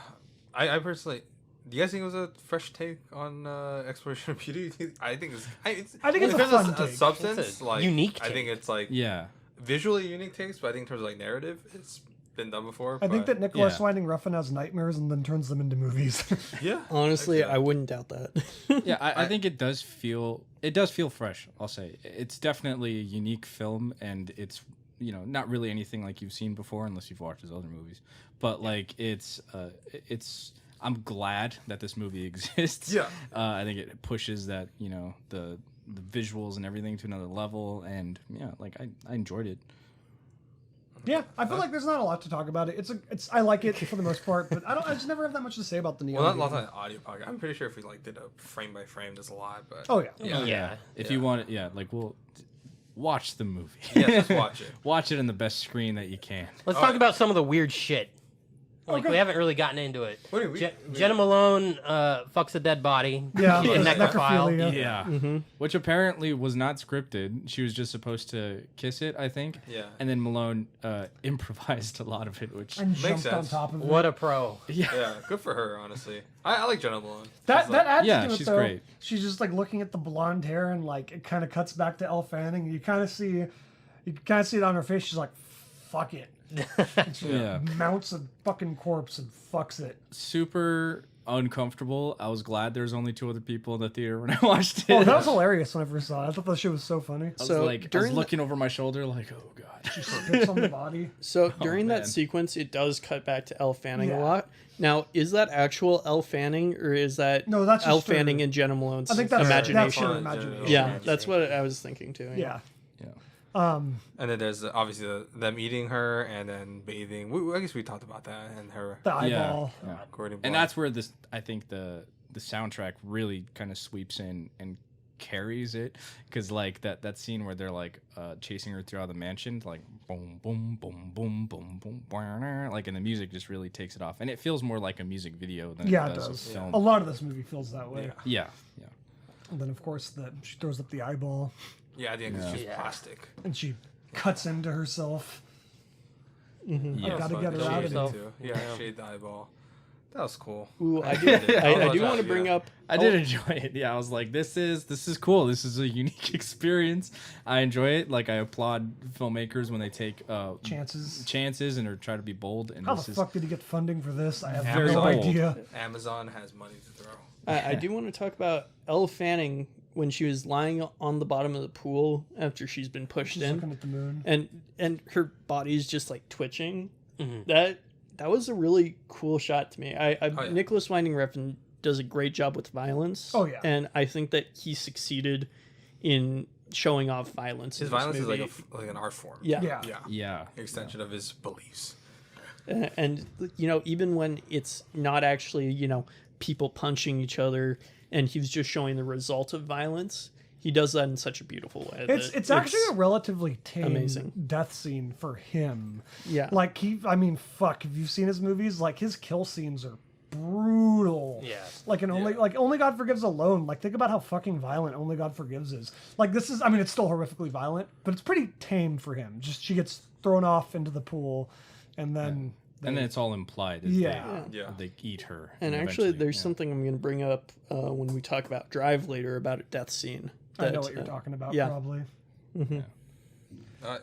S4: I personally, do you guys think it was a fresh take on exploration of beauty? I think it's.
S1: I think
S4: in
S1: it's a
S4: terms
S1: fun
S4: of
S1: take.
S4: substance,
S3: It's a
S4: like
S3: unique
S4: I think
S3: take.
S4: it's like
S2: Yeah.
S4: visually unique takes, but I think in terms of like narrative, it's been done before.
S1: I think
S4: but-
S1: that Nicolas
S2: Yeah.
S1: Winding Refn has nightmares and then turns them into movies.
S4: Yeah.
S5: Honestly,
S4: Okay.
S5: I wouldn't doubt that.
S2: Yeah, I think it does feel fresh. I'll say it's definitely a unique film, and it's not really anything like you've seen before unless you've watched his other movies. But like it's I'm glad that this movie exists.
S4: Yeah.
S2: I think it pushes that the visuals and everything to another level, and yeah, like I enjoyed it.
S1: Yeah, I feel like there's not a lot to talk about it. I like it for the most part, but I just never have that much to say about the Neon.
S4: Well, not a
S1: Demon.
S4: lot of audio podcast. I'm pretty sure if we like did a frame by frame, there's a lot, but
S1: Oh yeah.
S3: Yeah.
S2: If
S4: Yeah.
S2: you want it, like we'll watch the movie.
S4: yeah, just watch it.
S2: Watch it in the best screen that you can.
S3: Let's
S4: All
S3: talk
S4: right.
S3: about some of the weird shit. Like,
S1: Okay.
S3: we haven't really gotten into it.
S4: What do we-
S3: Jenna Malone fucks a dead body.
S1: Yeah,
S3: in necrophile.
S1: necrophilia.
S2: Yeah. Which apparently was not scripted. She was just supposed to kiss it, I think.
S4: Yeah.
S2: And then Malone improvised a lot of it, which
S1: And
S4: Makes
S1: jumped on
S4: sense.
S1: top of it.
S3: What a pro.
S4: Yeah, good for her, honestly. I like Jenna Malone.
S1: That
S4: She's like-
S1: adds
S2: Yeah,
S1: to it
S2: she's
S1: though.
S2: great.
S1: She's just like looking at the blonde hair and like it kind of cuts back to Elle Fanning. And you kind of see it on her face. She's like, "Fuck it." And she
S2: Yeah.
S1: mounts a fucking corpse and fucks it.
S2: super uncomfortable. I was glad there was only 2 other people in the theater when I watched it.
S1: Oh, that was hilarious when I first saw it. I thought that shit was so funny.
S2: I was
S5: So,
S2: like, I was
S5: during
S2: looking over my shoulder, like, oh god.
S1: She spits on the body.
S5: So during
S2: man.
S5: that sequence, it does cut back to Elle Fanning
S1: Yeah.
S5: a lot. Now, is that actual Elle Fanning, or is that
S1: No, that's
S5: Elle
S1: just her-
S5: Fanning and Jenna Malone's
S1: I think that's
S5: imagination?
S1: her imagination.
S5: Yeah, that's what I was thinking too.
S1: Yeah.
S2: Yeah.
S1: Um,
S4: And then there's obviously them eating her and then bathing. I guess we talked about that and her
S1: the eyeball.
S2: Yeah.
S4: Gordon.
S2: And that's where this, I think the soundtrack really kind of sweeps in and carries it, because like that scene where they're like chasing her throughout the mansion, like boom boom boom boom boom boom, like, and the music just really takes it off, and it feels more like a music video than
S1: Yeah,
S2: it
S1: it
S2: does
S1: does.
S2: a film.
S1: A lot of this movie feels that way.
S2: Yeah, yeah.
S1: And then, of course, she throws up the eyeball
S4: Yeah, I think it's just
S3: Yeah.
S4: plastic.
S1: and she cuts into herself.
S2: Yeah.
S1: gotta
S4: But
S1: get her
S4: shade
S1: out
S4: it
S1: of
S4: too. Yeah, shade the eyeball. That was cool.
S5: Ooh, I do.
S4: Yeah,
S5: I
S4: I'll
S5: do
S4: watch
S5: want to
S4: that,
S5: bring
S4: yeah.
S5: up.
S2: I did enjoy it. Yeah, I was like, this is cool. This is a unique experience. I enjoy it. Like, I applaud filmmakers when they take
S1: Chances.
S2: and or try to be bold. And
S1: How
S2: this
S1: the
S2: is
S1: fuck did he get funding for this? I have
S2: Very
S1: no
S2: bold.
S1: idea.
S4: Amazon has money to throw.
S5: I do want to talk about Elle Fanning when she was lying on the bottom of the pool after she's been pushed
S1: She's
S5: in,
S1: looking at the moon.
S5: and her body's just like twitching.
S3: Mhm.
S5: That was a really cool shot to me.
S4: yeah.
S5: Nicolas Winding Refn does a great job with violence.
S1: Oh, yeah.
S5: And I think that he succeeded in showing off violence.
S4: His
S5: in this
S4: violence is
S5: movie.
S4: like an art form.
S5: Yeah.
S1: Yeah.
S4: Yeah.
S2: yeah.
S4: Extension of his beliefs.
S5: And you know, even when it's not actually, you know, people punching each other and he's just showing the result of violence, he does that in such a beautiful way.
S1: It's actually a relatively tame
S5: amazing.
S1: death scene for him.
S5: Yeah.
S1: Like, fuck, if you've seen his movies, like, his kill scenes are brutal.
S3: Yeah.
S1: Like, Only God Forgives alone. Like, think about how fucking violent Only God Forgives is. Like, this is, it's still horrifically violent, but it's pretty tame for him. Just, she gets thrown off into the pool, and then...
S2: And then it's all implied. As
S1: Yeah.
S4: Yeah.
S2: They eat her.
S5: and actually,
S2: eventually,
S5: there's
S2: yeah.
S5: something I'm going to bring up when we talk about Drive later about a death scene.
S1: I know
S5: that,
S1: what you're talking about,
S5: yeah.
S1: probably.
S4: Okay.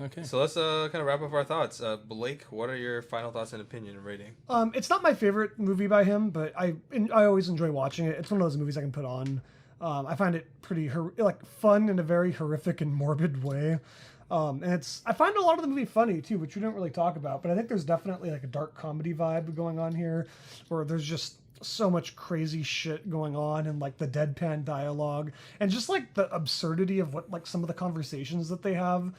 S2: Okay.
S4: So let's kind of wrap up our thoughts. Blake, what are your final thoughts and opinion and rating?
S1: It's not my favorite movie by him, but I always enjoy watching it. It's one of those movies I can put on. I find it pretty fun in a very horrific and morbid way. And I find a lot of the movie funny too, which we don't really talk about. But I think there's definitely like a dark comedy vibe going on here, where there's just so much crazy shit going on, and like the deadpan dialogue, and just like the absurdity of what like some of the conversations that they have.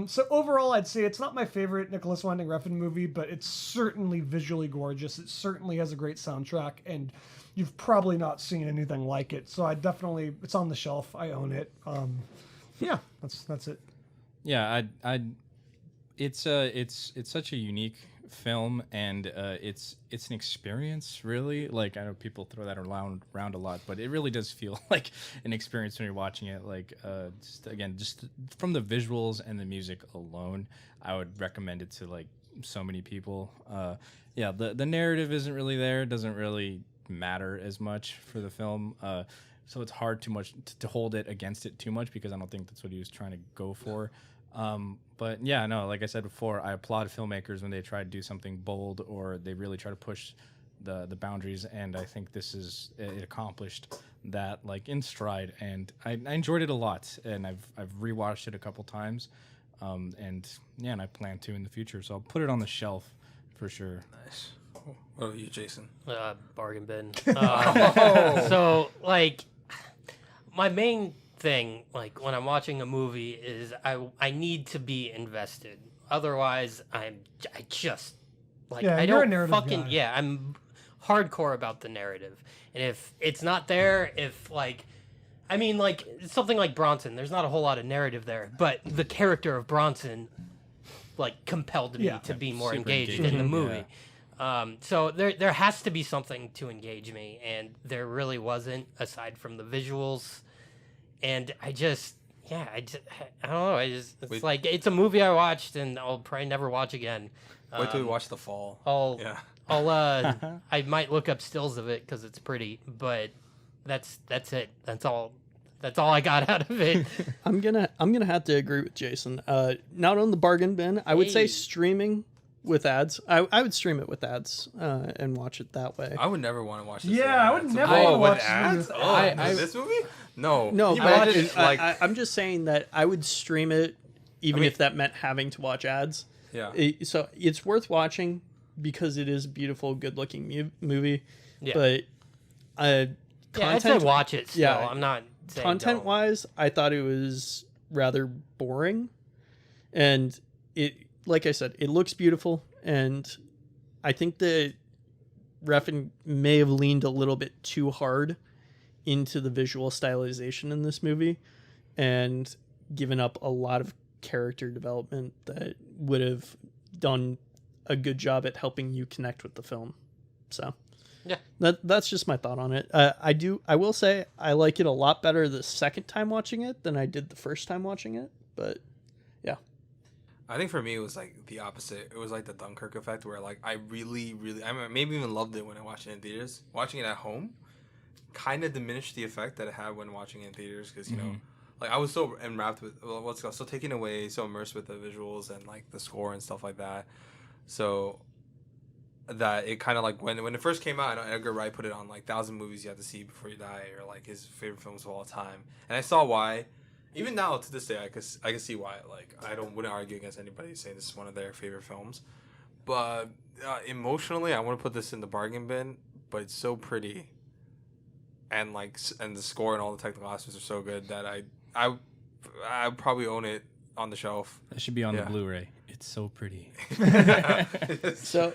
S1: So overall, I'd say it's not my favorite Nicolas Winding Refn movie, but it's certainly visually gorgeous. It certainly has a great soundtrack, and you've probably not seen anything like it. So it's on the shelf. I own it. Yeah, that's it.
S2: Yeah, it's such a unique film, and it's an experience, really. Like, I know people throw that around a lot, but it really does feel like an experience when you're watching it. Like, just from the visuals and the music alone, I would recommend it to like so many people. Yeah, the narrative isn't really there; doesn't really matter as much for the film. So it's hard to hold it against it too much, because I don't think that's what he was trying to go for. But yeah, no, like I said before, I applaud filmmakers when they try to do something bold, or they really try to push the boundaries, and I think it accomplished that like in stride, and I enjoyed it a lot, and I've rewatched it a couple times, and I plan to in the future, so I'll put it on the shelf for sure.
S4: Nice. What about you, Jason?
S3: Bargain bin. So, like, my main thing, like, when I'm watching a movie is I need to be invested. Otherwise, I just, like,
S1: Yeah,
S3: I
S1: you're a
S3: don't
S1: narrative
S3: fucking,
S1: guy.
S3: yeah, I'm hardcore about the narrative. And if it's not there, like, something like Bronson, there's not a whole lot of narrative there, but the character of Bronson, like, compelled me
S1: Yeah.
S3: to be more
S2: Super
S3: engaged in
S2: engaging,
S3: the movie.
S2: yeah.
S3: So there has to be something to engage me, and there really wasn't, aside from the visuals. And I don't know. It's
S4: Wait.
S3: like, it's a movie I watched, and I'll probably never watch again.
S4: Wait till we watch The Fall.
S3: I'll I might look up stills of it because it's pretty, but that's it. That's all I got out of it.
S5: I'm gonna have to agree with Jason. Not on the bargain bin. I would say
S3: Hey.
S5: streaming with ads. I would stream it with ads and watch it that way.
S4: I would never want to watch this.
S1: Yeah, I would never
S4: Oh,
S1: watch
S4: with ads?
S1: this.
S4: Oh, this movie? No.
S5: No,
S4: You
S5: but
S4: imagine,
S5: I'm just saying that I would stream it even if that meant having to watch ads.
S4: yeah.
S5: So it's worth watching because it is a beautiful, good-looking movie.
S3: Yeah.
S5: But
S3: I'd say watch it still.
S5: Yeah.
S3: I'm not saying
S5: content-wise, I thought it was rather boring, and it, like I said, it looks beautiful, and I think that Refn may have leaned a little bit too hard into the visual stylization in this movie, and given up a lot of character development that would have done a good job at helping you connect with the film. So
S3: Yeah.
S5: that's just my thought on it. I will say I like it a lot better the second time watching it than I did the first time watching it. But yeah,
S4: I think for me it was like the opposite. It was like the Dunkirk effect, where like I really, I maybe even loved it when I watched it in theaters. Watching it at home kind of diminished the effect that it had when watching it in theaters, because you know, like I was so enwrapped with so taken away, so immersed with the visuals and like the score and stuff like that. So that it kind of like when it first came out, I know Edgar Wright put it on like 1,000 movies you have to see before you die, or like his favorite films of all time, and I saw why. Even now to this day, I can see why. Like I wouldn't argue against anybody saying this is one of their favorite films, but emotionally, I want to put this in the bargain bin. But it's so pretty, and the score and all the technical aspects are so good that I probably own it on the shelf.
S2: That should be on the Blu-ray. It's so pretty.
S5: so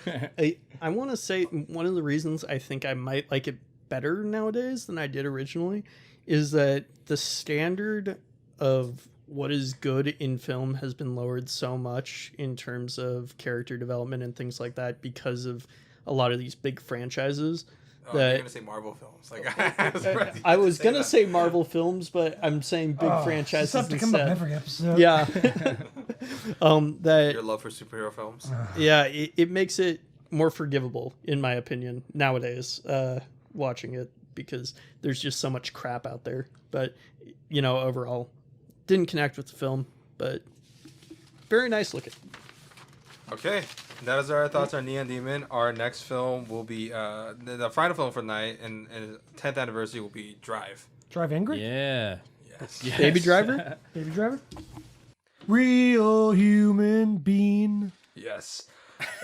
S5: I want to say one of the reasons I think I might like it better nowadays than I did originally is that the standard of what is good in film has been lowered so much in terms of character development and things like that because of a lot of these big franchises.
S4: Oh, you're gonna say Marvel films? Like
S5: I was gonna say Marvel films, but I'm saying big franchises
S1: Stuff to come up every episode.
S5: Yeah. That
S4: your love for superhero films.
S5: Yeah, it makes it more forgivable, in my opinion, nowadays. Watching it because there's just so much crap out there. But you know, overall, didn't connect with the film, but very nice looking.
S4: Okay, that is our thoughts on Neon Demon. Our next film will be the final film for the night, and 10th anniversary will be Drive.
S1: Drive Angry?
S2: Yeah.
S4: Yes.
S5: Baby Driver?
S1: Baby Driver? Real human being.
S4: Yes.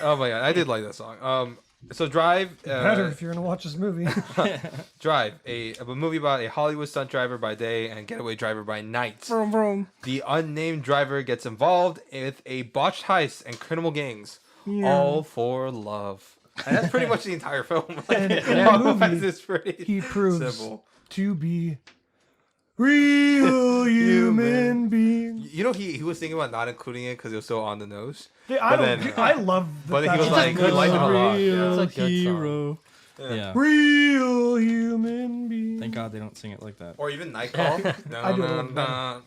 S4: Oh my god, I did like that song. So Drive.
S1: Better if you're gonna watch this movie.
S4: Drive, a movie about a Hollywood stunt driver by day and getaway driver by night.
S1: Vroom, vroom.
S4: The unnamed driver gets involved with a botched heist and criminal gangs,
S1: Yeah.
S4: all for love. And that's pretty much the entire film.
S1: And in the movie,
S4: it's pretty
S1: he proves
S4: simple.
S1: to be real human being.
S4: You know, he was thinking about not including it because it was so on the nose.
S1: Dude, I love that.
S4: But he
S1: that's
S4: was
S1: just
S4: like, he
S1: good
S4: liked it a
S1: song.
S4: lot. Yeah.
S3: It's a good
S2: hero. Yeah.
S1: Real human being.
S2: Thank God they don't sing it like that.
S4: Or even Nightcall.
S1: I do love that.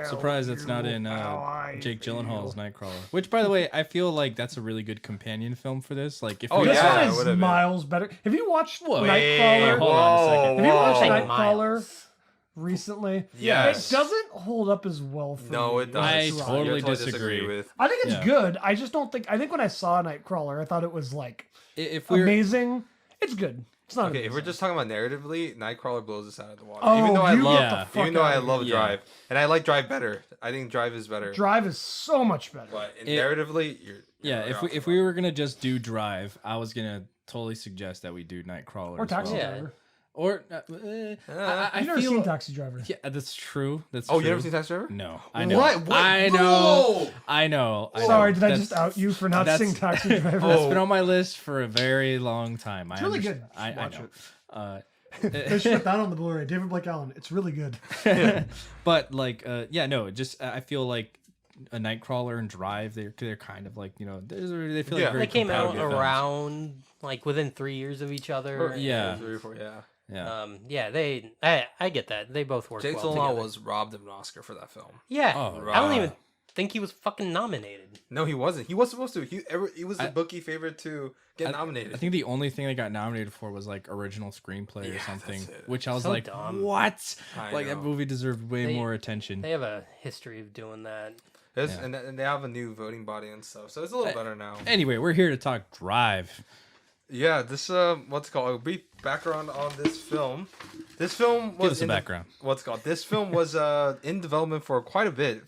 S2: Surprised that's not in Jake Gyllenhaal's Nightcrawler. Which, by the way, I feel like that's a really good companion film for this. Like, if
S4: Oh,
S2: you
S1: This
S4: yeah,
S1: one
S4: it
S1: is
S4: would've been.
S1: miles better. Have you watched
S2: Whoa.
S1: Nightcrawler?
S2: Hold on a second.
S1: Have you watched
S3: Whoa.
S1: Nightcrawler recently?
S4: Yes.
S1: It doesn't hold up as well for
S4: No,
S1: me.
S4: it doesn't.
S2: I
S1: It's right.
S2: totally
S4: You're
S2: disagree.
S4: with.
S1: I think it's
S2: Yeah.
S1: good. I just don't think. I think when I saw Nightcrawler, I thought it was like
S2: If we're
S1: amazing. It's good. It's not
S4: Okay, if
S1: amazing.
S4: we're just talking about narratively, Nightcrawler blows us out of the water.
S1: Oh,
S4: even though I
S1: you
S4: love,
S1: get the fuck
S4: even though I
S1: outta
S4: love
S2: here.
S4: Drive, and I like Drive better. I think Drive is better.
S1: Drive is so much better.
S4: But
S2: It-
S4: narratively, you're
S2: yeah,
S4: you're
S2: if we were gonna just do Drive, I was gonna totally suggest that we do Nightcrawler
S1: Or
S2: as
S1: Taxi
S2: well.
S3: Yeah.
S1: Driver.
S2: Or I
S1: You've never
S2: feel
S1: seen Taxi Driver.
S2: yeah, that's true. That's
S4: Oh,
S2: true.
S4: you never seen Taxi Driver?
S2: No, I know.
S4: What?
S2: I know.
S4: Whoa!
S2: I know. I know.
S1: Sorry, did I
S2: That's-
S1: just out you for not
S2: that's-
S1: seeing Taxi Driver?
S2: That's been on my list for a very long time. It's
S1: really good.
S2: I
S1: Watch
S2: know.
S1: They should put that on the Blu-ray. David Blake Allen. It's really good.
S2: But like, yeah, no, just I feel like a Nightcrawler and Drive, they're kind of like, you know, they feel
S4: Yeah.
S2: like very
S3: They came out
S2: compatible films.
S3: around like within 3 years of each other.
S2: Yeah.
S4: 3 or 4, yeah.
S2: Yeah.
S3: Yeah, I get that. They both work
S4: Jake
S3: well
S4: Gyllenhaal
S3: together.
S4: was robbed of an Oscar for that film.
S3: Yeah,
S2: Oh,
S3: I don't
S4: right.
S3: even think he was fucking nominated.
S4: No, he wasn't. He was supposed to. He was the bookie favorite to get nominated.
S2: I think the only thing they got nominated for was like original screenplay or
S4: Yeah,
S2: something,
S4: that's it.
S2: which I was
S3: So
S2: like,
S3: dumb.
S2: what?
S4: I
S2: Like that
S4: know.
S2: movie deserved way
S3: They-
S2: more attention.
S3: They have a history of doing that.
S4: It's,
S2: Yeah.
S4: and they have a new voting body and stuff, so it's a little better now.
S2: Anyway, we're here to talk Drive.
S4: Yeah, this what's it called? A brief background on this film. This film was
S2: Give us a background.
S4: What's it called? This film was in development for quite a bit.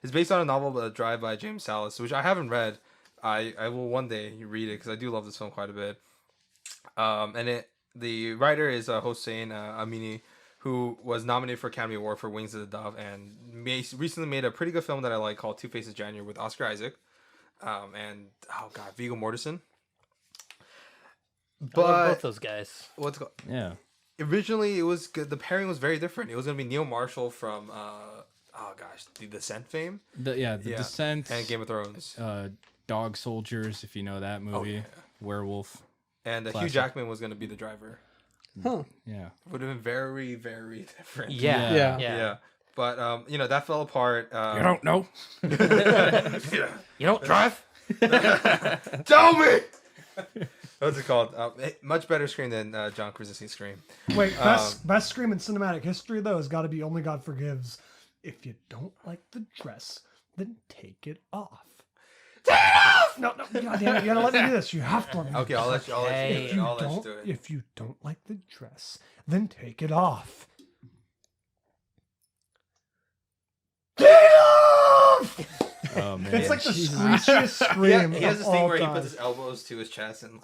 S4: It's based on a novel, Drive by James Salas, which I haven't read. I will one day read it because I do love this film quite a bit. The writer is Hossein Amini, who was nominated for Academy Award for Wings of the Dove, and recently made a pretty good film that I like called Two Faces January with Oscar Isaac, and Viggo Mortensen.
S3: I love
S4: But
S3: both those guys.
S4: what's it called?
S2: Yeah.
S4: Originally, it was good. The pairing was very different. It was gonna be Neil Marshall from The Descent fame,
S2: The Descent
S4: and Game of Thrones,
S2: Dog Soldiers, if you know that movie.
S4: yeah.
S2: Werewolf.
S4: and Hugh
S2: classic.
S4: Jackman was gonna be the driver.
S5: Huh.
S2: Yeah.
S4: Would have been very, very different.
S3: Yeah.
S5: Yeah.
S4: But that fell apart.
S2: You don't know?
S3: You don't drive?
S4: Tell me. What's it called? Much better scream than John Krasinski's scream.
S1: Wait, best scream in cinematic history though has got to be "Only God Forgives." If you don't like the dress, then take it off. Take it off! No, God damn it! You gotta let me do this. You have to let me. Do
S4: Okay, I'll let you. I'll let you.
S3: Hey.
S4: Do it. I'll let you do it.
S1: If you don't like the dress, then take it off. Take it off!
S2: Oh, man.
S1: It's like the
S2: Jesus.
S1: screechiest scream.
S4: He has
S1: of
S4: this thing
S1: all
S4: where he
S1: time.
S4: puts his elbows to his chest and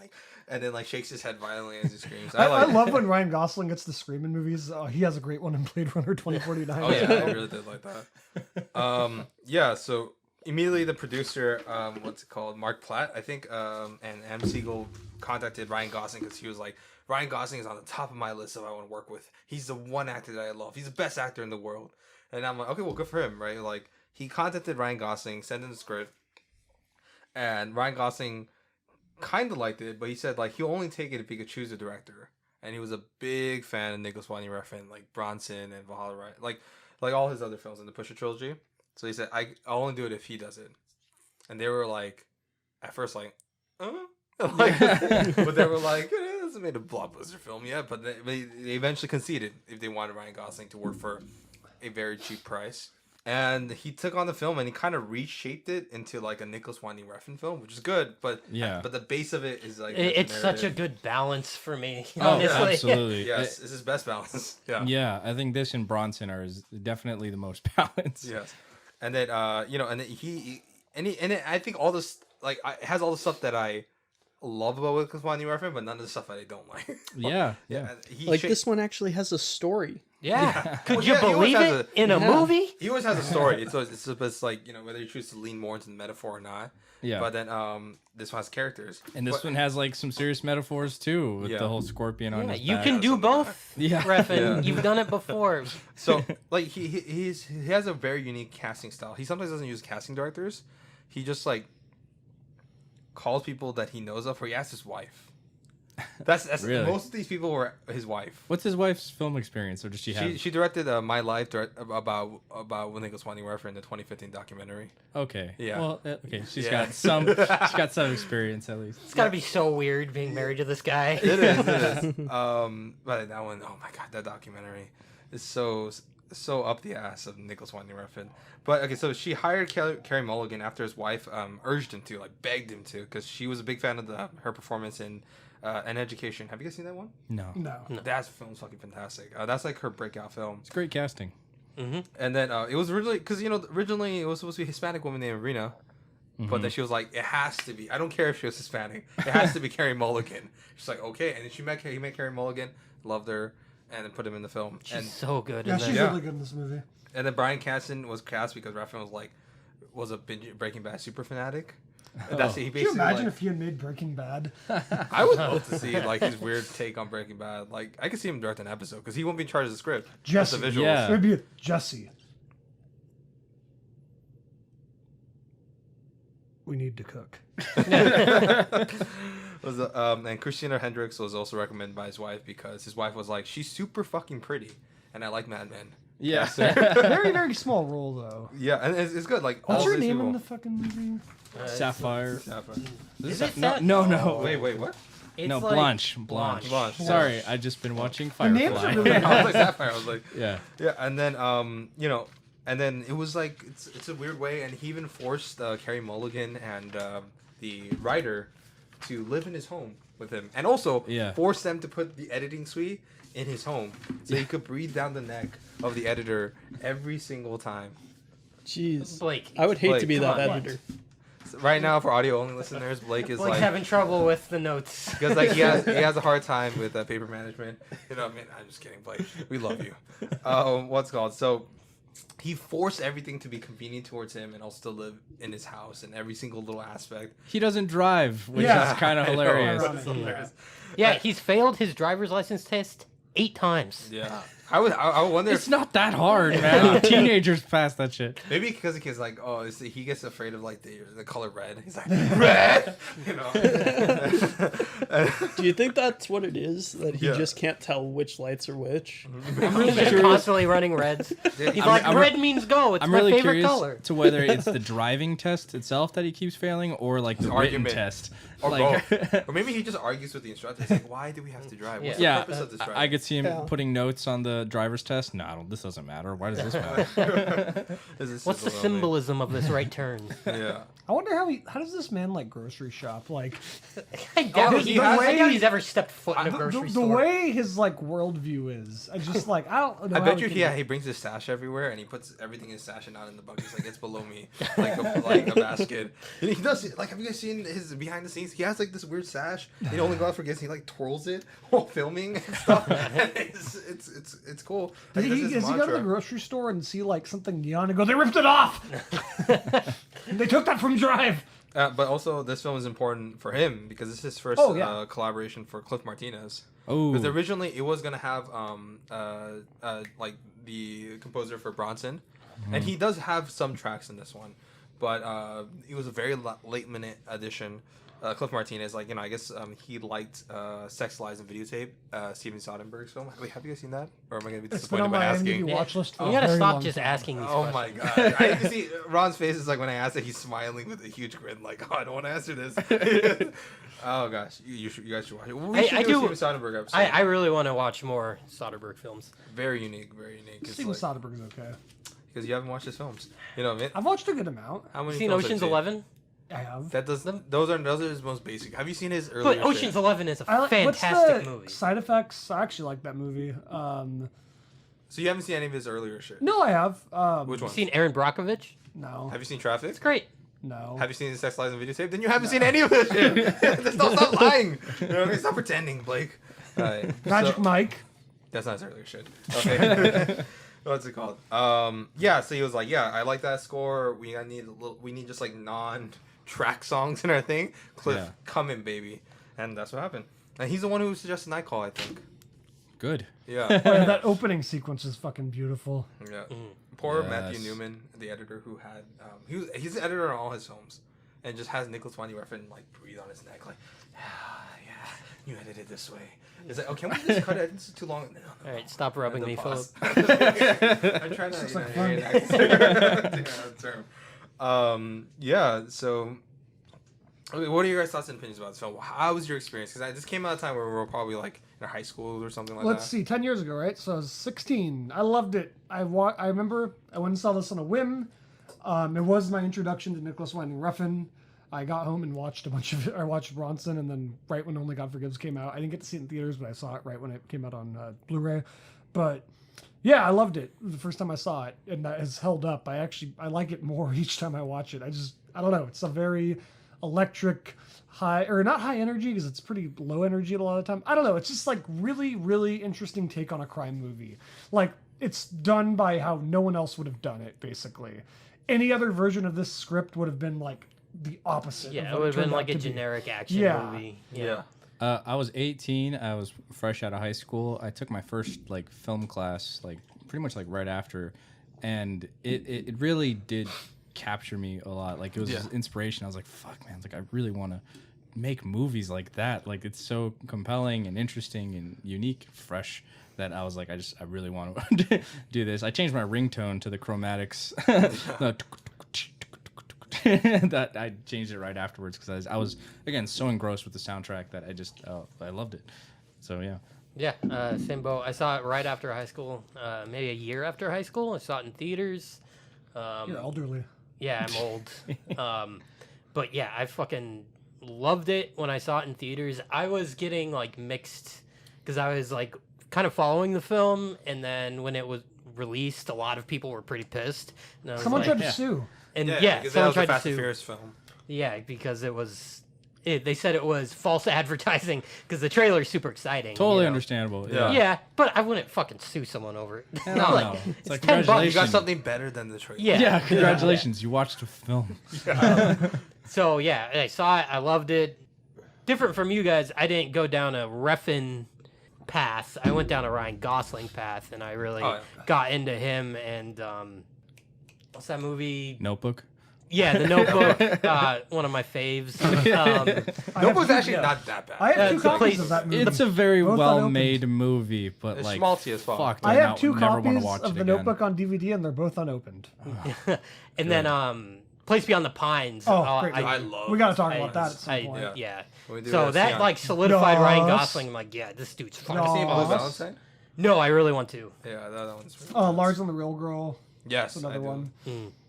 S4: then shakes his head violently as he screams.
S1: I love when Ryan Gosling gets to scream in movies. He has a great one in Blade Runner 2049.
S4: Oh yeah, I really did like that. Yeah, so immediately the producer, what's it called, Mark Platt, I think, and M. Siegel contacted Ryan Gosling because he was like, Ryan Gosling is on the top of my list of I want to work with. He's the one actor that I love. He's the best actor in the world. And I'm like, okay, well, good for him, right? Like, he contacted Ryan Gosling, sent him the script, and Ryan Gosling kind of liked it, but he said like he'll only take it if he could choose a director. And he was a big fan of Nicolas Refn, like Bronson and Valhalla, right? Like all his other films in the Pusher trilogy. So he said, I'll only do it if he does it. And they were like, at first like, like, but they were like, it hasn't made a blockbuster film yet. But they eventually conceded if they wanted Ryan Gosling to work for a very cheap price. And he took on the film and he kind of reshaped it into like a Nicolas Winding Refn film, which is good. But but the base of it is like
S3: It's such a good balance for me.
S2: Oh,
S3: Honestly.
S2: absolutely.
S4: yes, it's his best balance. Yeah.
S2: Yeah, I think this and Bronson are definitely the most balanced.
S4: Yes, and then and then I think all this it has all the stuff that I love about Nicolas Winding Refn, but none of the stuff that I don't like.
S2: Yeah.
S5: Like this one actually has a story.
S3: Yeah. Could
S4: Well,
S3: you
S4: yeah, he always
S3: believe
S4: has
S3: it in a movie?
S4: He always has a story. It's like whether you choose to lean more into the metaphor or not.
S2: Yeah.
S4: But then this one has characters,
S2: And this one has like some serious metaphors too, with
S4: Yeah.
S2: the whole scorpion on
S3: Yeah,
S2: his
S3: you
S2: back.
S3: can do both.
S2: Yeah.
S3: Refn.
S4: Yeah.
S3: You've done it before.
S4: So like he has a very unique casting style. He sometimes doesn't use casting directors. He just like calls people that he knows of, or he asks his wife. That's
S2: Really?
S4: Most of these people were his wife.
S2: What's his wife's film experience, or does she have?
S4: She directed My Life about Nicolas Winding Refn, the 2015 documentary.
S2: Okay.
S4: Yeah.
S2: Well, okay. She's
S4: Yeah.
S2: got some. She's got some experience at least.
S3: It's got to be so weird being married to this guy.
S4: It is. But that one, oh my god, that documentary is so up the ass of Nicolas Winding Refn. But okay, so she hired Carey Mulligan after his wife urged him to, like begged him to, because she was a big fan of her performance in An Education. Have you guys seen that one?
S2: No.
S1: No.
S4: That film's fucking fantastic. That's like her breakout film.
S2: It's great casting.
S4: And then it was originally because originally it was supposed to be a Hispanic woman named Rena, but then she was like, it has to be. I don't care if she was Hispanic. It has to be Carey Mulligan. She's like, okay, and then he met Carey Mulligan, loved her, and then put him in the film.
S3: She's so good
S1: Yeah,
S3: in
S1: she's
S3: this.
S4: Yeah.
S1: really good in this movie.
S4: And then Bryan Cranston was cast because Refn was a Breaking Bad super fanatic. That's he
S1: Can you
S4: basically.
S1: imagine if he had made Breaking Bad?
S4: I would love to see like his weird take on Breaking Bad. Like I could see him direct an episode because he won't be in charge of the script. Just
S1: Jesse.
S4: the visuals.
S2: Yeah.
S1: Maybe it's Jesse. We need to cook.
S4: And Christina Hendricks was also recommended by his wife because his wife was like, she's super fucking pretty, and I like Mad Men.
S2: Yeah.
S1: Very, very small role though.
S4: Yeah, and it's good. Like
S1: What's
S4: all
S1: her
S4: these
S1: name
S4: people.
S1: in the fucking movie?
S2: Sapphire.
S3: Is it
S2: No,
S3: that?
S2: no.
S4: Wait, what?
S3: It's
S2: No,
S3: like-
S2: Blanche.
S4: Blanche.
S2: Sorry, I just been watching
S1: The names are
S2: Firefly.
S1: really
S4: I was like Sapphire. I was like,
S2: Yeah.
S4: yeah, and then And then it was like it's a weird way, and he even forced Carey Mulligan and the writer to live in his home with him, and also forced them to put the editing suite in his home so he could breathe down the neck of the editor every single time.
S5: Jeez,
S3: Blake.
S5: I would hate to be
S3: come
S5: that
S3: on.
S5: editor.
S4: So right now, for audio only listeners, Blake is
S3: Blake's
S4: like
S3: having trouble with the notes.
S4: because like he has a hard time with paper management. You know, what I mean, I'm just kidding, Blake. We love you. What's it called? So he forced everything to be convenient towards him, and also to live in his house and every single little aspect.
S2: He doesn't drive, which
S1: Yeah.
S2: is kind of
S4: I know,
S2: hilarious.
S4: it's hilarious.
S3: Yeah, he's failed his driver's license test 8 times.
S4: Yeah, I would wonder
S2: It's
S4: if
S2: not that hard, man. Teenagers pass that shit.
S4: maybe because the kid's like, oh, he gets afraid of like the color red. He's like red, you know.
S5: Do you think that's what it is? That he
S4: Yeah.
S5: just can't tell which lights are which?
S3: He's just constantly running reds. He's like, red means go. It's
S2: I'm
S3: my
S2: really
S3: favorite
S2: curious
S3: color.
S2: to whether it's the driving test itself that he keeps failing, or like the written
S4: argument.
S2: test.
S4: Or
S2: Like,
S4: both. Or maybe he just argues with the instructor. He's like, why do we have to drive? What's
S2: yeah,
S4: the purpose of this driving?
S2: I could see him
S5: Yeah.
S2: putting notes on the driver's test. No, this doesn't matter. Why does this matter?
S4: This is
S3: What's the
S4: just a little
S3: symbolism of this right turn?
S4: bit- Yeah.
S1: I wonder how does this man like grocery shop? Like
S3: I doubt,
S4: he has-
S3: I doubt he's ever stepped foot in a
S1: the,
S3: grocery
S1: the
S3: store.
S1: way his like worldview is, I just like I don't know.
S4: I
S1: how
S4: bet
S1: he
S4: you,
S1: can
S4: yeah,
S1: do
S4: he brings his stash everywhere, and he puts everything in his stash and not in the bucket. He's like, it's below me, like a basket. And he does like, have you guys seen his behind the scenes? He has like this weird sash. He only goes for gifts. He like twirls it while filming and stuff. And it's cool.
S1: Did
S4: Like,
S1: he,
S4: that's his
S1: does he go to the
S4: mantra.
S1: grocery store and see like something neon and go, they ripped it off? They took that from Drive.
S4: But also, this film is important for him because this is his first
S1: Oh, yeah.
S4: collaboration for Cliff Martinez.
S2: Oh,
S4: Because originally it was gonna have like the composer for Bronson, and he does have some tracks in this one, but it was a very late minute addition. Cliff Martinez, like, you know, I guess he liked Sex Lies and Videotape, Steven Soderbergh's film. Wait, have you guys seen that? Or am I gonna be
S1: It's been on
S4: disappointed by
S1: my
S4: asking?
S1: IMDb watch list for
S3: You
S1: a
S3: gotta
S1: very
S3: stop
S1: long
S3: just
S1: time.
S3: asking these
S4: Oh
S3: questions.
S4: my god! I can see Ron's face is like when I asked it, he's smiling with a huge grin, like, "Oh, I don't want to answer this." Oh gosh, you guys should watch it. We should
S3: I
S4: do a
S3: do-
S4: Steven Soderbergh episode.
S3: I really want to watch more Soderbergh films.
S4: Very unique, very unique. It's
S1: Steven
S4: like,
S1: Soderbergh's okay.
S4: because you haven't watched his films. You know,
S1: I've watched a good amount.
S4: how many
S3: Seen
S4: films have you
S3: Ocean's 11?
S1: I have.
S4: That does those are his most basic. Have you seen his earlier?
S3: But
S4: shit?
S3: Ocean's 11 is a
S1: I like,
S3: fantastic
S1: what's the
S3: movie.
S1: Side Effects. I actually like that movie.
S4: So you haven't seen any of his earlier shit?
S1: No, I have.
S4: Which one?
S3: Seen Aaron Brockovich?
S1: No,
S4: Have you seen Traffic?
S3: It's great.
S1: no.
S4: Have you seen his Sex Lies and Videotape? Then you haven't seen any of his shit. Stop lying. You know what I mean? Stop pretending, Blake. Alright,
S1: Magic
S4: so-
S1: Mike.
S4: That's not his earlier shit. Okay. What's it called? Yeah. So he was like, yeah, I like that score. We need just like non-track songs in our thing. Cliff,
S2: Yeah.
S4: come in, baby, and that's what happened. And he's the one who suggested Nightcall, I think.
S2: good.
S4: Yeah.
S1: Oh, yeah, that opening sequence is fucking beautiful.
S4: Yeah. Poor
S2: Yes.
S4: Matthew Newman, the editor who had he's the editor on all his films, and just has Nicolas Refn like breathe on his neck like, yeah, you edited this way. It's like, oh, can we just cut it? This is too long. No, no,
S3: All right, stop rubbing me, Philip.
S4: I'm trying to,
S1: Looks
S4: you know,
S1: like fun.
S4: enact term. Yeah. So, okay, what are your guys' thoughts and opinions about this film? How was your experience? Because this came out at a time where we were probably like in high school or something like
S1: Let's
S4: that.
S1: see, 10 years ago, right? So I was 16. I loved it. I remember I went and saw this on a whim. It was my introduction to Nicolas Winding Refn. I got home and watched a bunch of it. I watched Bronson, and then right when Only God Forgives came out, I didn't get to see it in theaters, but I saw it right when it came out on Blu-ray. But yeah, I loved it the first time I saw it, and that has held up. I like it more each time I watch it. I don't know. It's a very electric, high, or not high energy because it's pretty low energy at a lot of time. I don't know. It's just like really, really interesting take on a crime movie. Like it's done by how no one else would have done it. Basically, any other version of this script would have been like the opposite.
S3: Yeah,
S1: of
S3: it
S1: what
S3: would have been
S1: turned
S3: like
S1: out
S3: a
S1: to be.
S3: generic action
S1: Yeah.
S3: movie.
S4: Yeah.
S2: I was 18. I was fresh out of high school. I took my first like film class, like pretty much like right after, and it really did capture me a lot. Like it was
S4: Yeah.
S2: inspiration. I was like, fuck, man. Like I really want to make movies like that. Like it's so compelling and interesting and unique, fresh. That I was like, I really want to do this. I changed my ringtone to the chromatics. That I changed it right afterwards because I was again so engrossed with the soundtrack that I loved it. So yeah,
S3: Yeah, same boat. I saw it right after high school, maybe a year after high school. I saw it in theaters.
S1: You're elderly.
S3: Yeah, I'm old. But yeah, I fucking loved it when I saw it in theaters. I was getting like mixed because I was like kind of following the film, and then when it was released, a lot of people were pretty pissed. And I was
S1: Someone
S3: like,
S1: tried to sue.
S3: and
S4: because that
S3: someone
S4: was a
S3: tried to
S4: Fast and
S3: sue.
S4: Furious film.
S3: Yeah, because it was. They said it was false advertising because the trailer's super exciting.
S2: Totally
S3: you know?
S2: understandable.
S4: Yeah.
S3: Yeah, but I wouldn't fucking sue someone over it.
S2: No,
S3: Like,
S2: no. It's like,
S3: $10.
S4: You got
S2: congratulations.
S4: something better than the trailer.
S3: Yeah.
S2: Yeah, congratulations. You watched a film.
S3: So yeah, I saw it. I loved it. Different from you guys, I didn't go down a Refn path. I went down a Ryan Gosling path, and I really got into him. And what's that movie?
S2: Notebook.
S3: Yeah, The Notebook. One of my faves.
S4: Notebook's actually not that bad.
S1: I have two
S3: It's a
S1: copies
S3: place-
S1: of that movie.
S2: It's a very
S1: Both
S2: well-made movie, but
S4: It's
S2: like
S4: schmaltzy as fuck.
S2: fuck,
S1: I have two
S2: never want
S1: copies
S2: to watch
S1: of
S2: it
S1: the
S2: again.
S1: Notebook on DVD, and they're both unopened.
S3: And then Place Beyond the Pines.
S1: Oh, great.
S4: I love.
S1: We got to talk
S3: I-
S1: about that at some point.
S3: Yeah.
S4: When we do
S3: So
S4: this,
S3: that
S4: yeah.
S3: like solidified Ryan
S1: Yes.
S3: Gosling. I'm like, yeah, this dude's
S4: Have you
S3: fucking
S4: seen Blue
S1: Yes.
S3: awesome.
S4: Valentine?
S3: No, I really want to.
S4: Yeah, that one's. Really
S1: Large than the Real Girl.
S4: Yes,
S1: Another
S4: I do.
S1: one.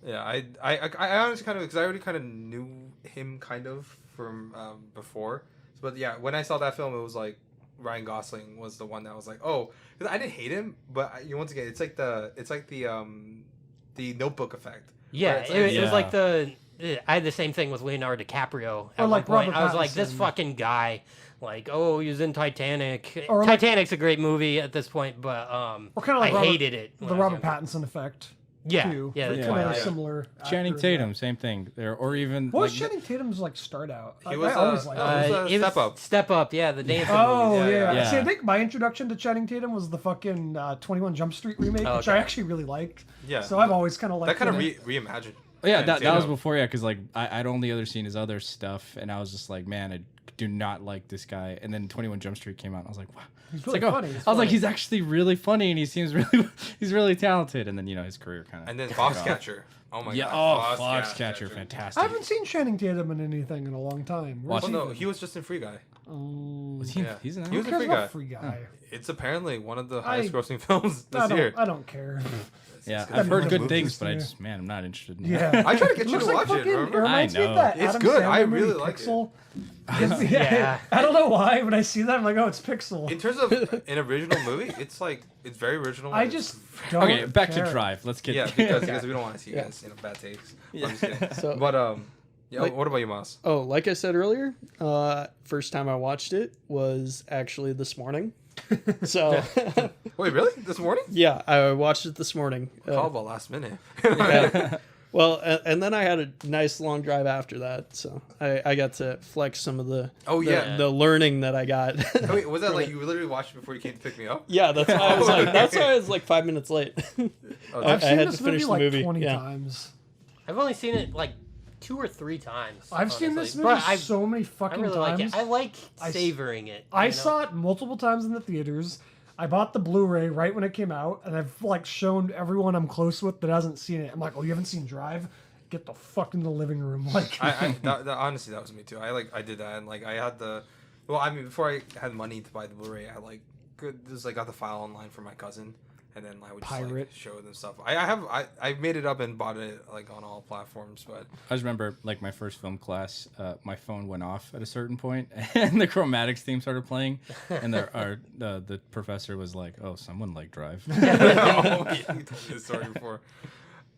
S4: Yeah, I honestly kind of because I already kind of knew him kind of from before, but yeah, when I saw that film, it was like Ryan Gosling was the one that was like, oh, because I didn't hate him, but once again, it's like the Notebook effect.
S3: Yeah,
S4: Where it's
S3: it was
S2: Yeah.
S3: like I had the same thing with Leonardo DiCaprio. At
S1: Or like
S3: one point.
S1: Robert
S3: I was like, this
S1: Pattinson.
S3: fucking guy. Like, oh, he was in Titanic.
S1: Or like-
S3: Titanic's a great movie at this point, but
S1: Or kind of like
S3: I hated it. when
S1: the
S3: I was
S1: Robert
S3: younger.
S1: Pattinson effect.
S3: Yeah,
S1: Too.
S3: yeah,
S1: They're
S3: that's
S1: kind
S3: why
S1: of
S3: I-
S1: similar.
S2: Channing
S1: actors
S2: Tatum,
S1: there.
S2: same thing. There, or even
S1: What was
S2: like
S1: Channing Tatum's like start out?
S4: He
S1: I
S4: was,
S1: always liked him.
S4: it was
S3: it
S4: Step Up.
S3: Step Up, yeah, the dancing
S1: Oh
S3: movie.
S1: yeah.
S2: yeah.
S1: See, I think my introduction to Channing Tatum was the fucking 21 Jump Street remake,
S3: Oh,
S1: which I
S3: okay.
S1: actually really liked.
S4: Yeah.
S1: So I've always kind of liked
S4: That kind of
S1: him.
S4: reimagined.
S2: Oh, yeah,
S4: Channing
S2: that was
S4: Tatum.
S2: before, yeah, because like I'd only other seen his other stuff, and I was just like, man, I do not like this guy. And then 21 Jump Street came out, and I was like, wow.
S1: He's
S2: It's
S1: really
S2: like, oh,
S1: funny.
S2: I was like, he's actually really funny, and he seems he's really talented. And then his career kind of.
S4: And then Foxcatcher. Oh my
S2: yeah,
S4: god.
S2: oh, Foxcatcher,
S1: I
S2: fantastic.
S1: haven't seen Channing Tatum in anything in a long time. Where's
S2: Watch-
S4: Oh
S1: he
S4: no,
S1: been?
S4: he was just in Free Guy.
S2: Was he?
S4: Yeah.
S2: He's in that.
S4: He was
S1: Who
S4: a
S1: cares
S4: Free Guy.
S1: about Free Guy?
S4: It's apparently one of the highest grossing films
S1: I
S4: this year.
S1: don't care.
S2: Yeah,
S4: It's
S2: I've
S1: good.
S2: heard good
S1: Movies
S2: things, but I
S1: to-
S2: just, man, I'm not interested in
S1: Yeah.
S2: that.
S4: I tried to get you
S1: Looks
S4: to
S1: like
S4: watch it.
S1: fucking,
S4: Remember?
S1: reminds me of
S2: I
S1: that
S4: know. It's
S1: Adam
S4: good.
S1: Sandler
S4: I
S1: movie,
S4: really like it.
S1: Pixel.
S3: Yeah.
S1: I don't know why. When I see that, I'm like, oh, it's Pixel.
S4: In terms of an original movie, it's very original.
S1: I
S4: It's-
S1: just don't
S2: Okay, back
S1: care.
S2: to Drive. Let's get.
S4: yeah, because we don't want to see you guys bad takes. I'm just kidding.
S5: So-
S4: But yeah.
S5: Like-
S4: What about you, Moss?
S5: Oh, like I said earlier, first time I watched it was actually this morning. So,
S4: Wait, really? This morning?
S5: yeah, I watched it this morning.
S4: Call about last minute.
S5: Yeah. Well, and then I had a nice long drive after that, so I got to flex some of the
S4: Oh, yeah.
S5: the learning that I got.
S4: Oh, wait, was that like you literally watched it before you came to pick me up?
S5: Yeah, that's why I was like, that's why I was like 5 minutes late.
S4: Oh,
S1: I've
S5: I
S1: seen
S5: had
S1: this
S5: to finish
S1: movie
S5: the
S1: like
S5: movie,
S1: 20
S5: yeah.
S1: times.
S3: I've only seen it like 2 or 3 times.
S1: I've seen this
S3: honestly.
S1: movie
S3: But
S1: so many
S3: I
S1: fucking
S3: really like
S1: times.
S3: it. I like
S1: I-
S3: savoring it.
S1: I
S3: you know?
S1: saw it multiple times in the theaters. I bought the Blu-ray right when it came out, and I've like shown everyone I'm close with that hasn't seen it. I'm like, oh, you haven't seen Drive? Get the fuck in the living room. Like,
S4: honestly, that was me too. I did that, and like I had before I had money to buy the Blu-ray, I got the file online for my cousin, and then I would just
S1: Pirate.
S4: like show them stuff. I made it up and bought it like on all platforms, but
S2: I just remember, like, my first film class, my phone went off at a certain point, and the Chromatics theme started playing, and the professor was like, "Oh, someone liked Drive."
S4: oh, yeah, you told me this story before.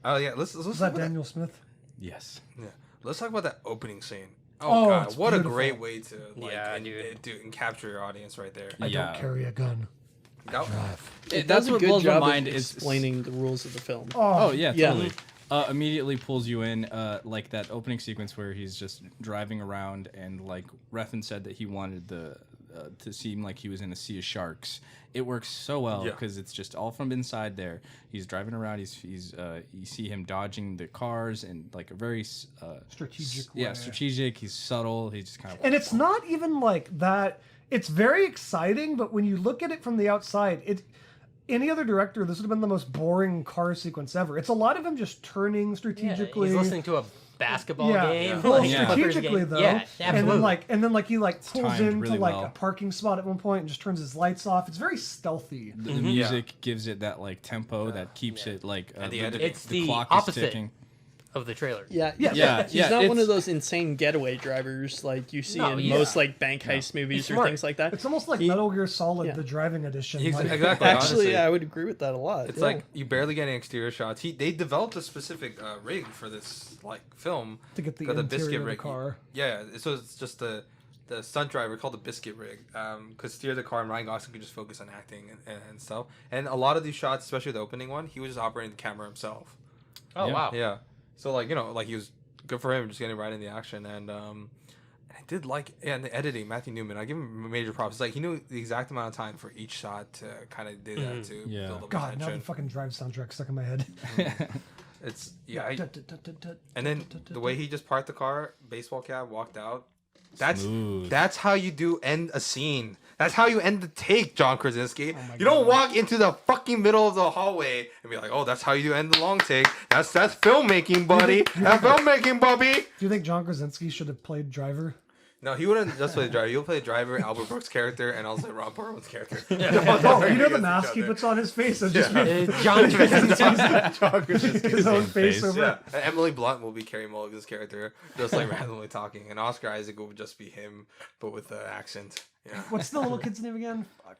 S4: Oh yeah, let's
S1: is
S4: talk
S1: that
S4: about
S1: Daniel Smith?
S2: Yes.
S4: Yeah, let's talk about that opening scene.
S1: Oh,
S4: Oh, god,
S1: it's
S4: what
S1: beautiful.
S4: a great way to like
S3: Yeah,
S4: and capture your audience right there.
S1: I
S2: Yeah.
S1: don't carry a gun.
S4: That-
S5: It
S2: That's
S5: does a
S2: what
S5: good
S2: blows my
S5: job
S2: mind
S5: of
S2: is-
S5: explaining the rules of the film.
S2: Oh yeah,
S5: Yeah.
S2: totally. Immediately pulls you in, like that opening sequence where he's just driving around, and like Refn said that he wanted to seem like he was in a sea of sharks. It works so well
S4: Yeah.
S2: because it's just all from inside there. He's driving around. You see him dodging the cars and like a very
S1: Strategic
S2: Yeah,
S1: way.
S2: strategic. He's subtle. He's just kind of.
S1: And it's not even like that. It's very exciting, but when you look at it from the outside, any other director, this would have been the most boring car sequence ever. It's a lot of him just turning
S3: Yeah,
S1: strategically.
S3: he's listening to a basketball
S1: Yeah.
S3: game.
S1: Well,
S3: like
S2: Yeah.
S3: Clippers
S1: strategically
S3: game.
S1: though.
S3: Yeah,
S1: And
S3: absolutely.
S1: then he pulls
S2: timed
S1: into
S2: really
S1: like
S2: well.
S1: a parking spot at one point and just turns his lights off. It's very stealthy.
S2: The music gives it that like tempo that keeps it like
S4: And the
S2: the,
S4: editing.
S3: It's the
S2: clock
S3: opposite.
S2: is ticking.
S3: Of the trailer.
S5: Yeah,
S2: Yeah,
S5: He's
S2: yeah,
S5: not one
S2: it's-
S5: of those insane getaway drivers like you see
S3: No,
S5: in
S3: yeah.
S5: most like bank heist movies
S3: He's
S5: or
S3: smart.
S5: things like that.
S1: It's almost like
S5: He-
S1: Metal Gear Solid,
S5: yeah.
S1: the driving edition. Like,
S4: Exactly.
S5: Actually,
S4: honestly.
S5: I would agree with that a lot.
S4: It's
S5: yeah.
S4: like you barely get any exterior shots. They developed a specific rig for this like film
S1: to get the
S4: called
S1: interior of the
S4: rig.
S1: car.
S4: Yeah, so it's just the stunt driver called the biscuit rig. Could steer the car, and Ryan Gosling could just focus on acting and stuff. And a lot of these shots, especially the opening one, he was just operating the camera himself.
S3: Oh
S2: Yeah.
S3: wow.
S4: Yeah. So like like he was good for him just getting right in the action and I did like and the editing Matthew Newman I give him major props. It's like he knew the exact amount of time for each shot to kind of do that to
S2: Yeah.
S4: build up
S1: God, now the
S4: attention.
S1: fucking Drive soundtrack stuck in my head.
S4: It's and then the way he just parked the car, baseball cap, walked out.
S2: Smooth.
S4: That's how you do end a scene. That's how you end the take, John Krasinski.
S1: my
S4: You don't
S1: God.
S4: walk into the fucking middle of the hallway and be like, "Oh, that's how you end the long take." That's filmmaking, buddy. That's filmmaking, Bubby.
S1: Do you think John Krasinski should have played Driver?
S4: No, he wouldn't just play the driver. He'll play the driver, Albert Brooks' character, and also Ron Perlman's character.
S1: Oh, you know the mask he puts on his face is just
S3: John Krasinski.
S4: John Krasinski.
S1: his own
S2: face.
S1: face over
S4: Yeah,
S1: it.
S4: and Emily Blunt will be Carey Mulligan's character, just like randomly talking, and Oscar Isaac will just be him, but with the accent. Yeah.
S1: What's the little kid's name again? Fuck.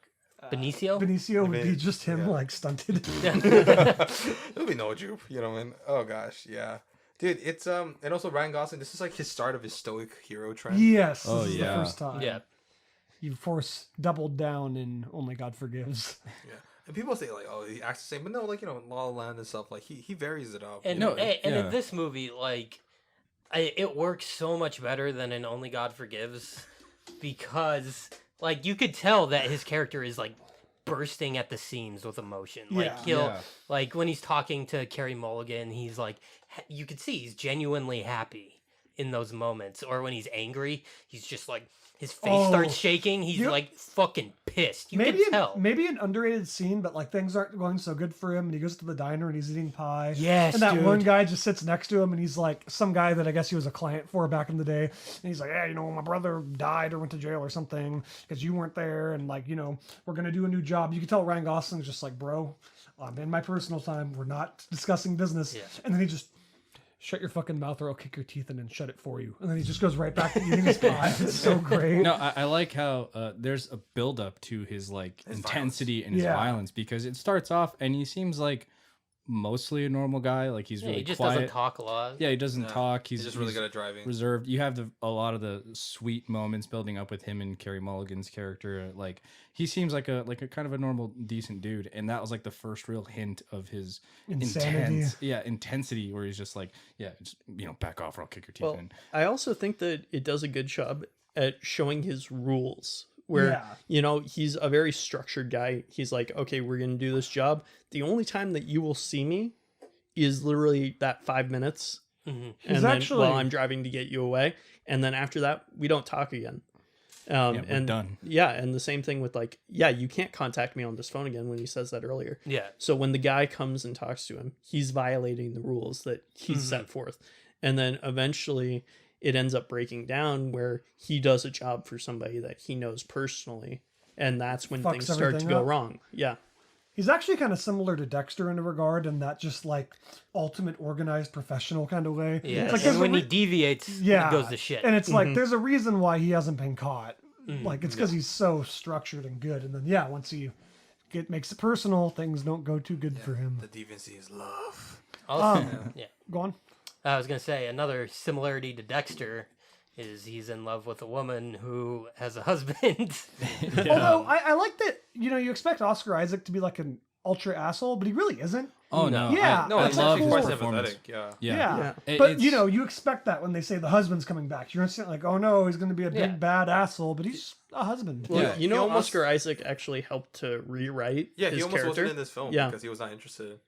S3: Benicio.
S1: Benicio would be just him, like, stunted.
S4: It'll be no jupe, you know what I mean? Oh gosh, yeah. Dude, it's and also Ryan Gosling, this is like his start of his stoic hero trend.
S1: Yes,
S2: Oh,
S1: this is
S2: yeah.
S1: the first time.
S3: Yeah.
S1: You force doubled down in Only God Forgives.
S4: Yeah. And people say like, oh, he acts the same, but no, like, you know, in La La Land and stuff, like he varies it up.
S3: And
S4: you know?
S3: and
S2: yeah.
S3: in this movie, like, it works so much better than in Only God Forgives, because like you could tell that his character is like bursting at the seams with emotion. Like
S1: Yeah.
S3: he'll
S2: Yeah.
S3: like when he's talking to Carey Mulligan, he's like, you could see he's genuinely happy in those moments. Or when he's angry, he's just like his face
S1: Oh.
S3: starts shaking. He's
S1: You-
S3: like fucking pissed. You
S1: maybe
S3: can tell.
S1: maybe an underrated scene, but like things aren't going so good for him, and he goes to the diner and he's eating pie.
S3: Yes,
S1: and that
S3: dude.
S1: one guy just sits next to him, and he's like some guy that I guess he was a client for back in the day, and he's like, "Yeah, you know, my brother died or went to jail or something because you weren't there, and like, you know, we're gonna do a new job." You can tell Ryan Gosling's just like, "Bro, I'm in my personal time. We're not discussing business."
S3: Yeah.
S1: And then he just. Shut your fucking mouth or I'll kick your teeth in and shut it for you. And then he just goes right back to eating his pie. It's so great.
S2: No, I like how there's a build up to his like
S4: His
S2: intensity and his
S1: Yeah.
S2: violence, because it starts off and he seems like mostly a normal guy. Like he's
S3: Yeah,
S2: really
S3: he just
S2: quiet.
S3: doesn't talk a lot.
S2: Yeah, he doesn't
S4: Yeah.
S2: talk.
S4: He's just really good at driving.
S2: reserved. You have a lot of the sweet moments building up with him and Carey Mulligan's character. Like he seems like a kind of a normal, decent dude, and that was like the first real hint of his
S1: Insanity.
S2: intensity, where he's just like, yeah, just, you know, back off or I'll kick your teeth
S5: Well,
S2: in.
S5: I also think that it does a good job at showing his rules. Where
S1: Yeah.
S5: you know he's a very structured guy. He's like, okay, we're gonna do this job. The only time that you will see me is literally that 5 minutes,
S3: Mhm.
S5: and
S1: He's
S5: then
S1: actually-
S5: while I'm driving to get you away, and then after that we don't talk again.
S2: Yeah, we're
S5: and
S2: done.
S5: Yeah, and the same thing with like, yeah, you can't contact me on this phone again when he says that earlier.
S3: Yeah.
S5: So when the guy comes and talks to him, he's violating the rules that he's set forth. And then eventually it ends up breaking down where he does a job for somebody that he knows personally. And that's when
S1: Fucks
S5: things start to
S1: everything
S5: go
S1: up.
S5: wrong. Yeah.
S1: He's actually kind of similar to Dexter in a regard, in that just like ultimate organized professional kind of way.
S3: Yeah.
S1: It's like
S3: and
S1: there's a
S3: when he
S1: re-
S3: deviates,
S1: yeah,
S3: it goes to shit.
S1: And it's like there's a reason why he hasn't been caught.
S3: Mm-hmm.
S1: Like it's because he's so structured and good. And then yeah, once he makes it personal, things don't go too good for him.
S4: The deviancy is love.
S3: Also, yeah.
S1: Go on.
S3: I was gonna say another similarity to Dexter is he's in love with a woman who has a husband.
S1: Although I like that, you know, you expect Oscar Isaac to be like an ultra asshole, but he really isn't.
S2: Oh no,
S1: Yeah.
S4: No,
S2: I
S4: it's
S2: love
S4: actually
S2: his
S4: quite
S2: performance.
S4: sympathetic. Yeah.
S2: Yeah,
S1: Yeah.
S2: It-
S1: But
S2: it's-
S1: you know, you expect that when they say the husband's coming back. You're instantly like, oh no, he's going to be a big
S3: Yeah.
S1: bad asshole, but he's a husband.
S5: Well,
S2: Yeah.
S5: you know,
S4: He almost-
S5: Oscar Isaac actually helped to rewrite
S4: Yeah,
S5: his
S4: he almost
S5: character.
S4: wasn't in this film
S5: Yeah.
S4: because he was not interested.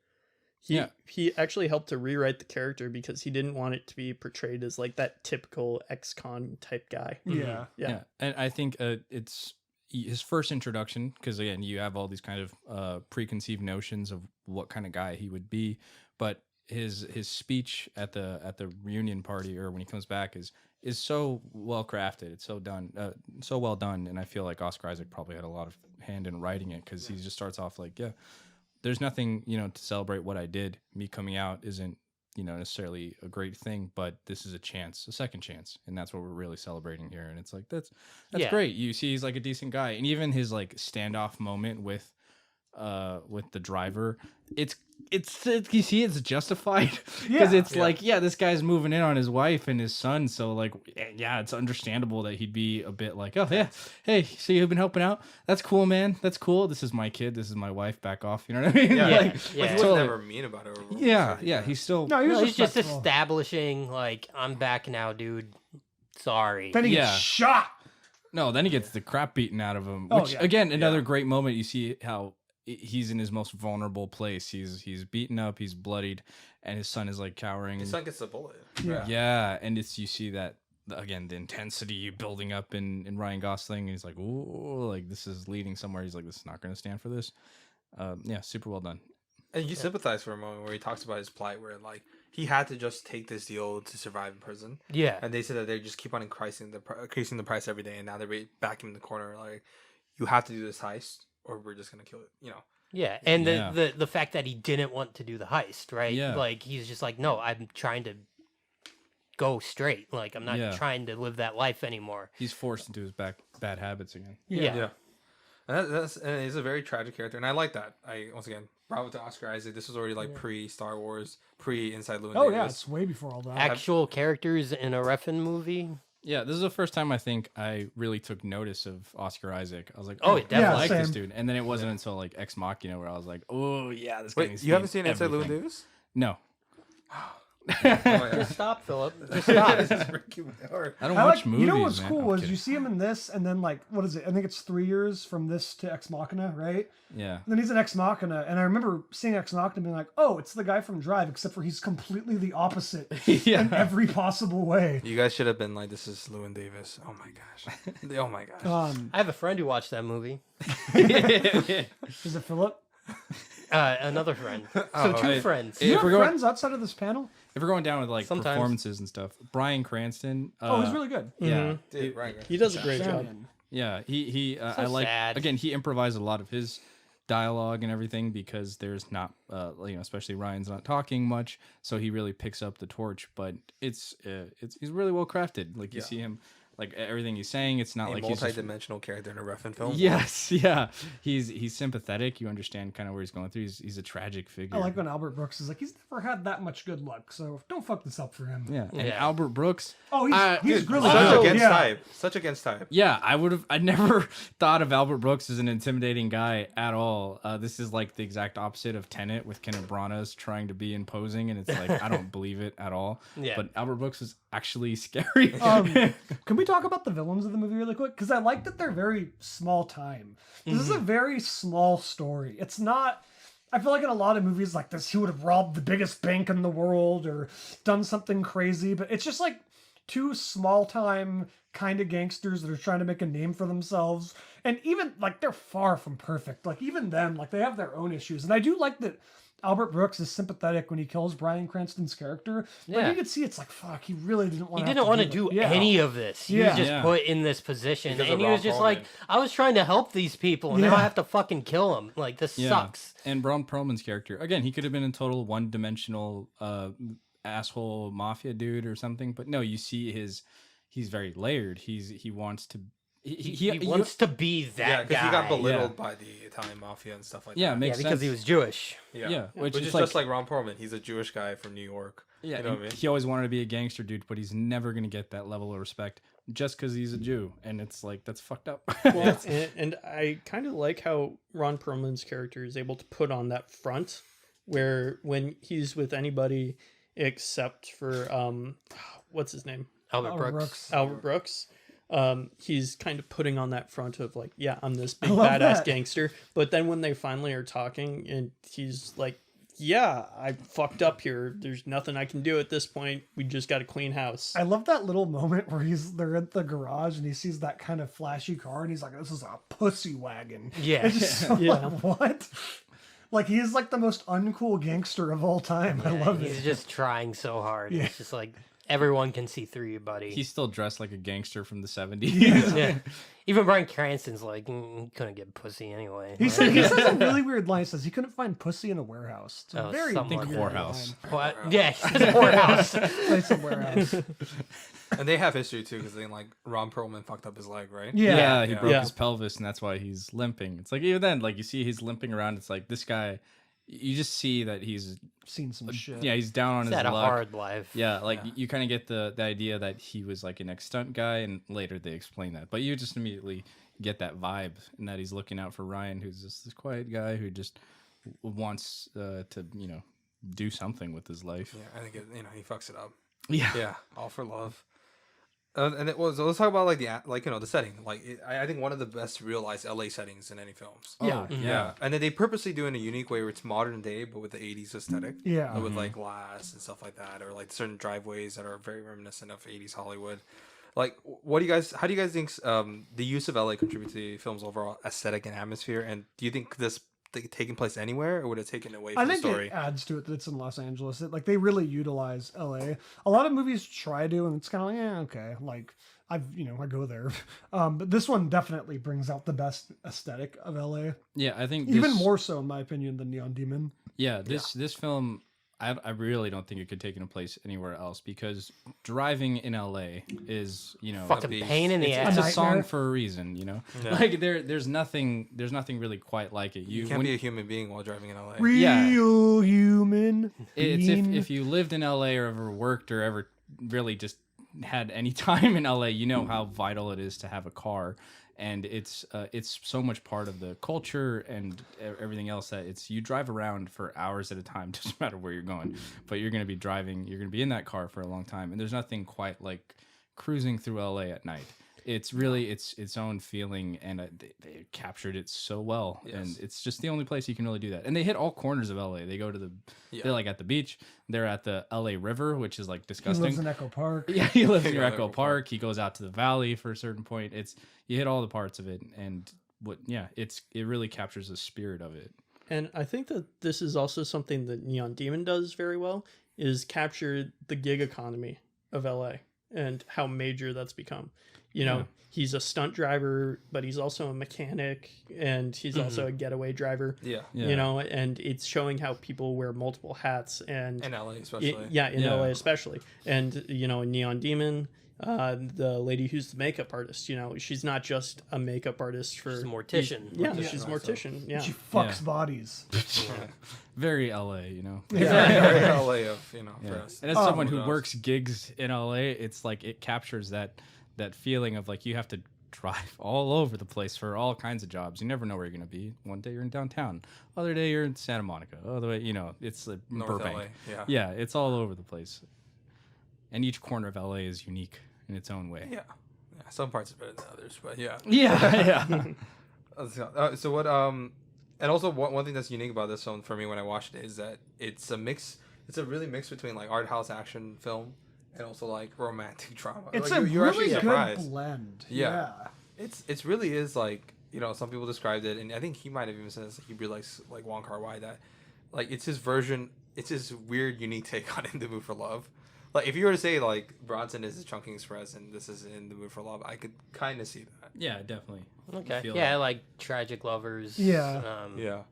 S5: He
S2: Yeah.
S5: actually helped to rewrite the character because he didn't want it to be portrayed as like that typical ex-con type guy.
S1: Yeah.
S5: Yeah.
S2: And I think it's his first introduction, because again, you have all these kind of preconceived notions of what kind of guy he would be, but his speech at the reunion party or when he comes back is so well crafted. It's so done, so well done, and I feel like Oscar Isaac probably had a lot of hand in writing it because he just starts off like, yeah, there's nothing to celebrate what I did. Me coming out isn't necessarily a great thing, but this is a second chance, and that's what we're really celebrating here. And it's like that's great. You see, he's like a decent guy, and even his like standoff moment with the driver, it's you see it's justified because it's like this guy's moving in on his wife and his son, so like it's understandable that he'd be a bit like, oh yeah, hey, so you've been helping out, that's cool, man, that's cool, this is my kid, this is my wife, back off, you know what I mean?
S4: Like he was never mean about it.
S2: He's still
S3: he's just establishing like, I'm back now, dude, sorry.
S1: Then he gets shot.
S2: No, then he gets the crap beaten out of him, which again, another great moment. You see how he's in his most vulnerable place. He's beaten up, he's bloodied, and his son is like cowering.
S4: His son gets a bullet.
S2: Yeah, and you see that again, the intensity building up in Ryan Gosling, and he's like, ooh, like this is leading somewhere. He's like, this is not going to stand for this. Super well done.
S4: And you sympathize for a moment where he talks about his plight, where like he had to just take this deal to survive in prison.
S3: Yeah,
S4: and they said that they just keep on increasing the price every day, and now they're back in the corner. Like, you have to do this heist, or we're just gonna kill it.
S3: Yeah, and the fact that he didn't want to do the heist, right?
S2: Yeah.
S3: Like he's just like, no, I'm trying to go straight. Like I'm not trying to live that life anymore.
S2: He's forced into his bad habits again.
S3: Yeah.
S4: And he's a very tragic character, and I like that. Once again, bravo to Oscar Isaac. This was already like pre Star Wars, pre Inside Llewyn Davis.
S1: Yeah, it's way before all that.
S3: Actual characters in a Refn movie.
S2: Yeah, this is the first time I think I really took notice of Oscar Isaac. I was like,
S3: oh,
S2: definitely like this
S1: same.
S2: dude. And then it wasn't until like Ex Machina where I was like, oh yeah, this guy.
S4: Wait, you haven't seen Inside Llewyn Davis?
S2: No.
S3: Just stop, Philip. Just stop.
S4: This is freaking hard.
S2: I don't watch movies.
S1: You know what's
S2: man.
S1: cool
S2: I'm
S1: was
S2: kidding.
S1: you see him in this, and then like what is it? I think it's 3 years from this to Ex Machina, right?
S2: Yeah.
S1: And then he's in Ex Machina, and I remember seeing Ex Machina being like, oh, it's the guy from Drive, except for he's completely the opposite in every possible way.
S4: You guys should have been like, this is Llewyn Davis. Oh my gosh. Oh my gosh.
S3: I have a friend who watched that movie.
S1: Is it Philip?
S3: Another friend. So two friends.
S1: Do you
S2: If
S1: have
S2: we're going-
S1: friends outside of this panel?
S2: If we're going down with like
S3: Sometimes.
S2: performances and stuff, Bryan Cranston.
S1: He's really good.
S2: Yeah.
S4: Dude, right.
S5: He does a great job.
S1: Sandman.
S2: Yeah, he I like
S3: sad.
S2: again he improvised a lot of his dialogue and everything because there's not especially Ryan's not talking much, so he really picks up the torch. But it's he's really well crafted. Like you see him like everything he's saying. It's not
S4: A
S2: like he's just,
S4: multi-dimensional character in a Refn film.
S2: yes, yeah. He's sympathetic. You understand kind of where he's going through. He's a tragic figure.
S1: I like when Albert Brooks is like, he's never had that much good luck, so don't fuck this up for him.
S2: Yeah, and
S3: Yeah.
S2: Albert Brooks.
S1: Oh, he's
S4: Dude,
S1: really
S4: such
S1: good.
S4: against
S1: Yeah.
S4: type. Such against type.
S2: Yeah, I never thought of Albert Brooks as an intimidating guy at all. This is like the exact opposite of Tenet with Kenneth Branagh's trying to be imposing, and it's like I don't believe it at all.
S3: Yeah.
S2: But Albert Brooks is actually scary.
S1: Can we talk about the villains of the movie really quick? Because I like that they're very small time. This is a very small story. It's not. I feel like in a lot of movies like this, he would have robbed the biggest bank in the world or done something crazy, but it's just like two small time kind of gangsters that are trying to make a name for themselves. And even like they're far from perfect. Like even them, like they have their own issues. And I do like that Albert Brooks is sympathetic when he kills Bryan Cranston's character. But
S3: Yeah.
S1: you can see it's like, fuck, he really didn't want
S3: He
S1: to
S3: didn't want to
S1: that.
S3: do
S1: Yeah.
S3: any of this. He
S1: Yeah.
S3: was just
S2: Yeah.
S3: put in this position.
S4: Because
S3: And
S4: of
S3: he was
S4: Ron
S3: just
S4: Perlman.
S3: like, I was trying to help these people, and now
S1: Yeah.
S3: I have to fucking kill them. Like, this sucks.
S2: And Ron Perlman's character again, he could have been a total one-dimensional asshole mafia dude or something, but no, you see he's very layered. He wants to.
S3: He wants to be that
S4: Yeah,
S3: guy.
S4: because he got belittled
S2: Yeah.
S4: by the Italian mafia and stuff like
S2: Yeah,
S4: that.
S2: makes
S3: Yeah, because
S2: sense.
S3: he was Jewish.
S2: Yeah,
S4: which is
S2: like,
S4: just like Ron Perlman. He's a Jewish guy from New York.
S2: yeah,
S4: you know what I mean?
S2: he always wanted to be a gangster dude, but he's never gonna get that level of respect just because he's a Jew, and it's like that's fucked up.
S5: Well, and I kind of like how Ron Perlman's character is able to put on that front, where when he's with anybody except for what's his name,
S3: Albert Brooks.
S5: Albert Brooks, he's kind of putting on that front of like, yeah, I'm this big
S1: love
S5: badass
S1: that.
S5: gangster. But then when they finally are talking, and he's like, yeah, I fucked up here. There's nothing I can do at this point. We just got a clean house.
S1: I love that little moment where they're at the garage and he sees that kind of flashy car and he's like, this is a pussy wagon.
S3: Yeah.
S1: It's just so
S5: Yeah.
S1: like, what? Like he is like the most uncool gangster of all time. I love
S3: He's
S1: it.
S3: just trying so hard.
S1: Yeah.
S3: It's just like everyone can see through you, buddy.
S2: He's still dressed like a gangster from the 70s.
S3: Yeah. Even Bryan Cranston's like, he couldn't get pussy anyway.
S1: He
S3: Like,
S1: said he says a really weird line. He says he couldn't find pussy in a warehouse. It's a
S3: Oh,
S1: very
S3: someone-
S1: weird
S2: Whorehouse.
S1: line.
S3: what? Yeah, he says whorehouse.
S1: Place a warehouse.
S4: And they have history too, because then like Ron Perlman fucked up his leg, right?
S1: Yeah.
S2: He
S4: Yeah.
S2: broke
S5: Yeah.
S2: his pelvis, and that's why he's limping. It's like even then, like you see he's limping around. It's like this guy, you just see that he's
S1: Seen some shit.
S2: he's down on
S3: He's
S2: his
S3: had a
S2: luck.
S3: hard life.
S2: Yeah, like you kind of get the idea that he was like an ex-stunt guy, and later they explain that. But you just immediately get that vibe, and that he's looking out for Ryan, who's just this quiet guy who just wants to do something with his life.
S4: Yeah, I think he fucks it up.
S2: Yeah,
S4: Yeah, all for love. And it was. Let's talk about like the setting. Like I think one of the best realized LA settings in any films.
S1: Yeah.
S2: yeah.
S4: And then they purposely do it in a unique way where it's modern day, but with the '80s aesthetic.
S1: Yeah.
S4: With like glass and stuff like that, or like certain driveways that are very reminiscent of '80s Hollywood. Like, how do you guys think the use of LA contribute to the film's overall aesthetic and atmosphere? And do you think this taking place anywhere, or would it take it away
S1: I
S4: from the
S1: think
S4: story?
S1: it adds to it that it's in Los Angeles. Like they really utilize LA. A lot of movies try to, and it's kind of like, yeah, okay. Like I go there, but this one definitely brings out the best aesthetic of LA.
S2: Yeah, I think
S1: Even
S2: this-
S1: more so, in my opinion, than Neon Demon.
S2: Yeah, this film, I really don't think it could take in place anywhere else, because driving in LA is
S3: Fucking
S4: beast.
S3: pain in the
S2: it's
S3: ass.
S2: a
S1: nightmare.
S2: song for a reason,
S4: Yeah.
S2: Like there's nothing really quite like it.
S4: You can't be a human being while driving in LA.
S1: Real human.
S2: It's
S1: being.
S2: if you lived in LA or ever worked or ever really just had any time in LA, you know how vital it is to have a car, and it's so much part of the culture and everything else that you drive around for hours at a time, doesn't matter where you're going, but you're going to be in that car for a long time, and there's nothing quite like cruising through LA at night. It's really its own feeling, and they captured it so well.
S4: Yes.
S2: And it's just the only place you can really do that. And they hit all corners of LA. They go to they're like at the beach. They're at the LA River, which is like
S1: He
S2: disgusting.
S1: lives in Echo Park.
S2: Yeah, he lives near
S4: Yeah,
S2: Echo
S4: Echo
S2: Park. He goes out to the valley for a certain point. You hit all the parts of it, and it really captures the spirit of it.
S5: And I think that this is also something that Neon Demon does very well, is capture the gig economy of LA and how major that's become. He's a stunt driver, but he's also a mechanic, and he's also a getaway driver.
S4: Yeah.
S5: And it's showing how people wear multiple hats, and
S4: In LA, especially.
S5: in
S2: Yeah.
S5: LA especially. And in Neon Demon, the lady who's the makeup artist, she's not just a makeup artist for
S3: She's a mortician.
S5: Yeah, she's a mortician. Yeah.
S1: She fucks
S2: Yeah.
S1: bodies.
S2: Very LA,
S4: Very LA of, for
S2: Yeah.
S4: us.
S2: And as someone who
S4: Yes.
S2: works gigs in LA, it's like it captures that feeling of like you have to drive all over the place for all kinds of jobs. You never know where you're going to be. One day you're in downtown, other day you're in Santa Monica, other way, it's
S4: North
S2: Burbank.
S4: LA, yeah.
S2: Yeah, it's all over the place. And each corner of LA is unique in its own way.
S4: Yeah. Some parts are better than others, but yeah.
S2: Yeah, yeah.
S4: So what? And also one thing that's unique about this film for me when I watched it is that it's a mix. It's a really mix between like art house action film and also like romantic drama.
S1: It's
S4: like,
S1: a
S4: you're
S1: really
S4: actually
S1: good
S4: surprised.
S1: blend.
S4: Yeah. It's really is like some people described it, and I think he might have even said this, he really likes like Wong Kar-wai, that like it's his version. It's his weird, unique take on In the Mood for Love. Like if you were to say like Bronson is Chungking Express and this is In the Mood for Love, I could kind of see that.
S2: Yeah, definitely.
S3: Okay.
S2: Feel
S3: Yeah,
S2: that.
S3: like Tragic Lovers.
S1: Yeah.
S4: Yeah,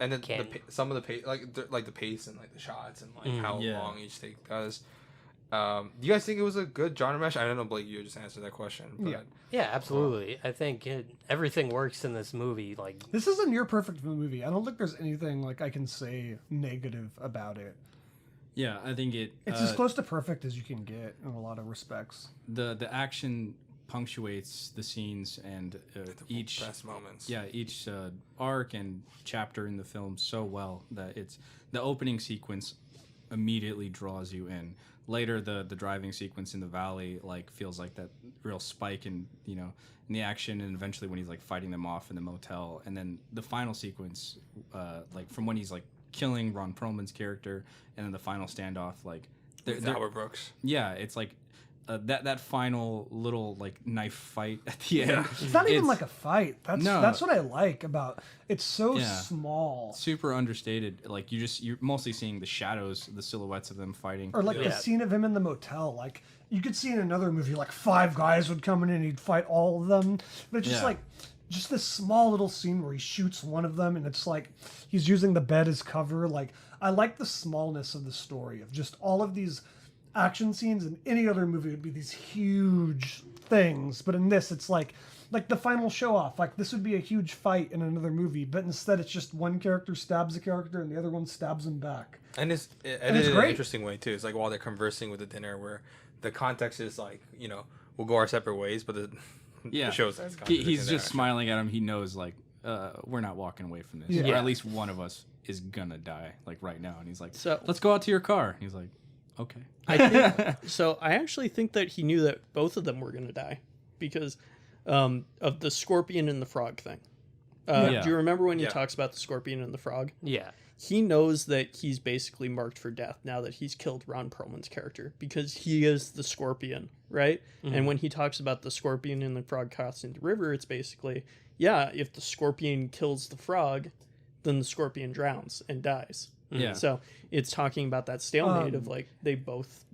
S4: and then
S3: Can-
S4: some of the pace, like the pace and like the shots and like how
S2: yeah.
S4: long each take does. Do you guys think it was a good genre mesh? I don't know, Blake. You just answered that question. But
S1: Yeah.
S3: Yeah, absolutely. I think everything works in this movie. Like,
S1: This is a near perfect movie. I don't think there's anything like I can say negative about it.
S2: Yeah, I think it's
S1: It's as close to perfect as you can get in a lot of respects.
S2: the action punctuates the scenes, and each
S4: best moments.
S2: each arc and chapter in the film so well that the opening sequence immediately draws you in. Later, the driving sequence in the valley like feels like that real spike in in the action, and eventually when he's like fighting them off in the motel, and then the final sequence, like from when he's like killing Ron Perlman's character, and then the final standoff, like
S4: With Albert Brooks.
S2: yeah, it's like that final little like knife fight at the end.
S1: It's not even like a fight. That's
S2: No.
S1: that's what I like about it's so
S2: Yeah.
S1: small.
S2: super understated. Like you're mostly seeing the shadows, the silhouettes of them fighting.
S1: Or like the
S3: Yeah.
S1: scene of him in the motel. Like you could see in another movie, like 5 guys would come in and he'd fight all of them. But it's just
S2: Yeah.
S1: like just this small little scene where he shoots one of them and it's like he's using the bed as cover. Like I like the smallness of the story of just all of these action scenes. In any other movie would be these huge things, but in this it's like the final show off. Like this would be a huge fight in another movie, but instead it's just one character stabs a character and the other one stabs him back.
S4: And it's edited in an
S1: great.
S4: interesting way too. It's like while they're conversing with the dinner, where the context is like, we'll go our separate ways, but the shows that
S2: He's just smiling at him. He knows like we're not walking away from this,
S1: Yeah.
S2: or at least one of us is gonna die like right now. And he's like,
S5: So-
S2: let's go out to your car. And he's like, okay.
S5: I think so. I actually think that he knew that both of them were going to die because of the scorpion and the frog thing.
S2: Yeah.
S5: Do you remember when he
S4: Yeah.
S5: talks about the scorpion and the frog?
S3: Yeah.
S5: He knows that he's basically marked for death now that he's killed Ron Perlman's character because he is the scorpion, right? And when he talks about the scorpion and the frog crossing the river, it's basically, yeah, if the scorpion kills the frog, then the scorpion drowns and dies.
S2: Yeah.
S5: So it's talking about that stalemate of like they both,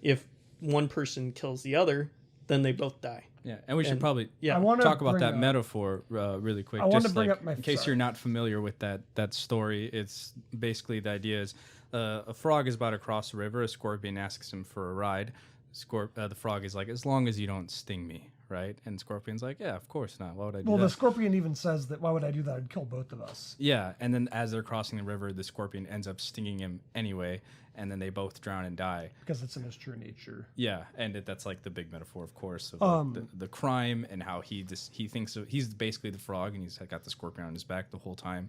S5: if one person kills the other, then they both die.
S2: Yeah, and we should
S5: And-
S2: probably
S5: Yeah.
S1: I want to
S2: talk about that metaphor really quick.
S1: I wanna
S2: just
S1: bring
S2: like,
S1: up my-
S2: in case
S1: sorry.
S2: you're not familiar with that story. It's basically the idea is a frog is about to cross the river. A scorpion asks him for a ride. The frog is like, as long as you don't sting me, right? And Scorpion's like, yeah, of course not. Why would I do
S1: Well,
S2: that?
S1: the scorpion even says that why would I do that? I'd kill both of us.
S2: Yeah, and then as they're crossing the river, the scorpion ends up stinging him anyway, and then they both drown and die.
S1: Because it's in his true nature.
S2: Yeah, and that's like the big metaphor, of course, of like, the crime and how he thinks he's basically the frog, and he's got the scorpion on his back the whole time,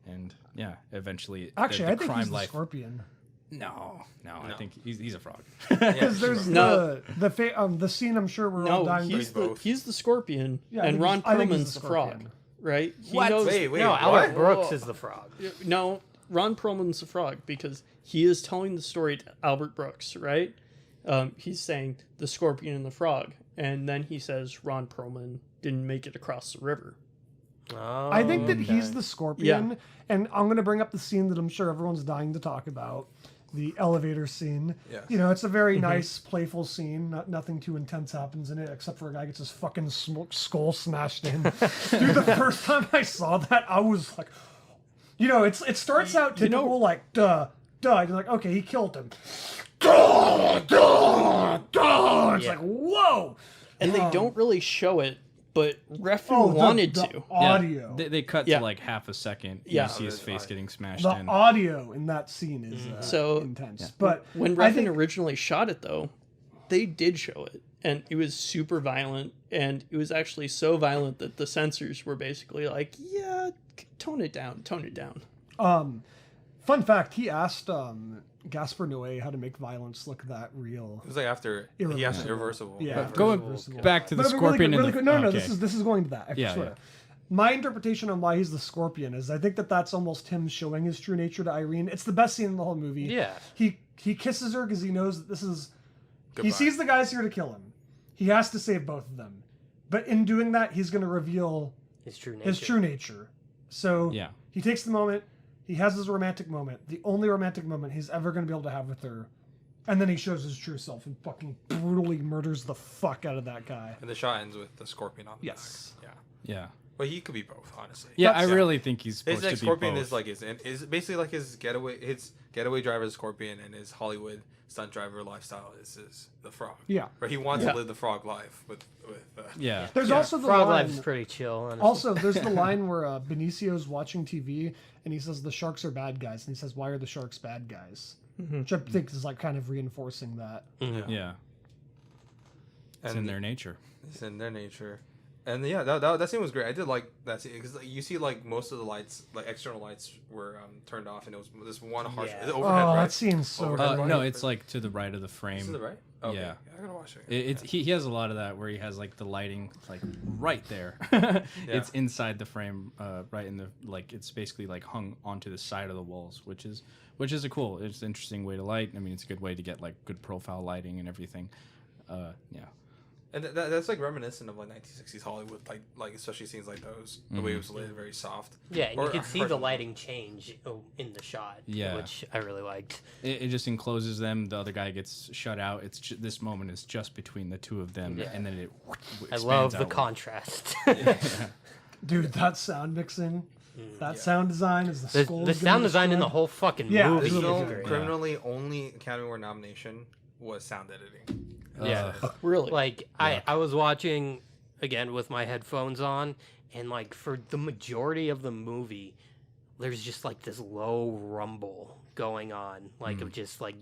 S2: and yeah, eventually
S1: Actually,
S2: the
S1: I think
S2: crime
S1: he's the
S2: life.
S1: scorpion.
S2: No, I think he's a frog.
S1: Because there's
S5: No.
S1: the scene I'm sure we're all
S5: No,
S1: dying
S5: he's
S1: to.
S5: he's the scorpion,
S1: Yeah, I
S5: and
S1: think
S5: Ron
S1: he's- I think he's
S5: Perlman's
S1: the
S5: the frog,
S1: scorpion.
S5: right? He
S4: What?
S5: knows.
S4: Wait,
S3: No,
S4: what?
S3: Albert Brooks is the frog.
S5: No, Ron Perlman's the frog because he is telling the story to Albert Brooks, right? He's saying the scorpion and the frog, and then he says Ron Perlman didn't make it across the river.
S3: Oh,
S1: I think that
S3: okay.
S1: he's the scorpion, and I'm going to bring up the scene that I'm sure everyone's dying to talk about. The elevator scene.
S4: Yes.
S1: It's a very nice, playful scene. Nothing too intense happens in it, except for a guy gets his fucking skull smashed in. Dude, the first time I saw that, I was like, it starts out typical, like, duh. You're like, okay, he killed him. Duh, duh, duh. It's
S3: Yeah.
S1: like, whoa.
S5: And they don't really show it, but Refn
S1: Oh,
S5: wanted
S1: the
S5: to.
S1: audio.
S2: They cut
S5: Yeah.
S2: to like half a second.
S5: Yeah.
S2: You see his face getting smashed
S1: The
S2: in.
S1: audio in that scene is
S5: So,
S1: intense. But
S5: When
S1: I
S5: Refn
S1: think
S5: originally shot it, though, they did show it, and it was super violent, and it was actually so violent that the censors were basically like, "Yeah, tone it down."
S1: fun fact, he asked Gaspar Noé how to make violence look that real.
S4: It was like after he asked irreversible.
S1: Yeah.
S2: Going
S1: Irreversible.
S2: back to the
S1: But
S2: scorpion
S1: really
S2: and
S1: quick,
S2: the
S1: no,
S2: okay.
S1: this is going to that. I
S2: Yeah,
S1: swear.
S2: yeah.
S1: My interpretation on why he's the scorpion is I think that's almost him showing his true nature to Irene. It's the best scene in the whole movie.
S3: Yeah.
S1: He kisses her because he knows that this is. He
S4: Goodbye.
S1: sees the guys here to kill him. He has to save both of them, but in doing that, he's going to reveal
S3: His true nature.
S1: his true nature. So
S2: Yeah.
S1: he takes the moment. He has his romantic moment, the only romantic moment he's ever going to be able to have with her. And then he shows his true self and fucking brutally murders the fuck out of that guy.
S4: And the shot ends with the scorpion on the
S1: Yes.
S4: back.
S2: Yeah.
S4: But he could be both, honestly.
S2: Yeah,
S1: That's-
S2: I really think he's supposed
S4: His like
S2: to be
S4: scorpion
S2: both.
S4: is like is basically like his getaway driver scorpion, and his Hollywood stunt driver lifestyle is the frog.
S1: Yeah.
S4: Where he wants
S5: Yeah.
S4: to live the frog life with
S2: yeah.
S1: There's
S3: Yeah,
S1: also the
S3: frog
S1: line.
S3: life's pretty chill. Honestly.
S1: Also, there's the line where Benicio's watching TV and he says the sharks are bad guys, and he says, "Why are the sharks bad guys?" Which I think is like kind of reinforcing that.
S2: Yeah. It's in their nature.
S4: It's in their nature. And yeah, that scene was great. I did like that scene because you see like most of the lights, like external lights, were turned off, and it was this one harsh
S3: Yeah.
S4: is it
S1: Oh,
S4: overhead, right?
S1: that scene's so.
S4: Overhead.
S1: good.
S2: No, it's like to the right of the frame.
S4: Is it the right? Okay.
S2: Yeah.
S4: I gotta watch it.
S2: It's he has a lot of that where he has like the lighting like right there. It's inside the frame, right in the like it's basically like hung onto the side of the walls, which is it's an interesting way to light. I mean, it's a good way to get like good profile lighting and everything. Yeah.
S4: And that's like reminiscent of like 1960s Hollywood, like especially scenes like those. The way it was lit, very soft.
S3: Yeah, and you
S4: Or-
S3: could see the
S4: or-
S3: lighting change in the shot,
S2: Yeah.
S3: which I really liked.
S2: It just encloses them. The other guy gets shut out. This moment is just between the two of them,
S3: Yeah.
S2: and then it.
S3: I
S2: Expands
S3: love the
S2: outward.
S3: contrast.
S1: Dude, that sound mixing, that sound design is the skull.
S3: The sound design in the whole fucking
S1: Yeah,
S3: movie
S4: This
S1: Really
S3: is
S4: film,
S3: great.
S4: criminally only Academy Award nomination was sound editing.
S3: Yeah.
S5: Really?
S3: Like I was watching again with my headphones on, and like for the majority of the movie, there's just like this low rumble going on, like of just like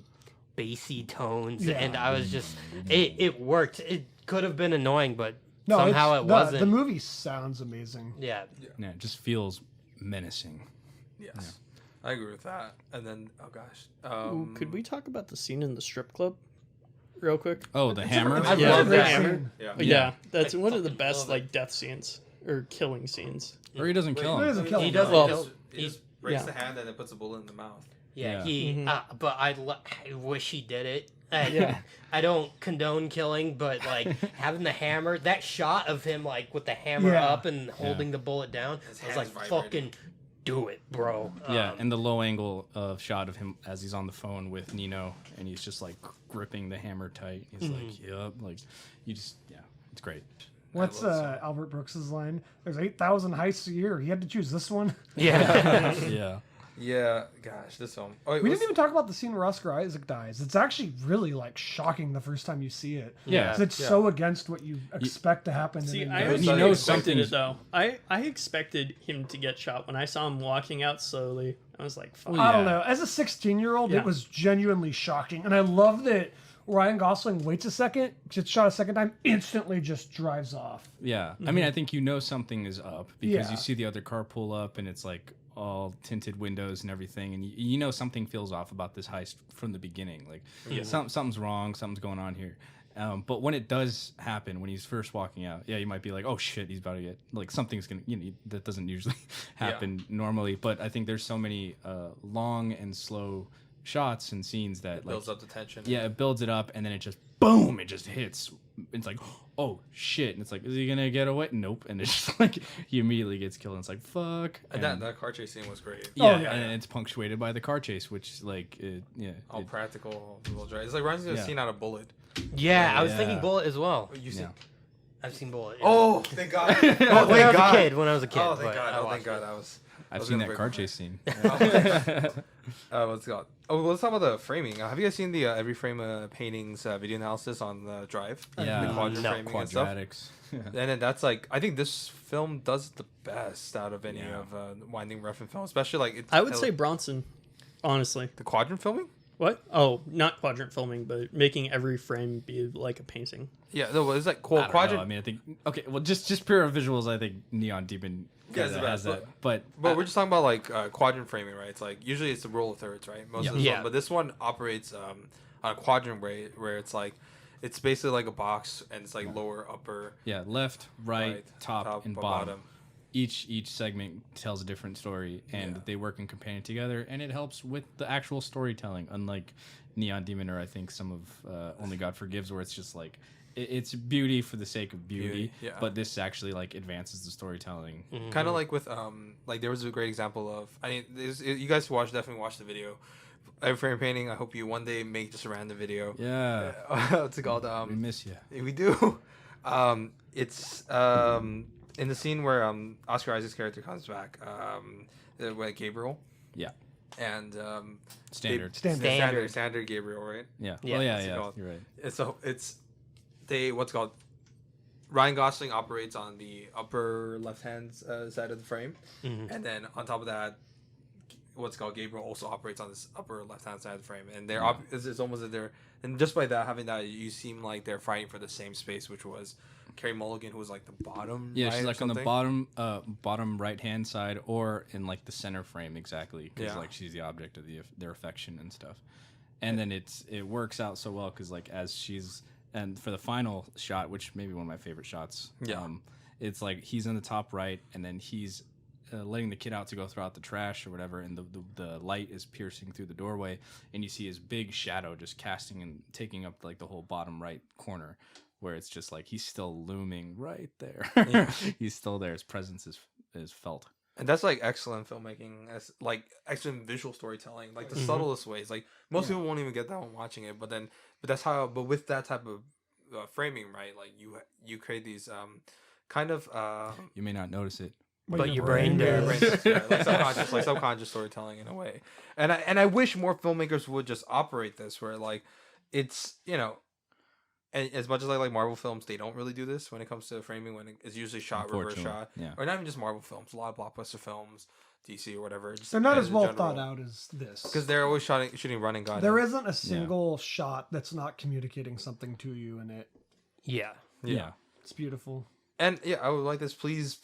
S3: bassy tones,
S1: Yeah.
S3: and I was just it worked. It could have been annoying, but
S1: No,
S3: somehow it wasn't.
S1: The movie sounds amazing.
S3: Yeah,
S2: Yeah, it just feels menacing.
S4: Yes, I agree with that. And then, oh gosh,
S5: Ooh, could we talk about the scene in the strip club real quick?
S2: Oh, the hammer.
S3: I
S5: Yeah,
S3: love
S5: the
S3: that.
S5: hammer.
S4: Yeah.
S5: Yeah, that's
S3: I
S5: one of the
S3: fucking
S5: best
S3: love it.
S5: like death scenes or killing scenes.
S2: Or he doesn't kill
S1: He
S2: him.
S1: doesn't kill
S3: He
S1: him.
S3: doesn't
S5: Well,
S3: kill-
S4: He just breaks
S5: yeah.
S4: the hand and then puts a bullet in the mouth.
S3: Yeah,
S2: Yeah.
S3: but I wish he did it.
S5: Yeah.
S3: I don't condone killing, but like having the hammer, that shot of him like with the hammer
S1: Yeah.
S3: up and holding the bullet down,
S4: His
S3: I was
S4: hand's
S3: like,
S4: vibrating.
S3: fucking do it, bro.
S2: Yeah, and the low angle shot of him as he's on the phone with Nino, and he's just like gripping the hammer tight. He's like, "Yup," like you just, yeah, it's great.
S1: What's
S4: love this
S1: Albert Brooks's line? There's 8,000 heists a year. He had to choose this one.
S3: yeah.
S2: Yeah,
S4: Yeah, gosh, this film. Oh, wait,
S1: We
S4: was-
S1: didn't even talk about the scene where Oscar Isaac dies. It's actually really like shocking the first time you see it.
S2: yeah.
S1: 'Cause it's so against what you expect to happen.
S5: See,
S1: in
S5: I
S1: a
S5: already
S2: You
S1: movie.
S2: know
S5: expected it
S2: something's-
S5: though. I expected him to get shot when I saw him walking out slowly. I was like, fuck.
S2: Well,
S1: I don't
S2: Yeah.
S1: know. As a 16-year-old,
S5: Yeah.
S1: it was genuinely shocking, and I love that Ryan Gosling waits a second, gets shot a second time, instantly just drives off.
S2: Yeah, I mean, I think you know something is up because
S1: Yeah.
S2: you see the other car pull up and it's like all tinted windows and everything, and you know something feels off about this heist from the beginning. Like something's wrong, something's going on here. But when it does happen, when he's first walking out, yeah, you might be like, "Oh shit, he's about to get like something's gonna," you know, that doesn't usually happen normally. But I think there's so many long and slow shots and scenes that like
S4: builds up the tension.
S2: yeah, it builds it up, and then it just boom, it just hits. It's like, oh shit, and it's like, is he gonna get away? Nope, and it's just like he immediately gets killed, and it's like fuck.
S4: And that car chase scene was great.
S2: yeah,
S1: Oh, yeah.
S2: and it's punctuated by the car chase, which like
S4: All practical, all wheel drive. It's like reminds me of a
S2: Yeah.
S4: scene out of Bullet.
S3: Yeah, I was
S2: Yeah.
S3: thinking Bullet as well.
S4: You see?
S2: Yeah.
S3: I've seen Bullet.
S4: Oh, thank God! Oh,
S3: when
S4: thank
S3: I was
S4: God!
S3: a kid. When I was a kid.
S4: Oh, thank
S3: but
S4: God!
S3: I
S4: Oh,
S3: watched
S4: thank God!
S3: it.
S2: I've
S4: was
S2: seen
S4: gonna
S2: that
S4: break
S2: car
S4: my
S2: chase scene.
S4: What's it called? Oh, well, let's talk about the framing. Have you guys seen the every frame paintings video analysis on the Drive?
S2: Yeah,
S4: the quadrant
S3: No.
S4: framing and stuff.
S2: Quadratics.
S4: And then that's like, I think this film does the best out of any
S2: Yeah.
S4: of Winding Refn film, especially like it's,
S5: I would say Bronson, honestly.
S4: the quadrant filming.
S5: What? Oh, not quadrant filming, but making every frame be like a painting.
S4: Yeah, no, it's like
S2: I don't know,
S4: quadrant.
S2: I mean, I think okay. Well, just pure visuals. I think Neon Demon
S4: Yeah, it's
S2: kinda
S4: the
S2: has
S4: best,
S2: that, but
S4: But we're just talking about like quadrant framing, right? It's like usually it's a rule of thirds, right? Most of the
S3: Yeah.
S4: film, but this one operates on a quadrant way where it's like it's basically like a box and it's like lower, upper,
S2: yeah, left, right, top, and
S4: or
S2: bottom. Each segment tells a different story, and
S4: Yeah.
S2: they work in companion together, and it helps with the actual storytelling. Unlike Neon Demon, or I think some of Only God Forgives, where it's just like it's beauty for the sake of beauty.
S4: yeah.
S2: But this actually like advances the storytelling.
S4: Kind of like with like there was a great example of you guys definitely watch the video. Every frame painting. I hope you one day make just a random video.
S2: Yeah,
S4: What's it called?
S2: we miss you.
S4: We do. It's in the scene where Oscar Isaac's character comes back, with Gabriel,
S2: Yeah,
S4: and
S2: standard.
S4: standard Gabriel, right?
S2: Yeah.
S3: Yeah,
S2: Oh yeah,
S4: what's it
S2: yeah.
S4: called?
S2: You're right.
S4: And so what's it called. Ryan Gosling operates on the upper left hand side of the frame, and then on top of that, what's it called Gabriel also operates on this upper left hand side of the frame, and it's almost that they're, and just by that having that, you seem like they're fighting for the same space, which was Carey Mulligan, who was like the bottom.
S2: Yeah,
S4: right
S2: she's
S4: or
S2: like on the
S4: something.
S2: bottom right hand side, or in like the center frame exactly, because
S4: Yeah.
S2: like she's the object of their affection and stuff. And then it works out so well because like as she's, and for the final shot, which may be one of my favorite shots,
S4: Yeah.
S2: it's like he's in the top right, and then he's letting the kid out to go throw out the trash or whatever, and the light is piercing through the doorway, and you see his big shadow just casting and taking up like the whole bottom right corner, where it's just like he's still looming right there. He's still there. His presence is felt.
S4: And that's like excellent filmmaking, as like excellent visual storytelling, like the subtlest ways. Like most people won't even get that when watching it, but that's how. But with that type of framing, right? Like you create these kind of
S2: You may not notice it.
S3: But your brain does.
S4: like subconscious storytelling in a way. And I wish more filmmakers would just operate this, where like it's, you know, and as much as I like Marvel films, they don't really do this when it comes to framing. When it's usually shot, reverse shot, or not even just Marvel films. A lot of blockbuster films, DC or whatever.
S1: They're not as well thought out as this,
S4: because they're always shooting running gun.
S1: There isn't a single shot that's not communicating something to you in it.
S3: Yeah.
S1: It's beautiful.
S4: And yeah, I would like this. Please,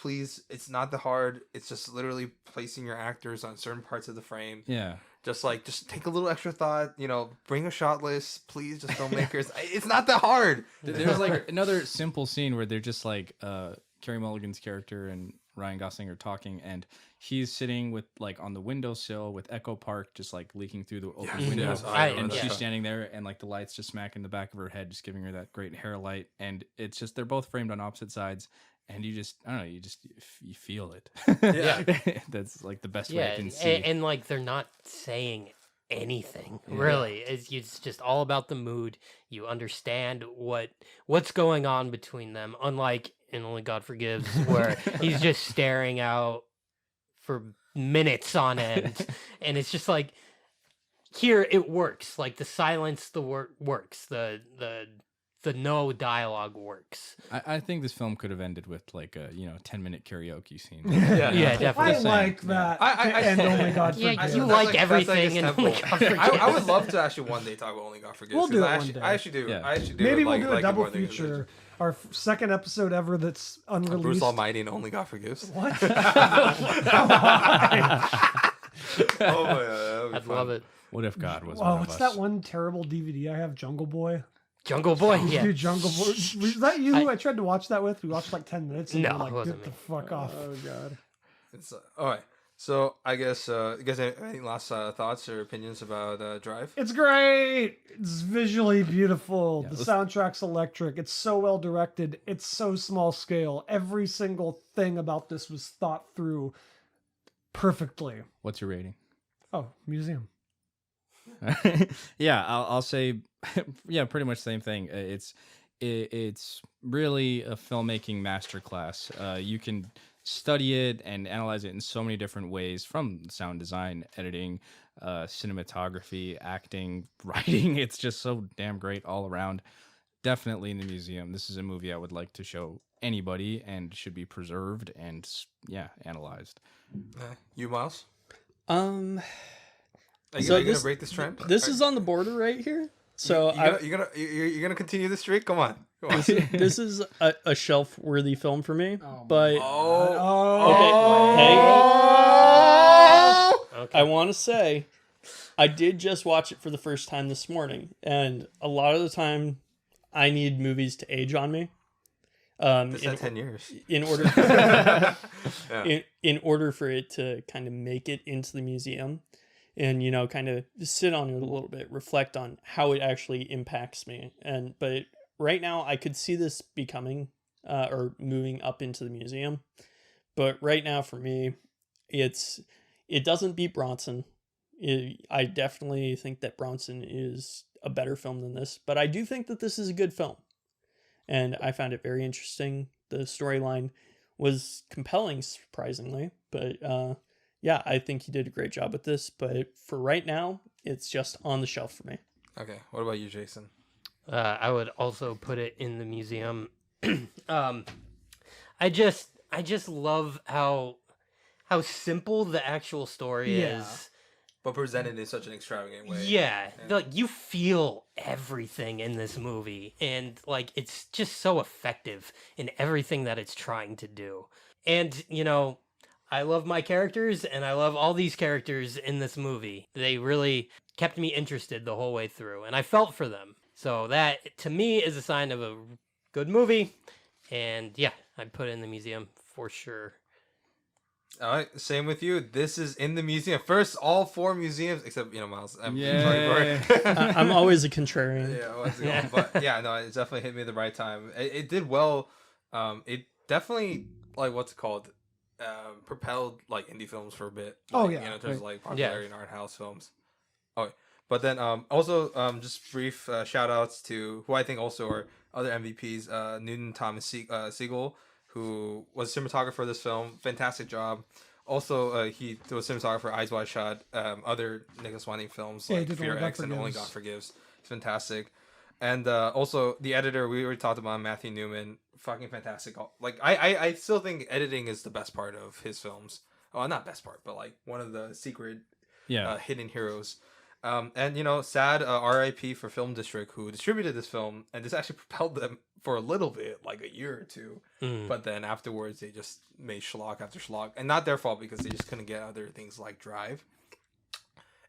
S4: it's not that hard. It's just literally placing your actors on certain parts of the frame.
S2: Yeah.
S4: Just take a little extra thought, you know, bring a shot list, please, just filmmakers. It's not that hard.
S2: There's like another simple scene where they're just like Carey Mulligan's character and Ryan Gosling are talking, and he's sitting with like on the windowsill with Echo Park just like leaking through the open window, and she's standing there, and like the lights just smack in the back of her head, just giving her that great hair light, and it's just they're both framed on opposite sides. And you just, I don't know, you feel it.
S3: Yeah.
S2: That's like the best way I can see.
S3: And like they're not saying anything, really. It's just all about the mood. You understand what's going on between them, unlike in Only God Forgives, where he's just staring out for minutes on end. And it's just like, here it works. Like the silence, works. The no dialogue works.
S2: I think this film could have ended with like a 10-minute karaoke scene.
S3: Yeah, definitely.
S1: I like that. And Only God Forgives.
S3: Yeah, you like everything in Only God Forgives.
S4: I would love to actually one day talk about Only God Forgives.
S1: We'll do it one day.
S4: I actually do.
S2: Yeah.
S4: I actually do.
S1: Maybe we'll do a double feature. Our second episode ever that's unreleased.
S4: Bruce Almighty and Only God Forgives.
S1: What?
S4: Oh my god,
S3: I'd love it.
S2: What if God was
S1: Oh,
S2: one of
S1: what's
S2: us?
S1: that one terrible DVD I have? Jungle Boy.
S3: Jungle Boy, yeah.
S1: Dude, Jungle Boy. Was that you? I tried to watch that with. We watched like 10 minutes. And
S3: No,
S1: you were like,
S3: it wasn't
S1: get the
S3: me.
S1: fuck off. Oh god.
S4: It's all right. So I guess you guys have any last thoughts or opinions about Drive?
S1: It's great. It's visually beautiful.
S2: Yeah,
S1: The soundtrack's electric. It's so well directed. It's so small scale. Every single thing about this was thought through perfectly.
S2: What's your rating?
S1: Oh, museum.
S2: Yeah, I'll say, yeah, pretty much the same thing. It's really a filmmaking masterclass. You can study it and analyze it in so many different ways, from sound design, editing, cinematography, acting, writing. It's just so damn great all around. Definitely in the museum. This is a movie I would like to show anybody, and should be preserved and analyzed.
S4: You, Miles? Are you gonna break this trend?
S5: This is on the border right here. So
S4: you're gonna continue the streak? Come on.
S5: This is a shelf-worthy film for me. But
S3: Okay.
S5: I want to say, I did just watch it for the first time this morning, and a lot of the time, I need movies to age on me.
S4: It's 10 years.
S5: In order, in order for it to kind of make it into the museum, and kind of sit on it a little bit, reflect on how it actually impacts me. But right now, I could see this becoming or moving up into the museum. But right now, for me, it doesn't beat Bronson. I definitely think that Bronson is a better film than this, but I do think that this is a good film, and I found it very interesting. The storyline was compelling, surprisingly, but yeah, I think he did a great job with this. But for right now, it's just on the shelf for me.
S4: Okay, what about you, Jason?
S3: I would also put it in the museum. I just love how simple the actual story is.
S4: But presented in such an extravagant way.
S3: Yeah, like you feel everything in this movie, and like it's just so effective in everything that it's trying to do. And I love my characters, and I love all these characters in this movie. They really kept me interested the whole way through, and I felt for them. So that, to me, is a sign of a good movie. And yeah, I'd put it in the museum for sure.
S4: All right, same with you. This is in the museum. First, all 4 museums except Miles.
S2: Yay.
S5: I'm always a contrarian.
S4: Yeah, once ago. But yeah, no, it definitely hit me at the right time. It did well. It definitely like what's it called? Propelled like indie films for a bit.
S1: Oh,
S4: Like,
S1: yeah.
S4: you know, in terms of like popularity in art house films. Oh, but then also just brief shout outs to who I think also are other MVPs. Newton Thomas Siegel, who was cinematographer for this film. Fantastic job. Also, he was cinematographer for Eyes Wide Shut, other Nicolas Winding films
S1: Yeah, he
S4: like
S1: did
S4: Fear
S1: Only God
S4: X and Only God
S1: Forgives.
S4: Forgives. It's fantastic. And also the editor, we already talked about Matthew Newman, fucking fantastic. Like I still think editing is the best part of his films. Oh, not best part, but like one of the secret hidden heroes. And you know, sad RIP for Film District, who distributed this film, and this actually propelled them for a little bit, like a year or two. But then afterwards, they just made schlock after schlock, and not their fault because they just couldn't get other things like Drive,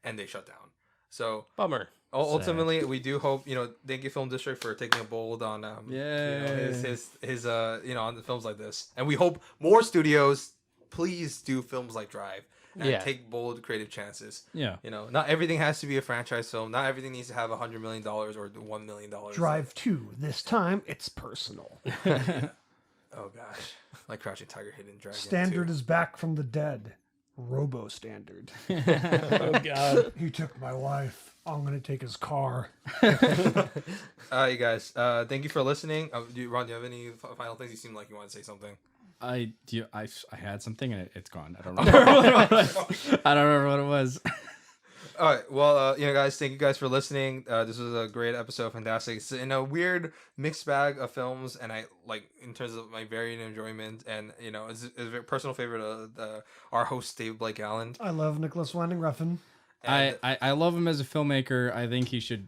S4: and they shut down. So
S3: Bummer.
S4: ultimately, we do hope, you know, thank you Film District for taking a bold on you know, his you know, on the films like this, and we hope more studios please do films like Drive. And take bold creative chances.
S2: Yeah.
S4: You know, not everything has to be a franchise film. Not everything needs to have $100 million or $1 million.
S1: Drive 2. This time, it's personal.
S4: Oh, gosh. Like Crouching Tiger, Hidden Dragon.
S1: Standard is back from the dead. Robo Standard.
S5: Oh God.
S1: He took my wife. I'm going to take his car.
S4: All right, you guys. Thank you for listening. Ron, do you have any final things? You seem like you want to say something.
S2: I had something and it's gone. I don't remember what it was. I don't remember what it was.
S4: All right. Well, you know, guys, thank you guys for listening. This was a great episode. Fantastic. It's in a weird mixed bag of films, and I like in terms of my varying enjoyment, and you know, it's a very personal favorite of our host Dave Blake Allen.
S1: I love Nicolas Winding Refn.
S2: I love him as a filmmaker. I think he should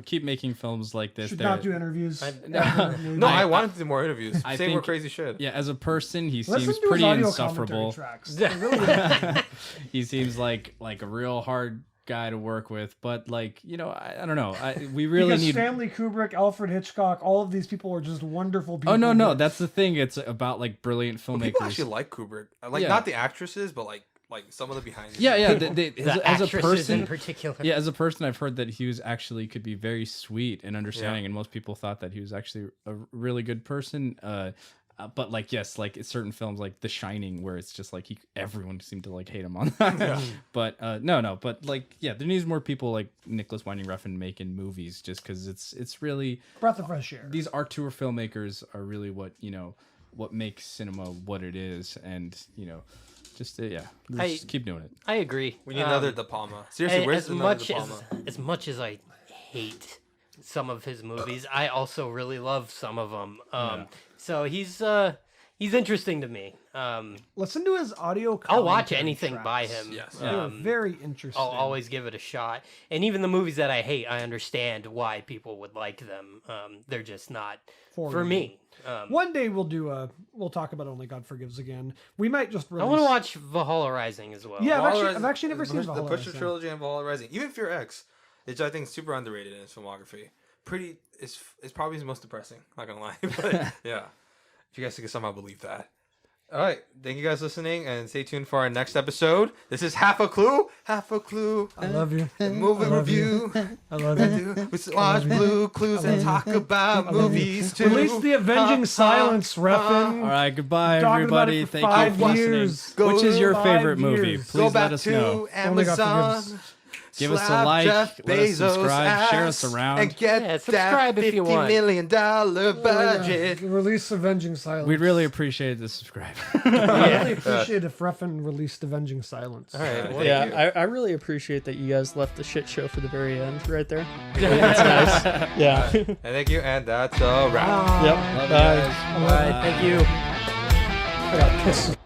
S2: keep making films like this.
S1: Should not do interviews.
S4: No, I wanted to do more interviews.
S2: I
S4: Say more
S2: think-
S4: crazy shit.
S2: Yeah, as a person, he
S1: Listen
S2: seems
S1: to
S2: pretty
S1: his audio
S2: insufferable.
S1: commentary tracks. They're really
S2: He seems like a real hard guy to work with. But like, you know, I don't know. We really
S1: because
S2: need.
S1: Stanley Kubrick, Alfred Hitchcock, all of these people are just wonderful people.
S2: Oh no,
S1: that-
S2: that's the thing. It's about like brilliant filmmakers.
S4: People actually like Kubrick. Like
S2: Yeah.
S4: not the actresses, but like some of the behind.
S2: Yeah.
S3: The
S2: As a
S3: actresses
S2: person,
S3: in particular.
S2: yeah, as a person, I've heard that he was actually could be very sweet and understanding, and most people thought that he was actually a really good person. But like, yes, like it's certain films like The Shining, where it's just like everyone seemed to like hate him on that. But no, but like, yeah, there needs more people like Nicolas Winding Refn making movies, just because it's really
S1: breath of fresh air.
S2: these auteur filmmakers are really what what makes cinema what it is, and just just keep doing it.
S3: I agree.
S4: We need another De Palma. Seriously, where's another De Palma?
S3: As much as I hate some of his movies, I also really love some of them. So he's interesting to me.
S1: Listen to his audio.
S3: I'll watch
S1: commentary
S3: anything
S1: tracks.
S3: by him.
S4: Yes.
S1: They're very interesting.
S3: I'll always give it a shot. And even the movies that I hate, I understand why people would like them. They're just not for
S1: you.
S3: me.
S1: One day we'll talk about Only God Forgives again. We might just release...
S3: I want to watch Valhalla Rising as well.
S1: Yeah,
S4: Valhalla
S1: I've actually never seen
S4: the
S1: Valhalla
S4: Pusher
S1: Rising.
S4: trilogy and Valhalla Rising, even Fear X, which I think is super underrated in his filmography. It's probably his most depressing. Not gonna lie, but yeah, if you guys could somehow believe that. All right, thank you guys for listening, and stay tuned for our next episode. This is Half a Clue. Half a Clue.
S1: I love you.
S4: Movie
S1: I love
S4: review.
S1: I love you.
S4: We watch Blue Clues and talk about movies too.
S1: Release the Avenging Silence, Refn.
S2: All right, goodbye,
S1: Talking about
S2: everybody.
S1: it for
S2: Thank you
S1: 5
S2: for listening.
S1: years.
S2: Which is your
S1: 5
S2: favorite movie?
S1: years.
S2: Please let us know.
S1: Only God
S4: Amazon.
S1: Forgives.
S2: Give us a
S4: Slap
S2: like,
S4: Jeff
S2: let us
S4: Bezos'
S2: subscribe, share us
S4: ass,
S2: around.
S4: and get
S3: Yeah, subscribe
S4: that
S3: if you
S4: $50
S3: want.
S4: million budget.
S1: Release Avenging Silence.
S2: We'd really appreciate the subscribe.
S1: I really appreciate if Refn released Avenging Silence.
S3: All right. Well,
S5: Yeah, I really appreciate that you guys left the shit show for the very end right there. That's nice. Yeah.
S4: And thank you, and that's a wrap.
S5: Yep.
S2: Love you
S5: Bye.
S2: guys.
S3: all right. Thank you.
S1: I got pissed.